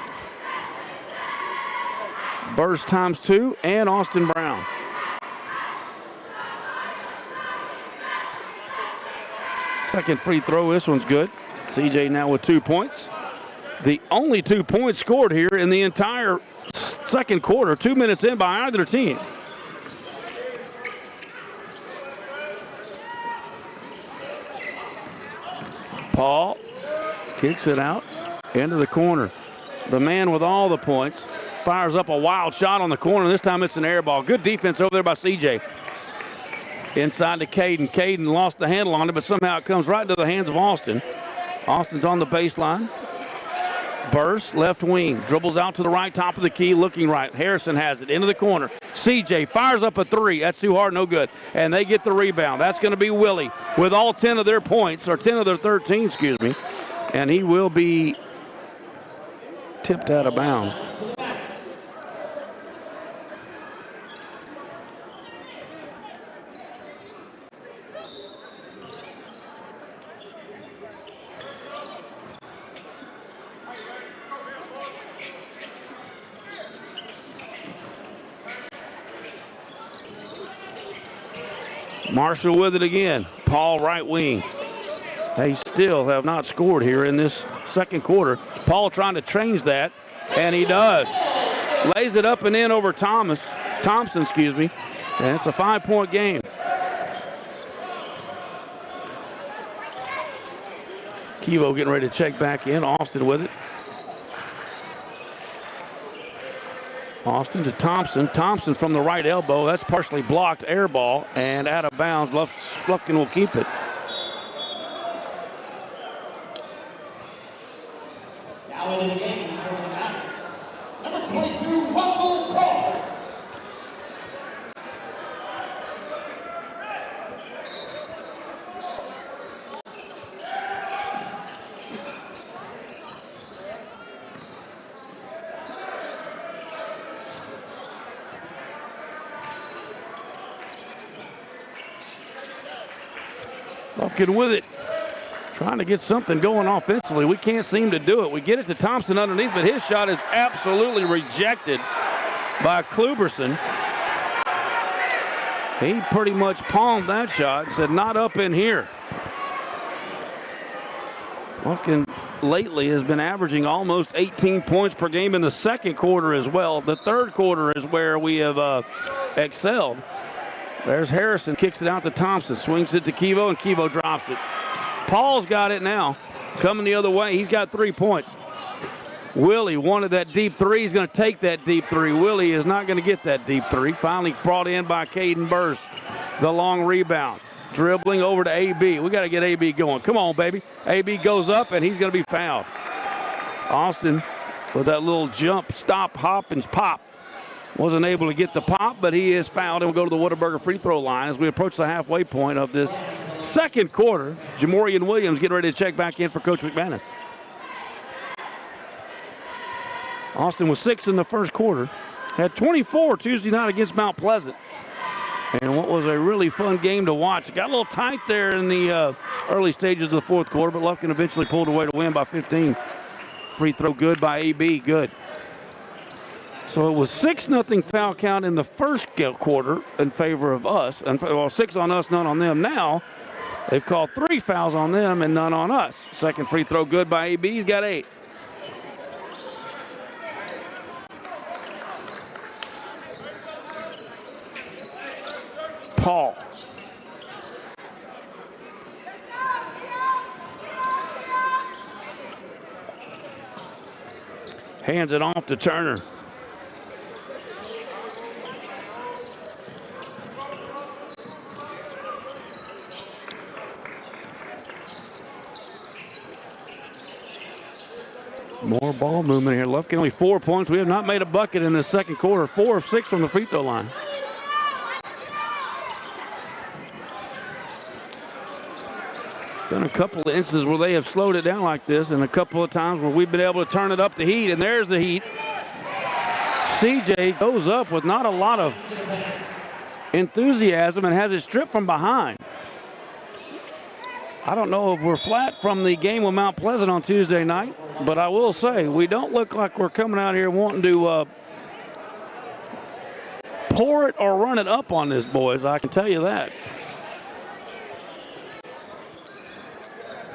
Burst times 2, and Austin Brown. Second free throw, this one's good. CJ now with 2 points. The only 2 points scored here in the entire second quarter, 2 minutes in by either team. Paul kicks it out into the corner. The man with all the points fires up a wild shot on the corner. This time it's an air ball. Good defense over there by CJ. Inside to Caden. Caden lost the handle on it, but somehow it comes right into the hands of Austin. Austin's on the baseline. Burst, left wing, dribbles out to the right, top of the key, looking right. Harrison has it into the corner. CJ fires up a three. That's too hard, no good. And they get the rebound. That's going to be Willie with all 10 of their points, or 10 of their 13, excuse me. And he will be tipped out of bounds. Marshall with it again. Paul right wing. They still have not scored here in this second quarter. Paul trying to change that, and he does. Lays it up and in over Thompson, excuse me. And it's a 5-point game. Kevo getting ready to check back in. Austin with it. Austin to Thompson. Thompson from the right elbow. That's partially blocked. Air ball and out of bounds. Lufkin will keep it. Now into the game for the Mavericks. Number 22, Russell Crawford. Lufkin with it. Trying to get something going offensively. We can't seem to do it. We get it to Thompson underneath, but his shot is absolutely rejected by Kluberson. He pretty much palmed that shot, said not up in here. Lufkin lately has been averaging almost 18 points per game in the second quarter as well. The third quarter is where we have excelled. There's Harrison, kicks it out to Thompson, swings it to Kevo, and Kevo drops it. Paul's got it now, coming the other way. He's got 3 points. Willie wanted that deep three. He's going to take that deep three. Willie is not going to get that deep three. Finally brought in by Caden Burst. The long rebound. Dribbling over to AB. We got to get AB going. Come on, baby. AB goes up, and he's going to be fouled. Austin with that little jump, stop, hop, and pop. Wasn't able to get the pop, but he is fouled, and we'll go to the Whataburger free throw line as we approach the halfway point of this second quarter. Jamorian Williams getting ready to check back in for Coach McManus. Austin was 6 in the first quarter. Had 24 Tuesday night against Mount Pleasant. And what was a really fun game to watch. It got a little tight there in the early stages of the fourth quarter, but Lufkin eventually pulled away to win by 15. Free throw good by AB, good. So it was 6-0 foul count in the first quarter in favor of us. And, well, 6 on us, none on them. Now they've called 3 fouls on them and none on us. Second free throw good by AB. He's got 8. Paul. Hands it off to Turner. More ball movement here. Lufkin only 4 points. We have not made a bucket in the second quarter. 4 of 6 from the free throw line. Been a couple of instances where they have slowed it down like this, and a couple of times where we've been able to turn it up the heat, and there's the heat. CJ goes up with not a lot of enthusiasm and has it stripped from behind. I don't know if we're flat from the game with Mount Pleasant on Tuesday night, but I will say we don't look like we're coming out here wanting to pour it or run it up on this, boys. I can tell you that.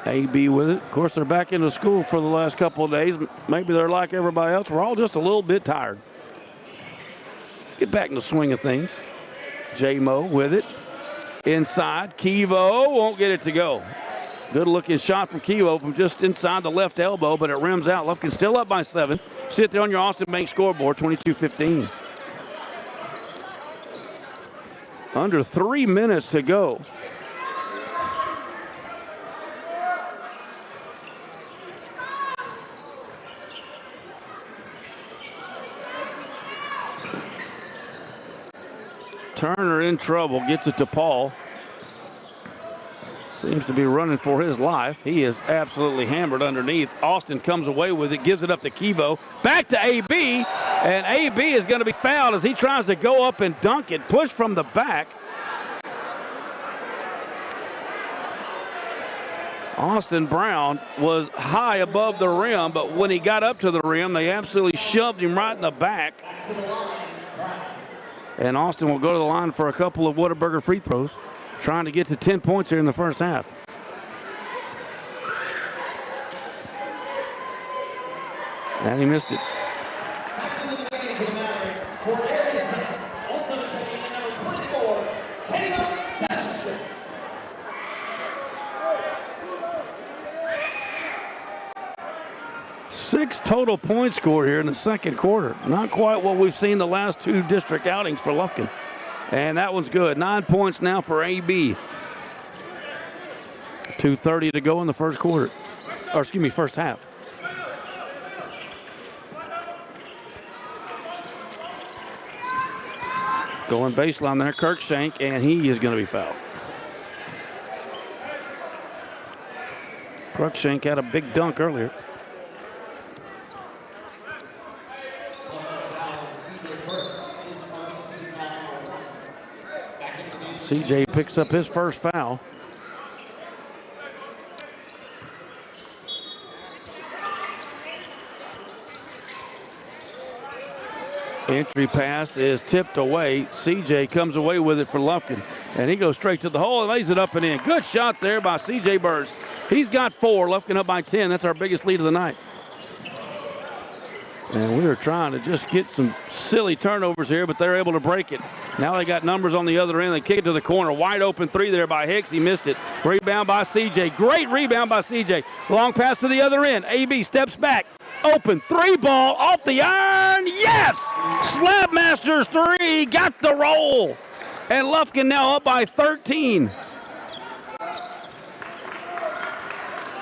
AB with it. Of course, they're back into school for the last couple of days. Maybe they're like everybody else. We're all just a little bit tired. Get back in the swing of things. J-Mo with it. Inside. Kevo won't get it to go. Good looking shot from Kevo from just inside the left elbow, but it rims out. Lufkin still up by 7. Sit there on your Austin Bank scoreboard, 22-15. Under 3 minutes to go. Turner in trouble, gets it to Paul. Seems to be running for his life. He is absolutely hammered underneath. Austin comes away with it, gives it up to Kevo. Back to AB, and AB is going to be fouled as he tries to go up and dunk it. Push from the back. Austin Brown was high above the rim, but when he got up to the rim, they absolutely shoved him right in the back. And Austin will go to the line for a couple of Whataburger free throws, trying to get to 10 points here in the first half. And he missed it. Six total points scored here in the second quarter. Not quite what we've seen the last two district outings for Lufkin. And that one's good. 9 points now for AB. 2:30 to go in the first quarter. Or excuse me, first half. Going baseline there, Kirkshank, and he is going to be fouled. Kirkshank had a big dunk earlier. CJ picks up his first foul. Entry pass is tipped away. CJ comes away with it for Lufkin. And he goes straight to the hole and lays it up and in. Good shot there by CJ Burrs. He's got 4. Lufkin up by 10. That's our biggest lead of the night. And we were trying to just get some silly turnovers here, but they're able to break it. Now they got numbers on the other end. They kick it to the corner. Wide open 3 there by Hicks. He missed it. Rebound by CJ. Great rebound by CJ. Long pass to the other end. AB steps back. Open 3 ball off the iron. Yes! Slabmasters 3 got the roll. And Lufkin now up by 13.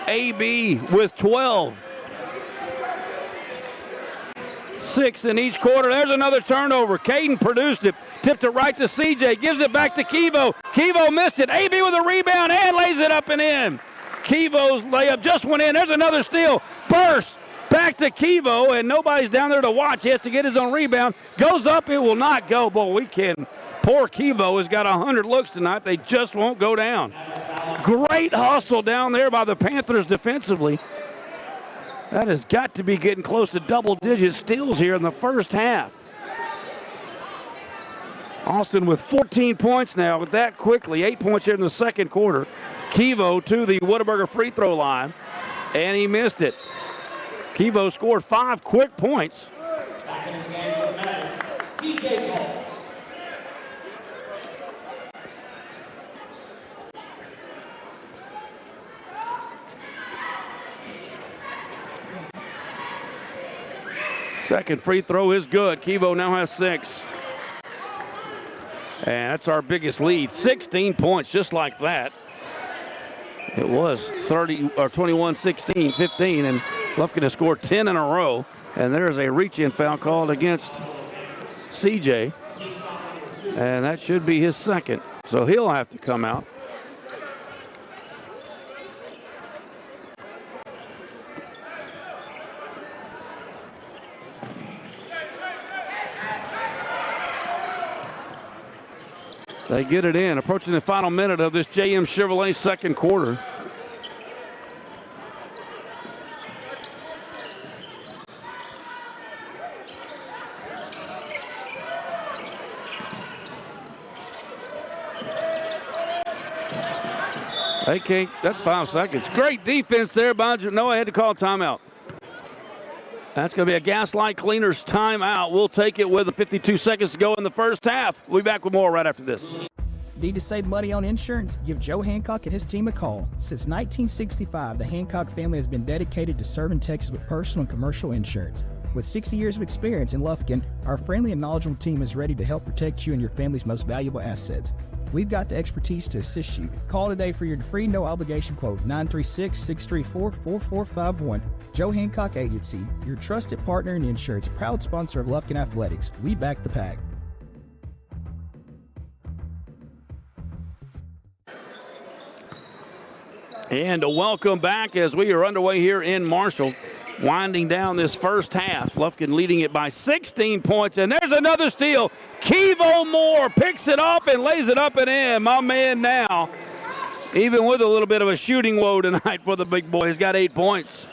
AB with 12. 6 in each quarter. There's another turnover. Caden produced it. Tipped it right to CJ. Gives it back to Kevo. Kevo missed it. AB with a rebound and lays it up and in. Kevo's layup just went in. There's another steal. Burst. Back to Kevo, and nobody's down there to watch. He has to get his own rebound. Goes up. It will not go. Boy, we can. Poor Kevo has got 100 looks tonight. They just won't go down. Great hustle down there by the Panthers defensively. That has got to be getting close to double-digit steals here in the first half. Austin with 14 points now, with that quickly. 8 points here in the second quarter. Kevo to the Whataburger free throw line, and he missed it. Kevo scored 5 quick points. Back in the game for the Mavericks, DJ Paul. Second free throw is good. Kevo now has 6. And that's our biggest lead. 16 points just like that. It was 21-16, 15, and Lufkin has scored 10 in a row. And there's a reach-in foul called against CJ. And that should be his second. So he'll have to come out. They get it in, approaching the final minute of this JM Chevrolet second quarter. They can't, that's 5 seconds. Great defense there by Noah. Had to call a timeout. That's going to be a Gaslight Cleaners timeout. We'll take it with 52 seconds to go in the first half. We'll be back with more right after this. Need to save money on insurance? Give Joe Hancock and his team a call. Since 1965, the Hancock family has been dedicated to serving Texas with personal and commercial insurance. With 60 years of experience in Lufkin, our friendly and knowledgeable team is ready to help protect you and your family's most valuable assets. We've got the expertise to assist you. Call today for your free no-obligation quote, 936-634-4451. Joe Hancock Agency, your trusted partner in insurance, proud sponsor of Lufkin Athletics. We back the pack. And welcome back as we are underway here in Marshall. Winding down this first half. Lufkin leading it by 16 points. And there's another steal. Kevo Moore picks it up and lays it up and in. My man now, even with a little bit of a shooting woe tonight for the big boy, he's got 8 points.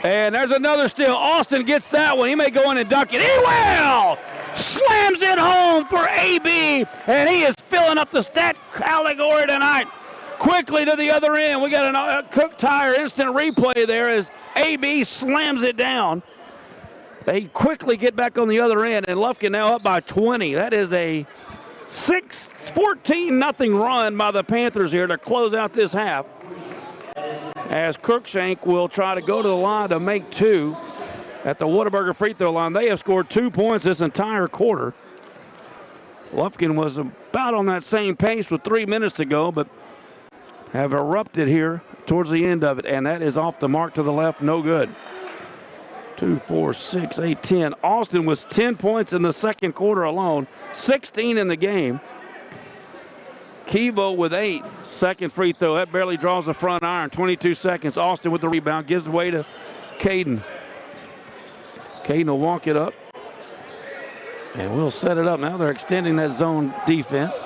And there's another steal. Austin gets that one. He may go in and dunk it. He will! Slams it home for AB. And he is filling up the stat category tonight. Quickly to the other end. We got a Cook Tire instant replay there as AB slams it down. They quickly get back on the other end, and Lufkin now up by 20. That is a 14-0 run by the Panthers here to close out this half. As Cruikshank will try to go to the line to make two at the Whataburger free throw line. They have scored 2 points this entire quarter. Lufkin was about on that same pace with 3 minutes to go, but have erupted here towards the end of it, and that is off the mark to the left, no good. 2, 4, 6, 8, 10. Austin was 10 points in the second quarter alone, 16 in the game. Kevo with 8. Second free throw, that barely draws the front iron, 22 seconds. Austin with the rebound, gives away to Caden. Caden will walk it up, and we'll set it up. Now they're extending that zone defense.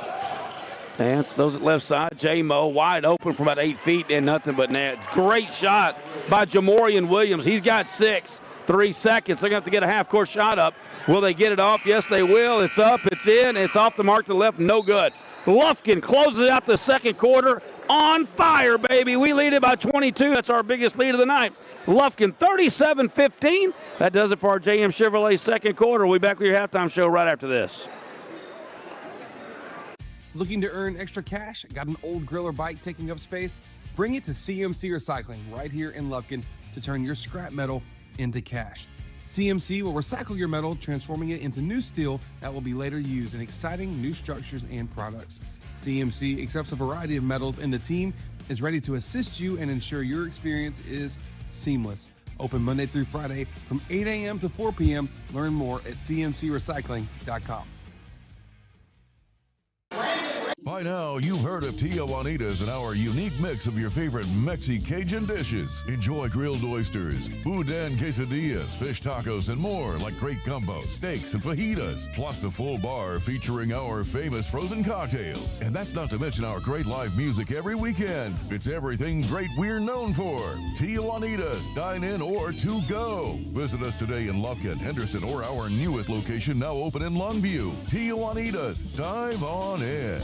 And those at left side, J-Mo wide open from about 8 feet and nothing but net. Great shot by Jamorian Williams. He's got 6. 3 seconds. They're going to have to get a half-court shot up. Will they get it off? Yes, they will. It's up. It's in. It's off the mark to the left. No good. Lufkin closes out the second quarter on fire, baby. We lead it by 22. That's our biggest lead of the night. Lufkin 37-15. That does it for our JM Chevrolet second quarter. We'll be back with your halftime show right after this. Looking to earn extra cash? Got an old grill or bike taking up space? Bring it to CMC Recycling right here in Lufkin to turn your scrap metal into cash. CMC will recycle your metal, transforming it into new steel that will be later used in exciting new structures and products. CMC accepts a variety of metals, and the team is ready to assist you and ensure your experience is seamless. Open Monday through Friday from 8 a.m. to 4 p.m. Learn more at cmcrecycling.com. By now, you've heard of Tio Juanita's and our unique mix of your favorite Mexi-Cajun dishes. Enjoy grilled oysters, boudin quesadillas, fish tacos, and more like great gumbo, steaks, and fajitas. Plus a full bar featuring our famous frozen cocktails. And that's not to mention our great live music every weekend. It's everything great we're known for. Tio Juanita's, dine in or to go. Visit us today in Lufkin, Henderson, or our newest location now open in Longview. Tio Juanita's, dive on in.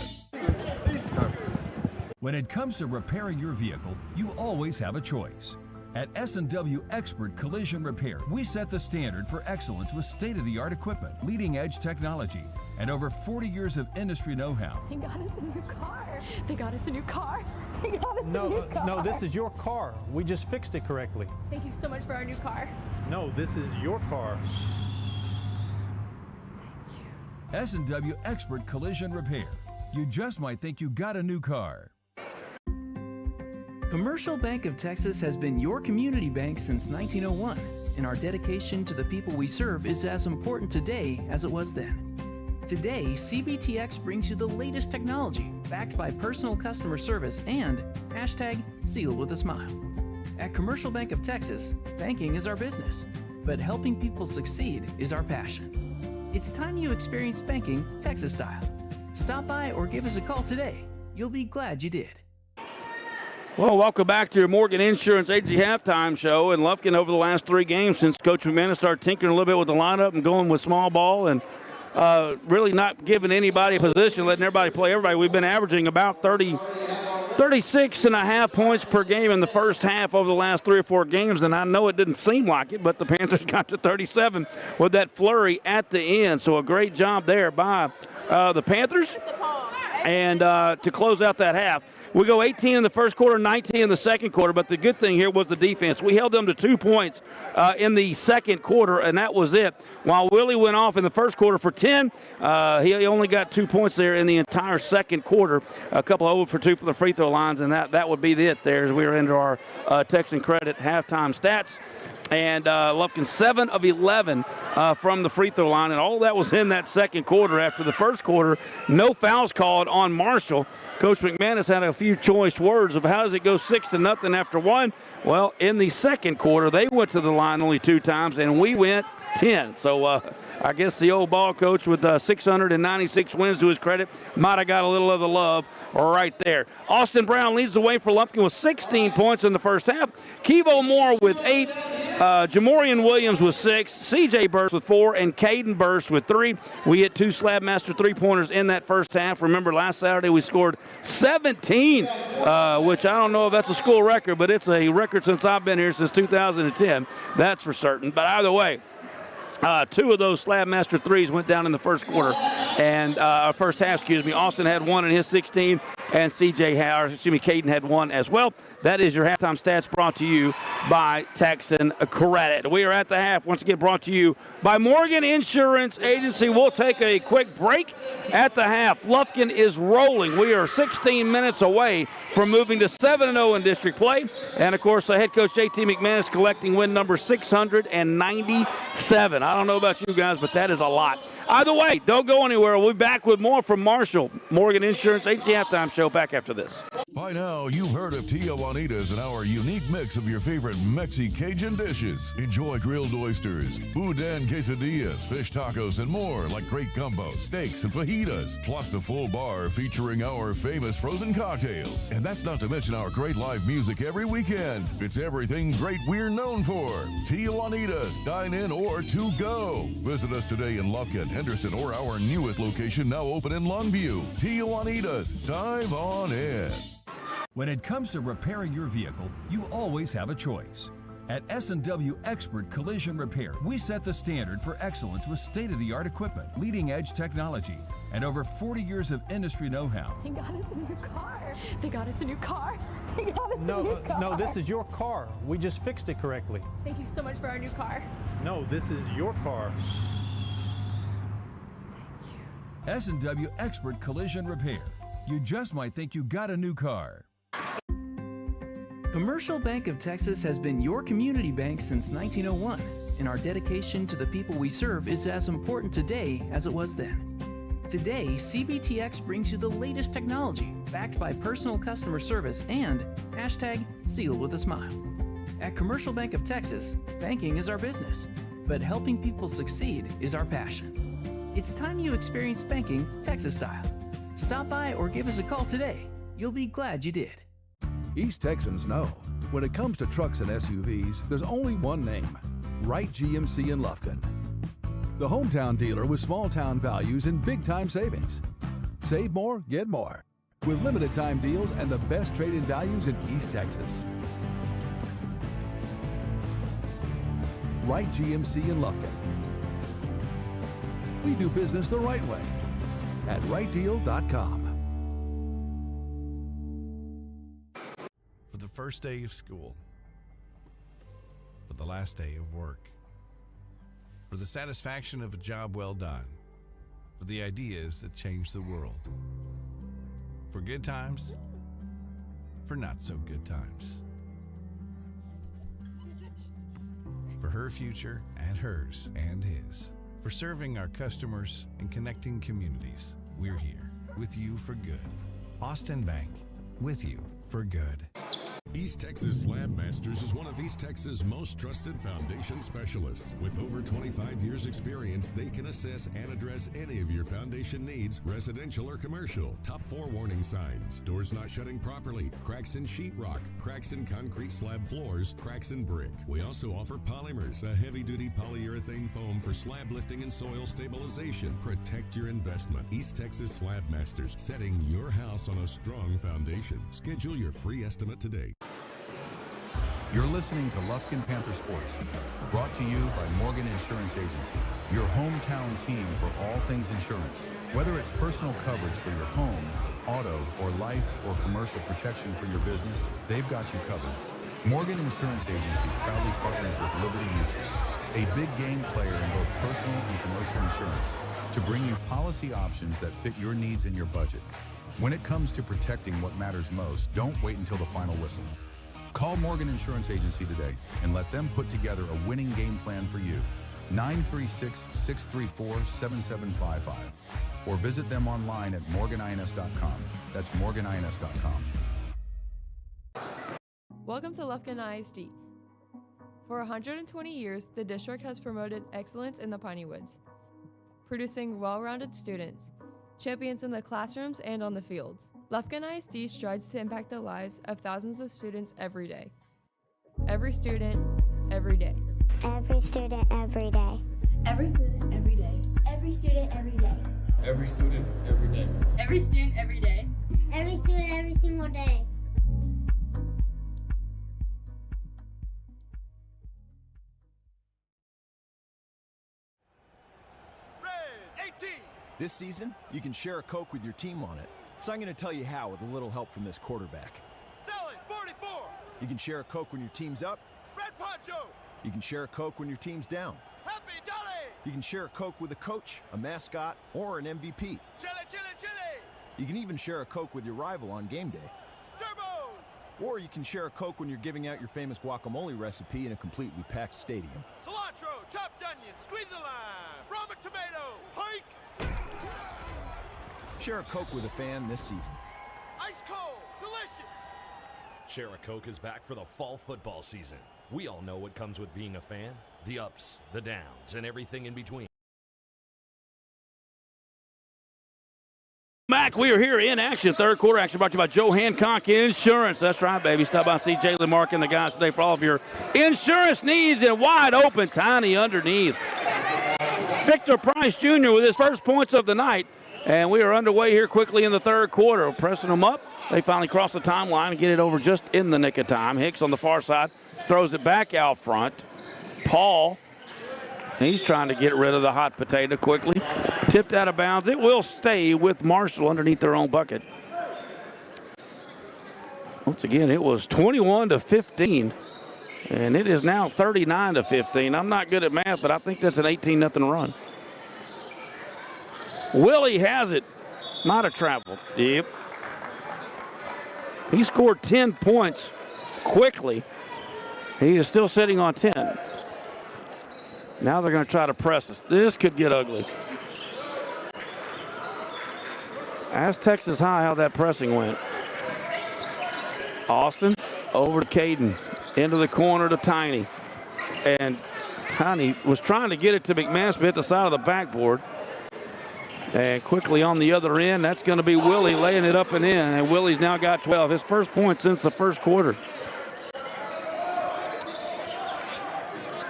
When it comes to repairing your vehicle, you always have a choice. At S&W Expert Collision Repair, we set the standard for excellence with state-of-the-art equipment, leading-edge technology, and over 40 years of industry know-how. They got us a new car. They got us a new car. They got us a new car. No, this is your car. We just fixed it correctly. Thank you so much for our new car. No, this is your car. S&W Expert Collision Repair. You just might think you got a new car. Commercial Bank of Texas has been your community bank since 1901, and our dedication to the people we serve is as important today as it was then. Today, CBTX brings you the latest technology, backed by personal customer service and #sealed with a smile. At Commercial Bank of Texas, banking is our business, but helping people succeed is our passion. It's time you experience banking Texas style. Stop by or give us a call today. You'll be glad you did. Well, welcome back to your Morgan Insurance Agency halftime show. And Lufkin, over the last 3 games since Coach McManus started tinkering a little bit with the lineup and going with small ball and really not giving anybody a position, letting everybody play everybody. We've been averaging about 36.5 points per game in the first half over the last 3 or 4 games. And I know it didn't seem like it, but the Panthers got to 37 with that flurry at the end. So a great job there by the Panthers. And to close out that half. We go 18 in the first quarter, 19 in the second quarter, but the good thing here was the defense. We held them to 2 points in the second quarter, and that was it. While Willie went off in the first quarter for 10, he only got 2 points there in the entire second quarter. A couple of 0 for 2 for the free throw lines, and that would be it there as we were into our Texan Credit halftime stats. And Lufkin 7 of 11 from the free throw line, and all that was in that second quarter. After the first quarter, no fouls called on Marshall. Coach McManus had a few few choice words of how does it go 6-0 after one. Well, in the second quarter, they went to the line only 2 times, and we went 10. So I guess the old ball coach with 696 wins to his credit might have got a little of the love right there. Austin Brown leads the way for Lufkin with 16 points in the first half. Kevo Moore with 8. Jamorian Williams with 6. CJ Burst with 4. And Caden Burst with 3. We hit 2 Slabmaster three-pointers in that first half. Remember, last Saturday we scored 17, which I don't know if that's a school record, but it's a record since I've been here since 2010. That's for certain. But either way, 2 of those Slabmaster threes went down in the first quarter, and first half, excuse me. Austin had 1 in his 16, and Caden had 1 as well. That is your halftime stats brought to you by Texan Credit. We are at the half, once again brought to you by Morgan Insurance Agency. We'll take a quick break at the half. Lufkin is rolling. We are 16 minutes away from moving to 7-0 in district play. And, of course, head coach J.T. McManus collecting win number 697. I don't know about you guys, but that is a lot. Either way, don't go anywhere. We'll be back with more from Marshall, Morgan Insurance Agency halftime show back after this. By now, you've heard of Tia Juanita's and our unique mix of your favorite Mexi-Cajun dishes. Enjoy grilled oysters, boudin quesadillas, fish tacos, and more like great gumbo, steaks, and fajitas. Plus a full bar featuring our famous frozen cocktails. And that's not to mention our great live music every weekend. It's everything great we're known for. Tia Juanita's, dine in or to go. Visit us today in Lufkin, Henderson, or our newest location now open in Longview. Tia Juanita's, dive on in. When it comes to repairing your vehicle, you always have a choice. At S&W Expert Collision Repair, we set the standard for excellence with state-of-the-art equipment, leading-edge technology, and over 40 years of industry know-how. They got us a new car. They got us a new car. They got us a new car. No, this is your car. We just fixed it correctly. Thank you so much for our new car. No, this is your car. S&W Expert Collision Repair. You just might think you got a new car. Commercial Bank of Texas has been your community bank since 1901, and our dedication to the people we serve is as important today as it was then. Today, CBTX brings you the latest technology, backed by personal customer service and #sealed with a smile. At Commercial Bank of Texas, banking is our business, but helping people succeed is our passion. It's time you experience banking Texas style. Stop by or give us a call today. You'll be glad you did. East Texans know when it comes to trucks and SUVs, there's only one name, Wright GMC in Lufkin. The hometown dealer with small town values and big time savings. Save more, get more, with limited time deals and the best trade-in values in East Texas. Wright GMC in Lufkin. We do business the right way at wrightdeal.com. For the first day of school, for the last day of work, for the satisfaction of a job well done, for the ideas that change the world, for good times, for not so good times, for her future and hers and his, for serving our customers and connecting communities. We're here with you for good. Austin Bank, with you for good. East Texas Slab Masters is one of East Texas' most trusted foundation specialists. With over 25 years experience, they can assess and address any of your foundation needs, residential or commercial. Top 4 warning signs: doors not shutting properly, cracks in sheetrock, cracks in concrete slab floors, cracks in brick. We also offer polymers, a heavy-duty polyurethane foam for slab lifting and soil stabilization. Protect your investment. East Texas Slab Masters, setting your house on a strong foundation. Schedule your free estimate today. You're listening to Lufkin Panther Sports, brought to you by Morgan Insurance Agency, your hometown team for all things insurance. Whether it's personal coverage for your home, auto, or life or commercial protection for your business, they've got you covered. Morgan Insurance Agency proudly partners with Liberty Mutual, a big game player in both personal and commercial insurance, to bring you policy options that fit your needs and your budget. When it comes to protecting what matters most, don't wait until the final whistle. Call Morgan Insurance Agency today and let them put together a winning game plan for you. 936-634-7755. Or visit them online at morganins.com. That's morganins.com. Welcome to Lufkin ISD. For 120 years, the district has promoted excellence in the Piney Woods, producing well-rounded students, champions in the classrooms and on the fields. Lufkin ISD strives to impact the lives of thousands of students every day. Every student, every day. Every student, every day. Every student, every day. Every student, every day. Every student, every day. Every student, every day. Every student, every single day. Red 18. This season, you can share a Coke with your team on it. So I'm going to tell you how with a little help from this quarterback. Sally 44. You can share a Coke when your team's up. Red Poncho. You can share a Coke when your team's down. Happy Jolly. You can share a Coke with a coach, a mascot, or an MVP. Chili, chili, chili. You can even share a Coke with your rival on game day. Turbo. Or you can share a Coke when you're giving out your famous guacamole recipe in a completely packed stadium. Cilantro, chopped onion, squeeze a lime, Roma tomato, hike. Share a Coke with a fan this season. Ice cold, delicious. Share a Coke is back for the fall football season. We all know what comes with being a fan. The ups, the downs, and everything in between. Back, we are here in action. Third quarter action brought to you by Joe Hancock Insurance. That's right, baby. Stop by and see Jalen Mark and the guys today for all of your insurance needs. And wide open, Tiny underneath. Victor Price Jr. with his first points of the night. And we are underway here quickly in the third quarter. Pressing them up. They finally cross the timeline and get it over just in the nick of time. Hicks on the far side throws it back out front. Paul, he's trying to get rid of the hot potato quickly. Tipped out of bounds. It will stay with Marshall underneath their own bucket. Once again, it was 21-15, and it is now 39-15. I'm not good at math, but I think that's an 18-0 run. Willie has it. Not a travel. Yep. He scored 10 points quickly. He is still sitting on 10. Now they're going to try to press us. This could get ugly. Ask Texas High how that pressing went. Austin over to Caden. Into the corner to Tiny. And Tiny was trying to get it to McManus, but hit the side of the backboard. And quickly on the other end, that's going to be Willie laying it up and in. And Willie's now got 12. His first point since the first quarter.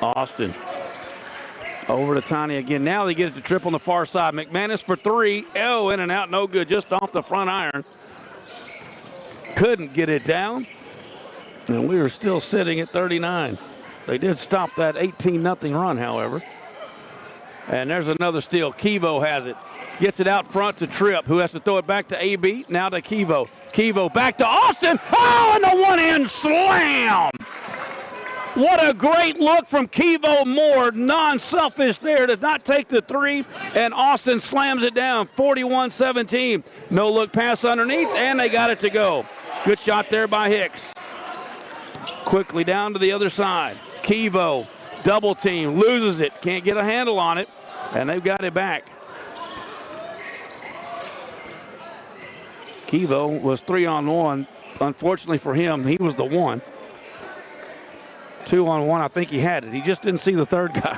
Austin over to Tiny again. Now they get it to Trip on the far side. McManus for three. Oh, in and out, no good. Just off the front iron. Couldn't get it down. And we are still sitting at 39. They did stop that 18-0 run, however. And there's another steal. Kevo has it. Gets it out front to Tripp, who has to throw it back to AB. Now to Kevo. Kevo back to Austin. Oh, and the one-hand slam. What a great look from Kevo Moore. Non-selfish there. Does not take the three. And Austin slams it down. 41-17. No look pass underneath, and they got it to go. Good shot there by Hicks. Quickly down to the other side. Kevo. Double team, loses it, can't get a handle on it, and they've got it back. Kevo was 3-on-1. Unfortunately for him, he was the one. 2-on-1, I think he had it. He just didn't see the third guy.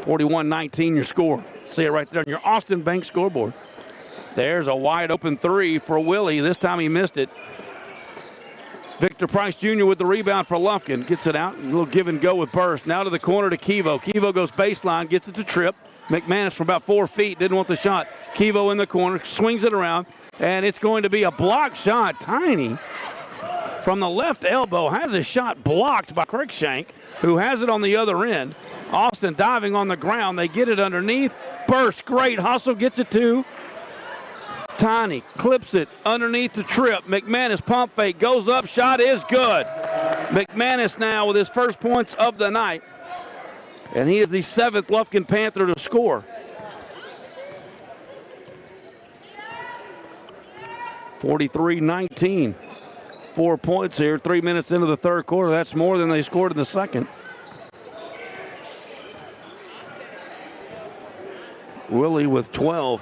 41-19 your score. See it right there on your Austin Bank scoreboard. There's a wide open three for Willie. This time he missed it. Victor Price Jr. with the rebound for Lufkin. Gets it out. A little give and go with Burst. Now to the corner to Kevo. Kevo goes baseline. Gets it to Tripp. McManus from about 4 feet. Didn't want the shot. Kevo in the corner. Swings it around. And it's going to be a block shot. Tiny from the left elbow has a shot blocked by Cruikshank, who has it on the other end. Austin diving on the ground. They get it underneath. Burst. Great hustle. Gets it to Tiny, clips it underneath the Trip. McManus pump fake, goes up, shot is good. McManus now with his first points of the night. And he is the 7th Lufkin Panther to score. 43-19. 4 points here, 3 minutes into the third quarter. That's more than they scored in the second. Willie with 12.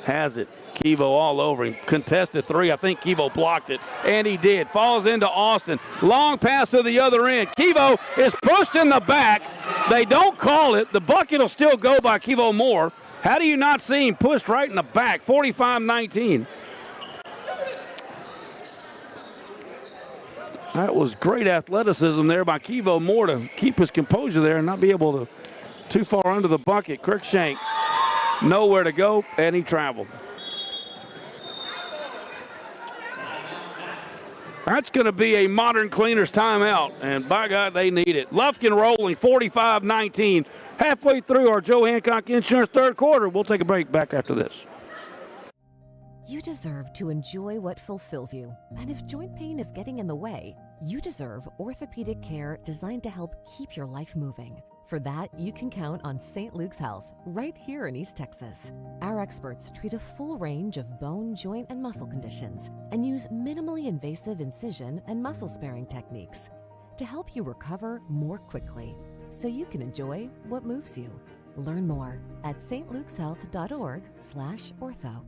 Has it. Kevo all over him. Contested three. I think Kevo blocked it, and he did. Falls into Austin. Long pass to the other end. Kevo is pushed in the back. They don't call it. The bucket will still go by Kevo Moore. How do you not see him pushed right in the back? 45-19. That was great athleticism there by Kevo Moore to keep his composure there and not be able to too far under the bucket. Cruikshank nowhere to go, and he traveled. That's going to be a Modern Cleaners timeout, and by God, they need it. Lufkin rolling 45-19. Halfway through our Joe Hancock Insurance third quarter. We'll take a break back after this. You deserve to enjoy what fulfills you. And if joint pain is getting in the way, you deserve orthopedic care designed to help keep your life moving. For that, you can count on St. Luke's Health, right here in East Texas. Our experts treat a full range of bone, joint, and muscle conditions and use minimally invasive incision and muscle-sparing techniques to help you recover more quickly so you can enjoy what moves you. Learn more at stlukeshealth.org/ortho.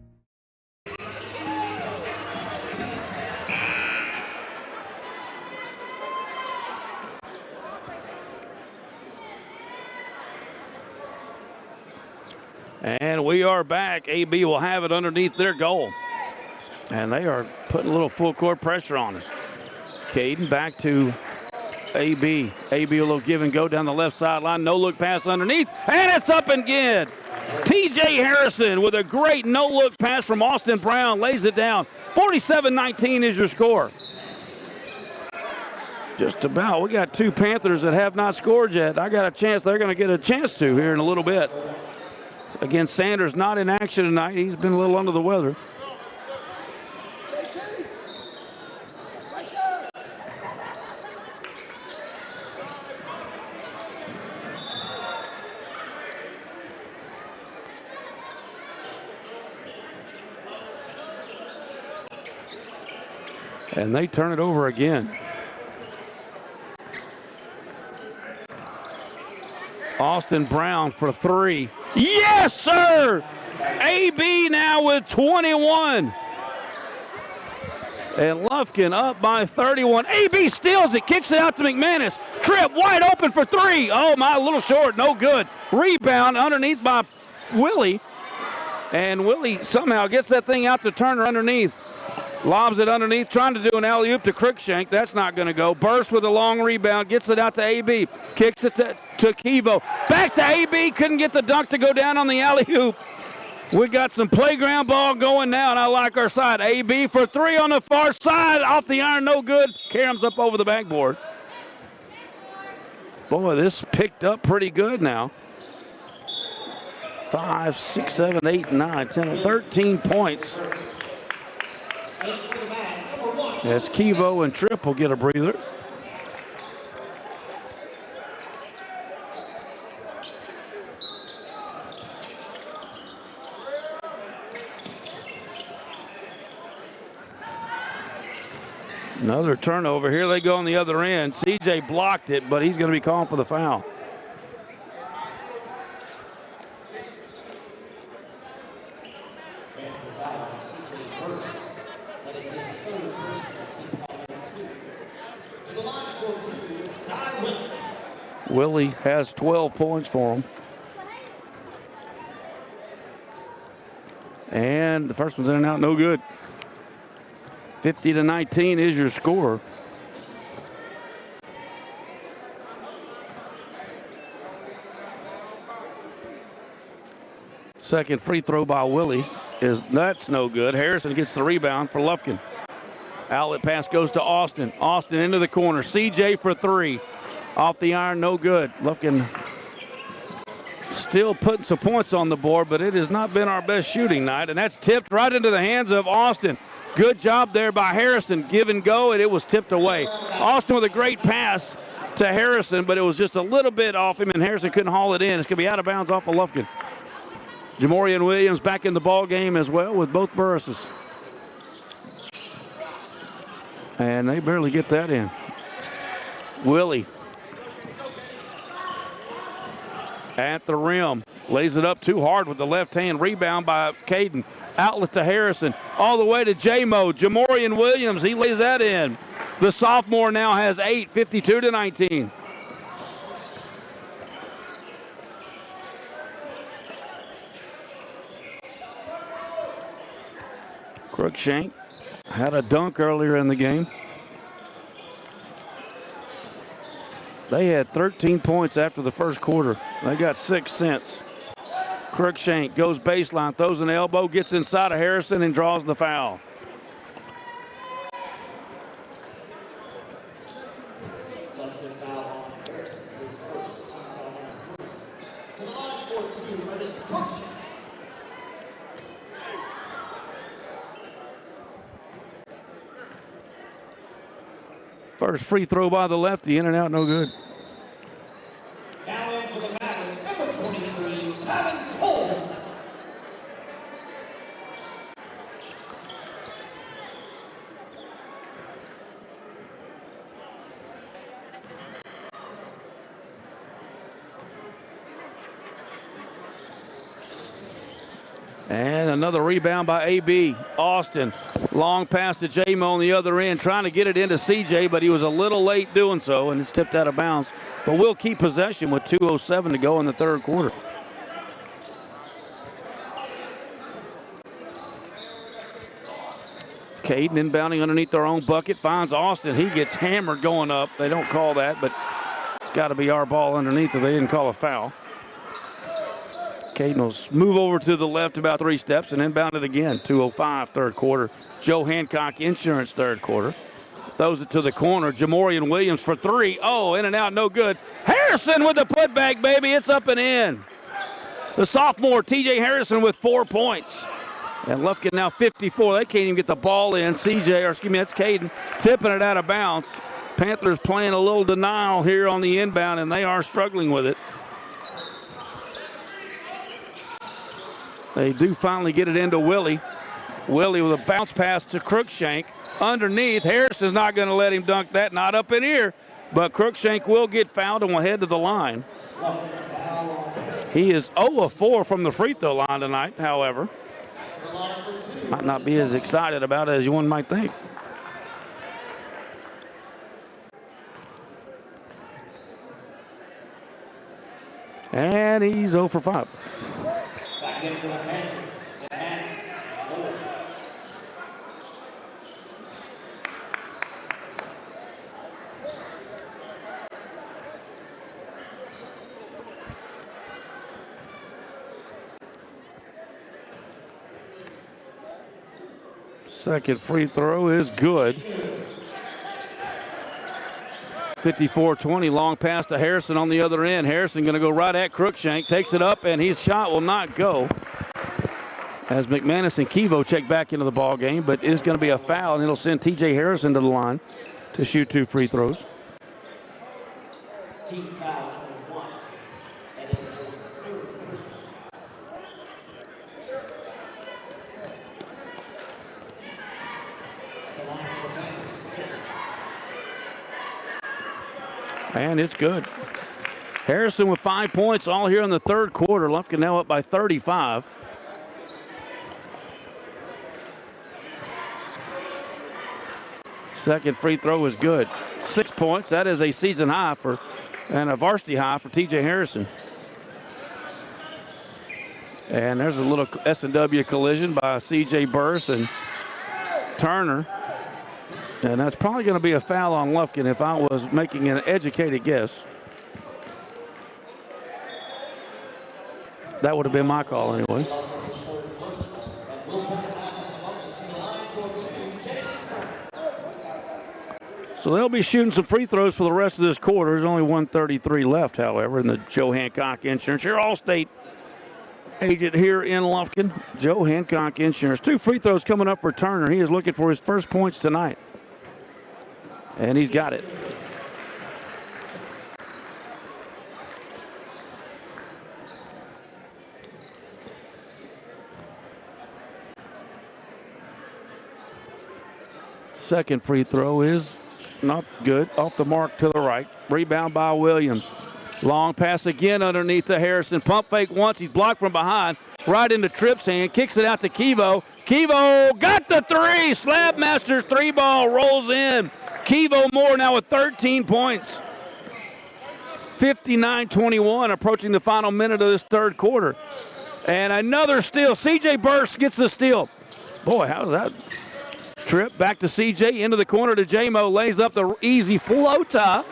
And we are back. AB will have it underneath their goal. And they are putting a little full court pressure on us. Caden back to AB. AB a little give and go down the left sideline. No look pass underneath. And it's up and good. TJ Harrison with a great no look pass from Austin Brown. Lays it down. 47-19 is your score. Just about. We got two Panthers that have not scored yet. I got a chance. They're going to get a chance to here in a little bit. Again, Sanders not in action tonight. He's been a little under the weather. And they turn it over again. Austin Brown for three. Yes, sir! AB now with 21. And Lufkin up by 31. AB steals it, kicks it out to McManus. Tripp wide open for three. Oh, my, a little short, no good. Rebound underneath by Willie. And Willie somehow gets that thing out to Turner underneath. Lobs it underneath, trying to do an alley-oop to Cruikshank. That's not going to go. Burst with a long rebound, gets it out to AB. Kicks it to Kevo. Back to AB, couldn't get the dunk to go down on the alley-oop. We got some playground ball going now, and I like our side. AB for three on the far side. Off the iron, no good. Karam's up over the backboard. Boy, this picked up pretty good now. 5, 6, 7, 8, 9, 10, 13 points. As Kevo and Tripp will get a breather. Another turnover. Here they go on the other end. CJ blocked it, but he's going to be calling for the foul. Willie has 12 points for him. And the first one's in and out, no good. 50-19 is your score. Second free throw by Willie that's no good. Harrison gets the rebound for Lufkin. Outlet pass goes to Austin. Austin into the corner. CJ for three. Off the iron, no good. Lufkin still putting some points on the board, but it has not been our best shooting night, and that's tipped right into the hands of Austin. Good job there by Harrison. Give and go, and it was tipped away. Austin with a great pass to Harrison, but it was just a little bit off him, and Harrison couldn't haul it in. It's going to be out of bounds off of Lufkin. Jamorian Williams back in the ball game as well with both Burrises. And they barely get that in. Willie at the rim. Lays it up too hard with the left hand. Rebound by Caden. Outlet to Harrison. All the way to J-Mo. Jamorian Williams, he lays that in. The sophomore now has 8, 52-19. Crookshank had a dunk earlier in the game. They had 13 points after the first quarter. They got 6 since. Crookshank goes baseline, throws an elbow, gets inside of Harrison and draws the foul. First free throw by the lefty, in and out, no good. Now in for the Mavericks, number 23, Kevin Coles. And another rebound by A.B. Austin. Long pass to J-Mo on the other end, trying to get it into C.J., but he was a little late doing so, and it's tipped out of bounds. But we'll keep possession with 2:07 to go in the third quarter. Caden inbounding underneath their own bucket, finds Austin. He gets hammered going up. They don't call that, but it's got to be our ball underneath if they didn't call a foul. Caden will move over to the left about 3 steps and inbound it again. 2:05 third quarter. Joe Hancock Insurance third quarter. Throws it to the corner. Jamorian Williams for 3. Oh, in and out, no good. Harrison with the putback, baby. It's up and in. The sophomore, T.J. Harrison, with 4 points. And Lufkin now 54. They can't even get the ball in. That's Caden, tipping it out of bounds. Panthers playing a little denial here on the inbound, and they are struggling with it. They do finally get it into Willie. Willie with a bounce pass to Crookshank. Underneath, Harrison's not going to let him dunk that, not up in here. But Crookshank will get fouled and will head to the line. He is 0 of 4 from the free throw line tonight, however. Might not be as excited about it as one might think. And he's 0 for 5. Back in for the Panthers. Second free throw is good. 54-20, long pass to Harrison on the other end. Harrison going to go right at Crookshank, takes it up, and his shot will not go. As McManus and Kevo check back into the ball game, but it is going to be a foul, and it'll send T.J. Harrison to the line to shoot 2 free throws. Team foul number 1. That is his third personal. And it's good. Harrison with 5 points all here in the third quarter. Lufkin now up by 35. Second free throw is good. 6 points. That is a season high and a varsity high for T.J. Harrison. And there's a little S&W collision by C.J. Burris and Turner. And that's probably going to be a foul on Lufkin if I was making an educated guess. That would have been my call anyway. So they'll be shooting some free throws for the rest of this quarter. There's only 1:33 left, however, in the Joe Hancock Insurance. Your Allstate agent here in Lufkin, Joe Hancock Insurance. 2 free throws coming up for Turner. He is looking for his first points tonight. And he's got it. Second free throw is not good. Off the mark to the right. Rebound by Williams. Long pass again underneath the Harrison. Pump fake once. He's blocked from behind. right into Tripp's hand, kicks it out to Kevo. Kevo got the three. Slab Masters three ball rolls in. Kevo Moore now with 13 points. 59-21, approaching the final minute of this third quarter. And another steal. CJ Burst gets the steal. Boy, how's that? Tripp back to CJ, into the corner to J-Mo, lays up the easy floater.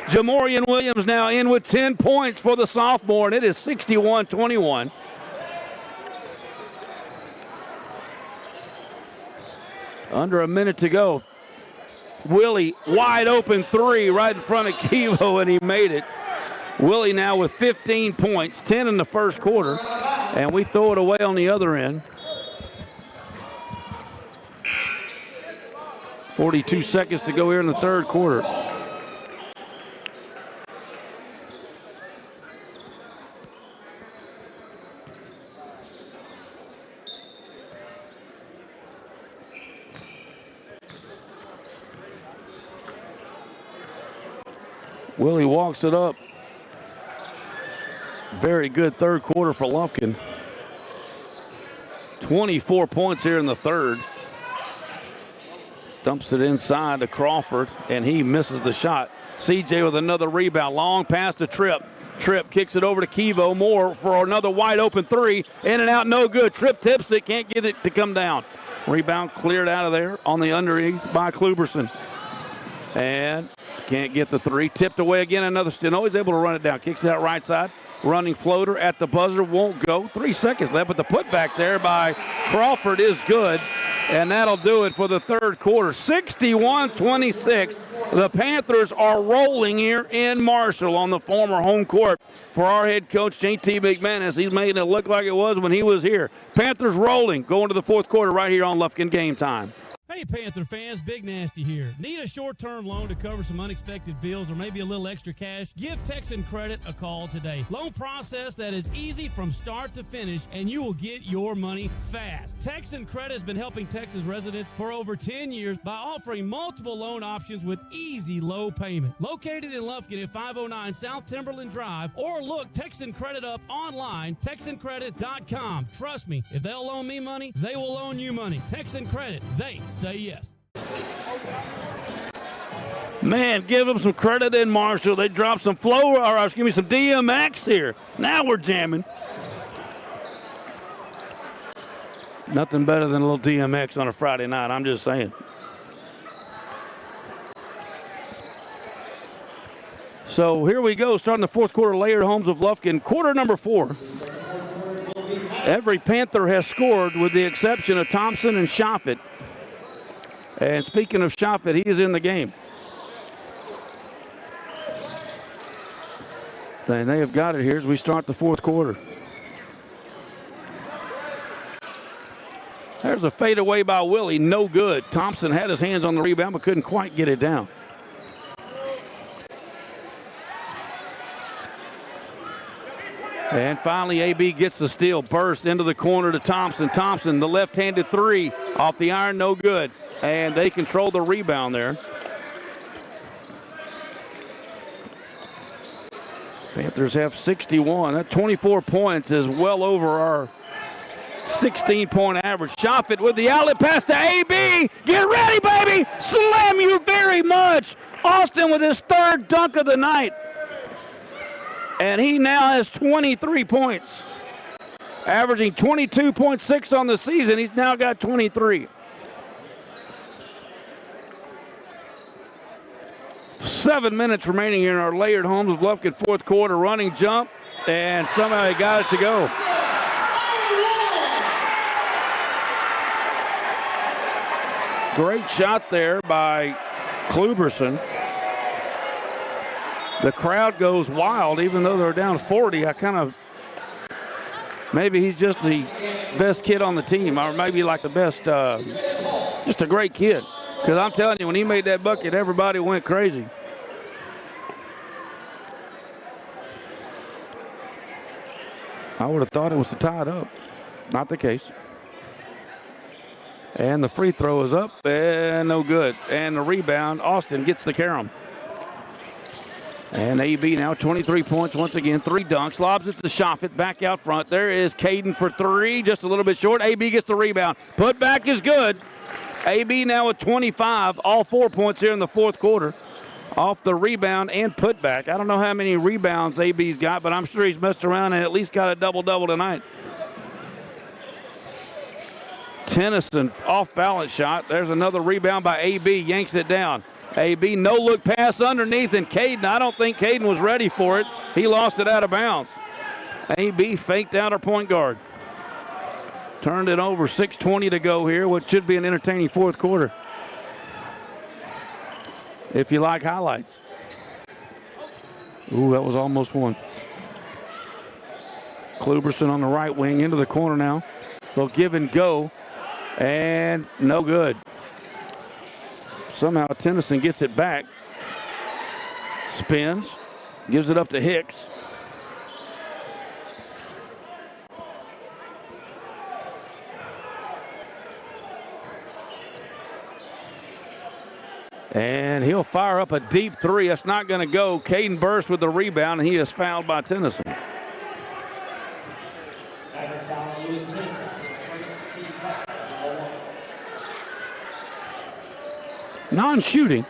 Jamorian Williams now in with 10 points for the sophomore, and it is 61-21. Under a minute to go. Willie, wide open three right in front of Kevo, and he made it. Willie now with 15 points, 10 in the first quarter, and we throw it away on the other end. 42 seconds to go here in the third quarter. Willie walks it up. Very good third quarter for Lufkin. 24 points here in the third. Dumps it inside to Crawford, and he misses the shot. CJ with another rebound. Long pass to Tripp. Tripp kicks it over to Kevo Moore for another wide open three. In and out, no good. Tripp tips it, can't get it to come down. Rebound cleared out of there on the underneath by Kluberson. And can't get the three. Tipped away again, another steal. Always able to run it down. Kicks it out right side. Running floater at the buzzer, won't go. 3 seconds left, but the putback there by Crawford is good. And that'll do it for the third quarter. 61-26. The Panthers are rolling here in Marshall on the former home court for our head coach, JT McManus. He's made it look like it was when he was here. Panthers rolling, going to the fourth quarter right here on Lufkin Game Time. Hey, Panther fans, Big Nasty here. Need a short-term loan to cover some unexpected bills or maybe a little extra cash? Give Texan Credit a call today. Loan process that is easy from start to finish, and you will get your money fast. Texan Credit has been helping Texas residents for over 10 years by offering multiple loan options with easy low payment. Located in Lufkin at 509 South Timberland Drive, or look Texan Credit up online, TexanCredit.com. Trust me, if they'll loan me money, they will loan you money. Texan Credit, they say yes. Man, give them some credit in Marshall. They dropped some some DMX here. Now we're jamming. Nothing better than a little DMX on a Friday night, I'm just saying. So here we go, starting the fourth quarter, Laird Homes of Lufkin, quarter number 4. Every Panther has scored with the exception of Thompson and Shoffett. And speaking of Shoffett, he is in the game. And they have got it here as we start the fourth quarter. There's a fadeaway by Willie, no good. Thompson had his hands on the rebound but couldn't quite get it down. And finally, AB gets the steal. Burst into the corner to Thompson. Thompson, the left-handed three off the iron, no good. And they control the rebound there. Panthers have 61. That 24 points is well over our 16-point average. Shoffett with the outlet pass to AB. Get ready, baby. Slam you very much. Austin with his third dunk of the night. And he now has 23 points. Averaging 22.6 on the season. He's now got 23. 7 minutes remaining here in our Laird Homes of Lufkin fourth quarter. Running jump, and somehow he got it to go. Great shot there by Kluberson. The crowd goes wild, even though they're down 40. Maybe he's just the best kid on the team, or maybe like the best, just a great kid. Because I'm telling you, when he made that bucket, everybody went crazy. I would have thought it was to tie it up. Not the case. And the free throw is up, and no good. And the rebound, Austin gets the carom. And AB now 23 points once again, 3 dunks. Lobs it to Shoffett, back out front. There is Caden for 3, just a little bit short. AB gets the rebound. Put back is good. AB now with 25, all 4 points here in the fourth quarter. Off the rebound and putback. I don't know how many rebounds AB's got, but I'm sure he's messed around and at least got a double-double tonight. Tennyson off-balance shot. There's another rebound by AB, yanks it down. AB no-look pass underneath, and Caden, I don't think Caden was ready for it. He lost it out of bounds. AB faked out our point guard. Turned it over, 6:20 to go here, what should be an entertaining fourth quarter, if you like highlights. Ooh, that was almost one. Kluberson on the right wing, into the corner now. They'll give and go, and no good. Somehow Tennyson gets it back. Spins, gives it up to Hicks. And he'll fire up a deep 3. That's not going to go. Caden Burst with the rebound, and he is fouled by Tennyson. Non-shooting.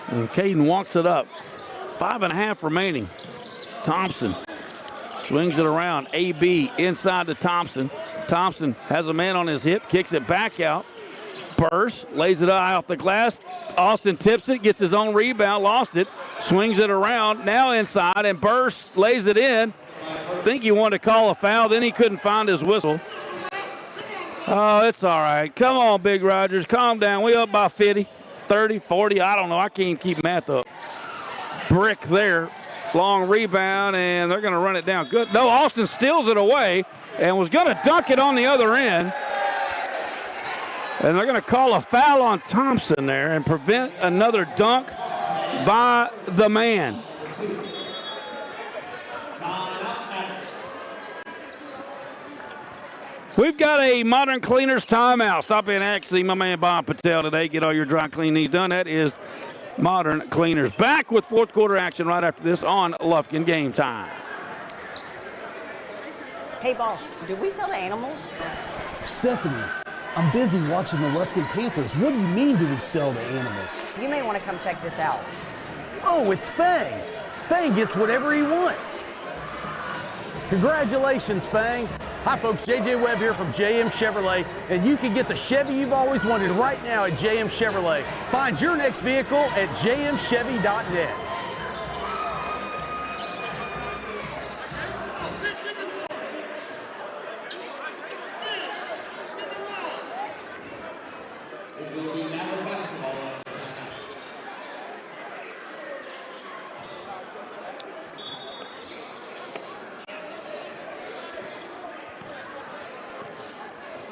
And Caden walks it up. 5.5 remaining. Thompson swings it around. AB inside to Thompson. Thompson has a man on his hip, kicks it back out. Burst, lays it high off the glass. Austin tips it, gets his own rebound, lost it, swings it around, now inside, and Burst lays it in. I think he wanted to call a foul, then he couldn't find his whistle. Oh, it's all right. Come on, Big Rogers, calm down. We up by 50, 30, 40, I don't know. I can't keep math up. Brick there, long rebound, and they're going to run it down. Good. No, Austin steals it away and was going to dunk it on the other end. And they're going to call a foul on Thompson there and prevent another dunk by the man. We've got a Modern Cleaners timeout. Stop in and see my man Bob Patel today. Get all your dry clean needs done. That is Modern Cleaners. Back with fourth quarter action right after this on Lufkin Game Time. Hey, boss, do we sell to animals? Stephanie, I'm busy watching the Lufkin Panthers. What do you mean, do we sell to animals? You may want to come check this out. Oh, it's Fang. Fang gets whatever he wants. Congratulations, Fang. Hi, folks. JJ Webb here from JM Chevrolet, and you can get the Chevy you've always wanted right now at JM Chevrolet. Find your next vehicle at jmchevy.net.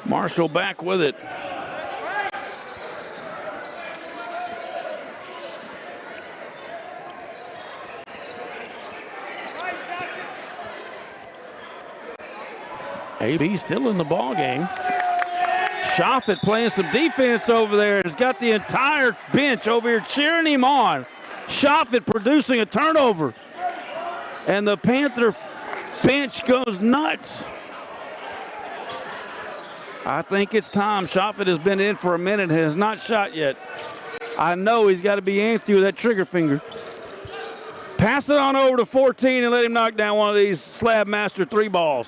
Marshall back with it. AB still in the ball game. Shoffett playing some defense over there. Has got the entire bench over here cheering him on. Shoffett producing a turnover. And the Panther bench goes nuts. I think it's time. Shoffett has been in for a minute, has not shot yet. I know he's got to be antsy with that trigger finger. Pass it on over to 14 and let him knock down one of these Slab Master 3 balls.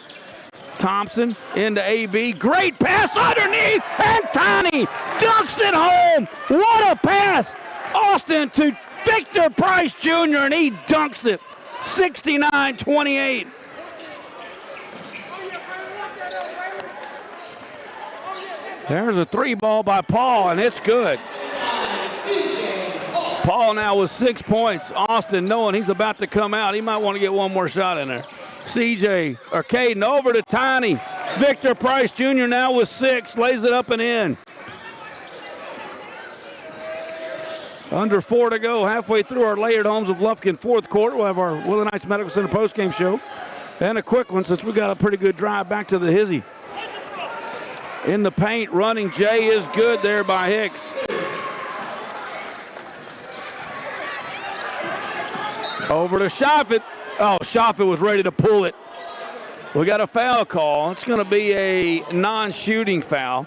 Thompson into AB. Great pass underneath, and Tiny dunks it home. What a pass. Austin to Victor Price Jr., and he dunks it. 69-28. There's a 3 ball by Paul, and it's good. Paul now with 6 points. Austin knowing he's about to come out. He might want to get one more shot in there. CJ, or Caden over to Tiny. Victor Price Jr. now with 6. Lays it up and in. Under 4 to go. Halfway through our Layered Homes of Lufkin fourth quarter. We'll have our Willow Knights Medical Center postgame show. And a quick one since we got a pretty good drive back to the hizzy. In the paint, running Jay is good there by Hicks. Over to Shoffett. Oh, Shoffett was ready to pull it. We got a foul call. It's going to be a non-shooting foul.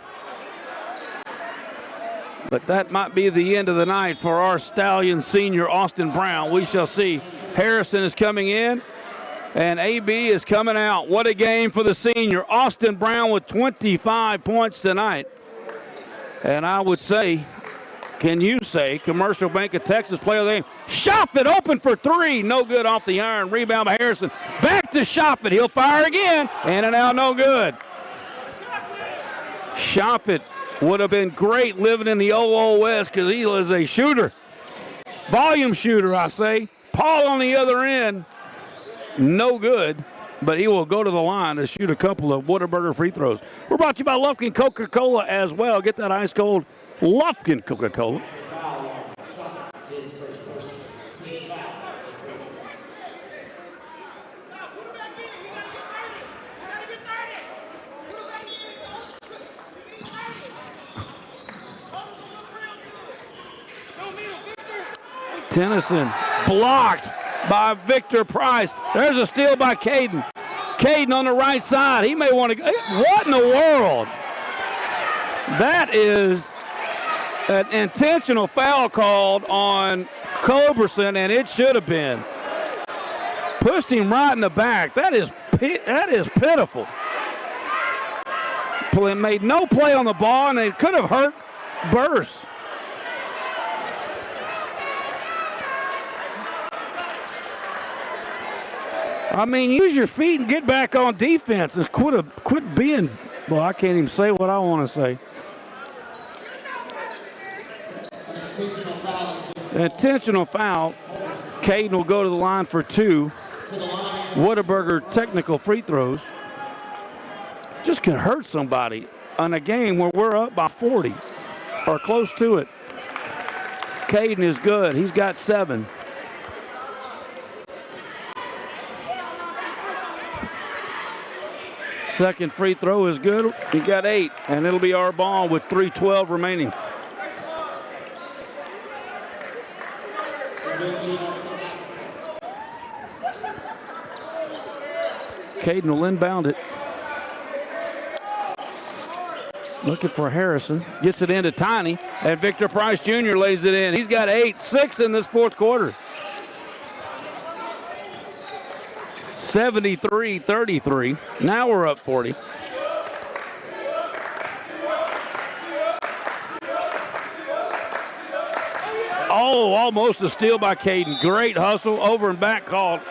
But that might be the end of the night for our Stallion senior, Austin Brown. We shall see. Harrison is coming in, and AB is coming out. What a game for the senior. Austin Brown with 25 points tonight. And I would say, can you say, Commercial Bank of Texas player of the game. Shoffett open for three. No good off the iron. Rebound by Harrison. Back to Shoffett. He'll fire again. In and out, no good. Shoffett would have been great living in the old West because he was a shooter. Volume shooter, I say. Paul on the other end. No good, but he will go to the line to shoot a couple of Whataburger free throws. We're brought to you by Lufkin Coca-Cola as well. Get that ice cold Lufkin Coca-Cola. Tennyson blocked by Victor Price. There's a steal by Caden. Caden on the right side. He may want to go. What in the world? That is an intentional foul called on Culberson, and it should have been. Pushed him right in the back. That is pitiful. Made no play on the ball, and it could have hurt Burse. I mean, use your feet and get back on defense and quit being, well, I can't even say what I want to say. Intentional foul. Caden will go to the line for two. Whataburger technical free throws. Just can hurt somebody on a game where we're up by 40 or close to it. Caden is good. He's got 7. Second free throw is good. He got 8, and it'll be our ball with 3:12 remaining. Caden will inbound it. Looking for Harrison. Gets it into Tiny, and Victor Price Jr. lays it in. He's got 8, 6 in this fourth quarter. 73-33. Now we're up 40. Oh, almost a steal by Caden. Great hustle, over and back called.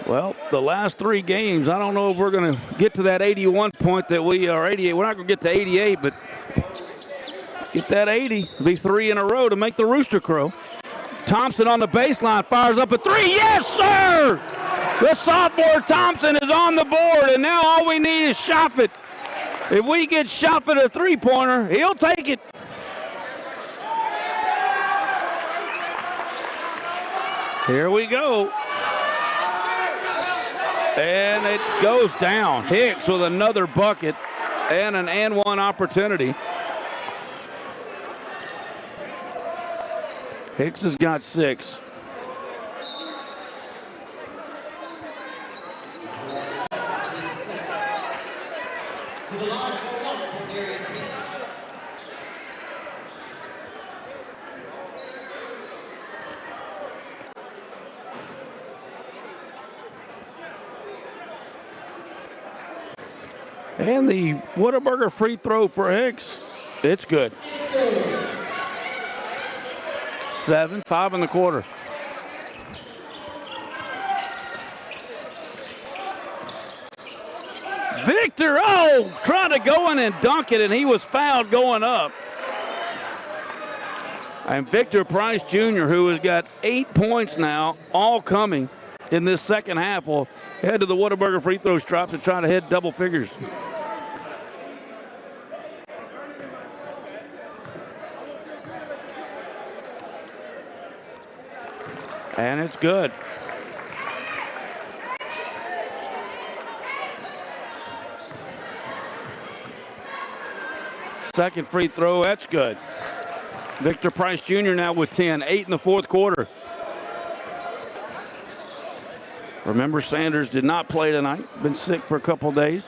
Well, the last 3 games, I don't know if we're going to get to that 81 point that we are 88. We're not going to get to 88, but get that 80. It'll be 3 in a row to make the rooster crow. Thompson on the baseline fires up a 3. Yes, sir! The sophomore Thompson is on the board, and now all we need is Shoffett. If we get Shoffett a three-pointer, he'll take it. Here we go. And it goes down. Hicks with another bucket and an and-one opportunity. Hicks has got 6. And the Whataburger free throw for Hicks, it's good. 7, 5 in the quarter. Victor, trying to go in and dunk it, and he was fouled going up. And Victor Price Jr., who has got 8 points now, all coming in this second half, will head to the Whataburger free throw drop to try to hit double figures. And it's good. Second free throw, that's good. Victor Price Jr. now with 10, 8 in the fourth quarter. Remember, Sanders did not play tonight, been sick for a couple days.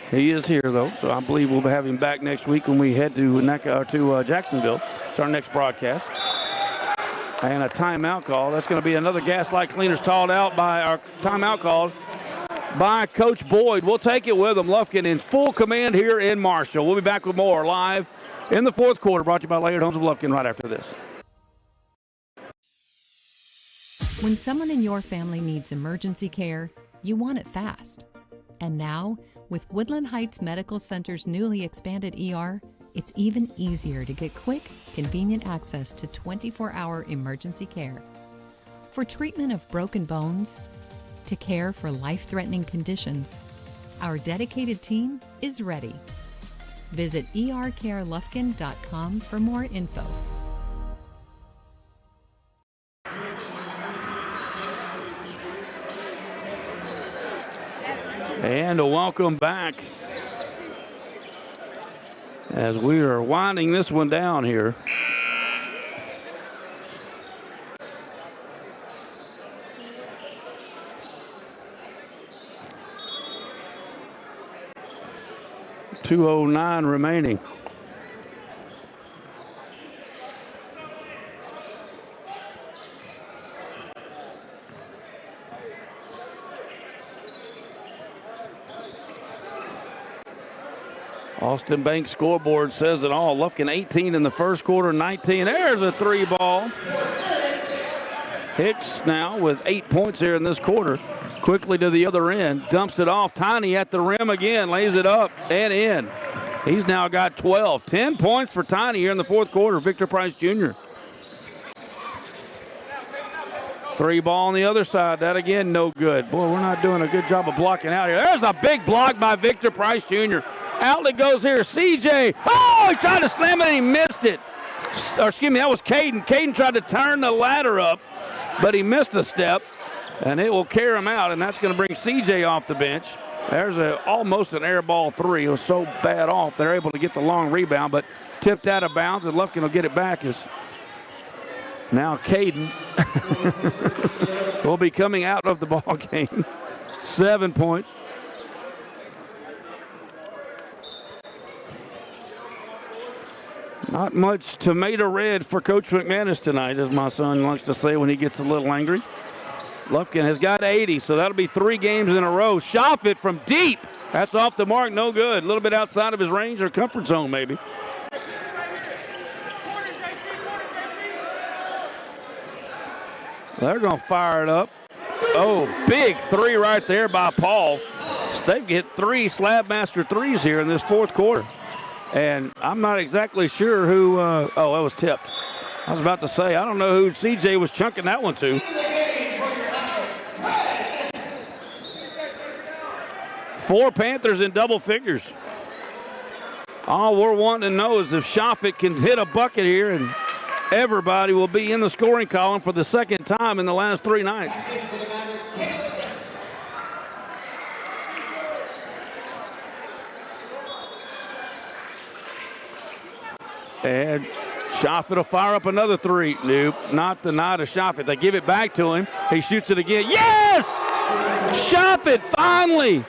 He is here, though, so I believe we'll have him back next week when we head to Jacksonville. It's our next broadcast. And a timeout call. That's going to be another Gaslight Cleaners called out by our timeout called by Coach Boyd. We'll take it with him. Lufkin in full command here in Marshall. We'll be back with more live in the fourth quarter, brought to you by Layered Homes of Lufkin right after this. When someone in your family needs emergency care, you want it fast. And now, with Woodland Heights Medical Center's newly expanded ER, it's even easier to get quick, convenient access to 24-hour emergency care. For treatment of broken bones, to care for life-threatening conditions, our dedicated team is ready. Visit ercarelufkin.com for more info. And a welcome back as we are winding this one down here. .209 remaining. Austin Bank scoreboard says it all. Lufkin 18 in the first quarter, 19. There's a three ball. Hicks now with 8 points here in this quarter. Quickly to the other end, dumps it off. Tiny at the rim again, lays it up and in. He's now got 12. 10 points for Tiny here in the fourth quarter. Victor Price Jr. Three ball on the other side. That again, no good. Boy, we're not doing a good job of blocking out here. There's a big block by Victor Price Jr. Outlet goes here. CJ. Oh, he tried to slam it and he missed it. Or excuse me, that was Caden. Caden tried to turn the ladder up, but he missed a step. And it will carry him out, and that's going to bring CJ off the bench. There's almost an air ball three. It was so bad off. They're able to get the long rebound, but tipped out of bounds, and Lufkin will get it back as now Caden will be coming out of the ball game. 7 points. Not much tomato red for Coach McManus tonight, as my son likes to say when he gets a little angry. Lufkin has got 80, so that'll be 3 games in a row. Shoffit from deep. That's off the mark, no good. A little bit outside of his range or comfort zone, maybe. They're going to fire it up. Oh, big three right there by Paul. So they've hit 3 Slabmaster threes here in this fourth quarter. And I'm not exactly sure who, oh, that was tipped. I was about to say, I don't know who CJ was chunking that one to. 4 Panthers in double figures. All we're wanting to know is if Shoffit can hit a bucket here, and everybody will be in the scoring column for the second time in the last 3 nights. And Shoffit will fire up another 3. Nope, not the night of Shoffit. They give it back to him. He shoots it again. Yes! Shoffit finally.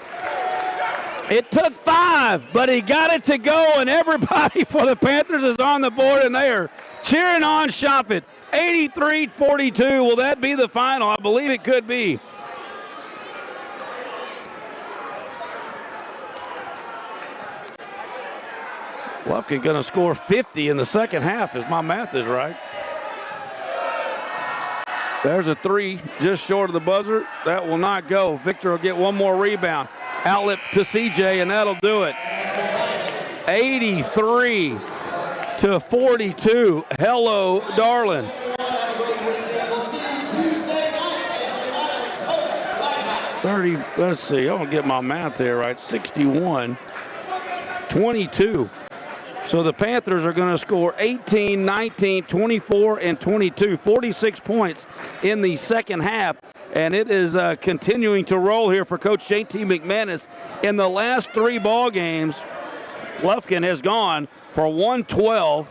It took 5, but he got it to go, and everybody for the Panthers is on the board, and they are cheering on Shoffit. 83-42. Will that be the final? I believe it could be. Lufkin going to score 50 in the second half, if my math is right. There's a 3 just short of the buzzer. That will not go. Victor will get one more rebound. Outlet to CJ, and that'll do it. 83-42. Hello, darling. Let's see, I don't get my math there right. 61-22. So the Panthers are going to score 18, 19, 24, and 22, 46 points in the second half. And it is continuing to roll here for Coach J.T. McManus. In the last 3 ball games, Lufkin has gone for 112,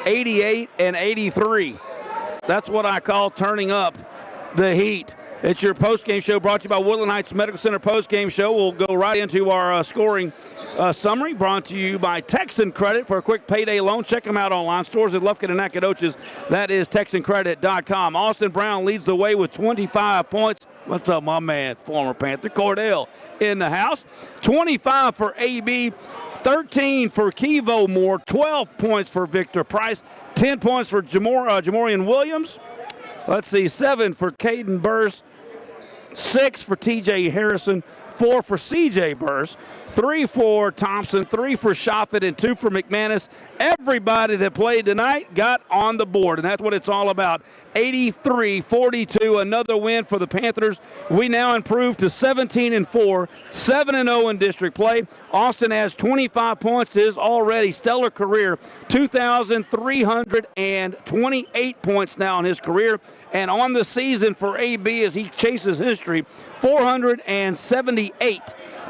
88, and 83. That's what I call turning up the heat. It's your post-game show brought to you by Woodland Heights Medical Center post-game show. We'll go right into our scoring summary brought to you by Texan Credit for a quick payday loan. Check them out online. Stores at Lufkin and Nacogdoches. That is TexanCredit.com. Austin Brown leads the way with 25 points. What's up, my man, former Panther Cordell in the house. 25 for AB, 13 for Kevo Moore, 12 points for Victor Price, 10 points for Jamorian Williams. Let's see, 7 for Caden Burse, 6 for TJ Harrison, 4 for CJ Burse, 3 for Thompson, 3 for Shoffett, and 2 for McManus. Everybody that played tonight got on the board, and that's what it's all about. 83-42, another win for the Panthers. We now improve to 17-4, 7-0 in district play. Austin has 25 points, his already stellar career, 2,328 points now in his career. And on the season for AB as he chases history, 478,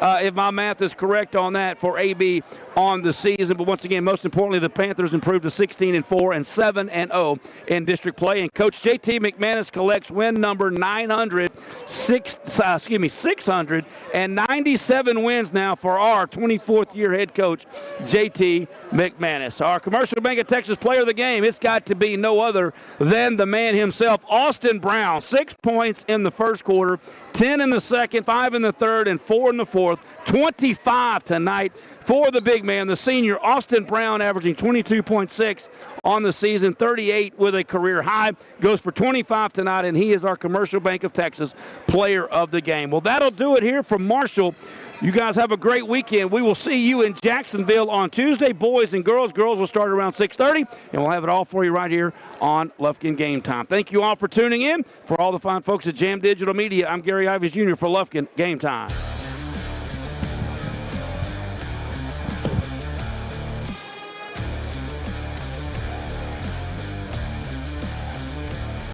if my math is correct on that, for AB on the season. But once again, most importantly, the Panthers improved to 16-4 and 7-0 in district play. And Coach J.T. McManus collects win number 697 wins now for our 24th year head coach, J.T. McManus. Our Commercial Bank of Texas player of the game, it's got to be no other than the man himself, Austin Brown. 6 points in the first quarter, 10 in the second, 5 in the third, and 4 in the fourth. 25 tonight for the big man, the senior Austin Brown, averaging 22.6 on the season, 38 with a career high. Goes for 25 tonight, and he is our Commercial Bank of Texas player of the game. Well, that'll do it here from Marshall. You guys have a great weekend. We will see you in Jacksonville on Tuesday, boys and girls. Girls will start around 6:30, and we'll have it all for you right here on Lufkin Game Time. Thank you all for tuning in. For all the fine folks at Jam Digital Media, I'm Gary Ivers Jr. for Lufkin Game Time.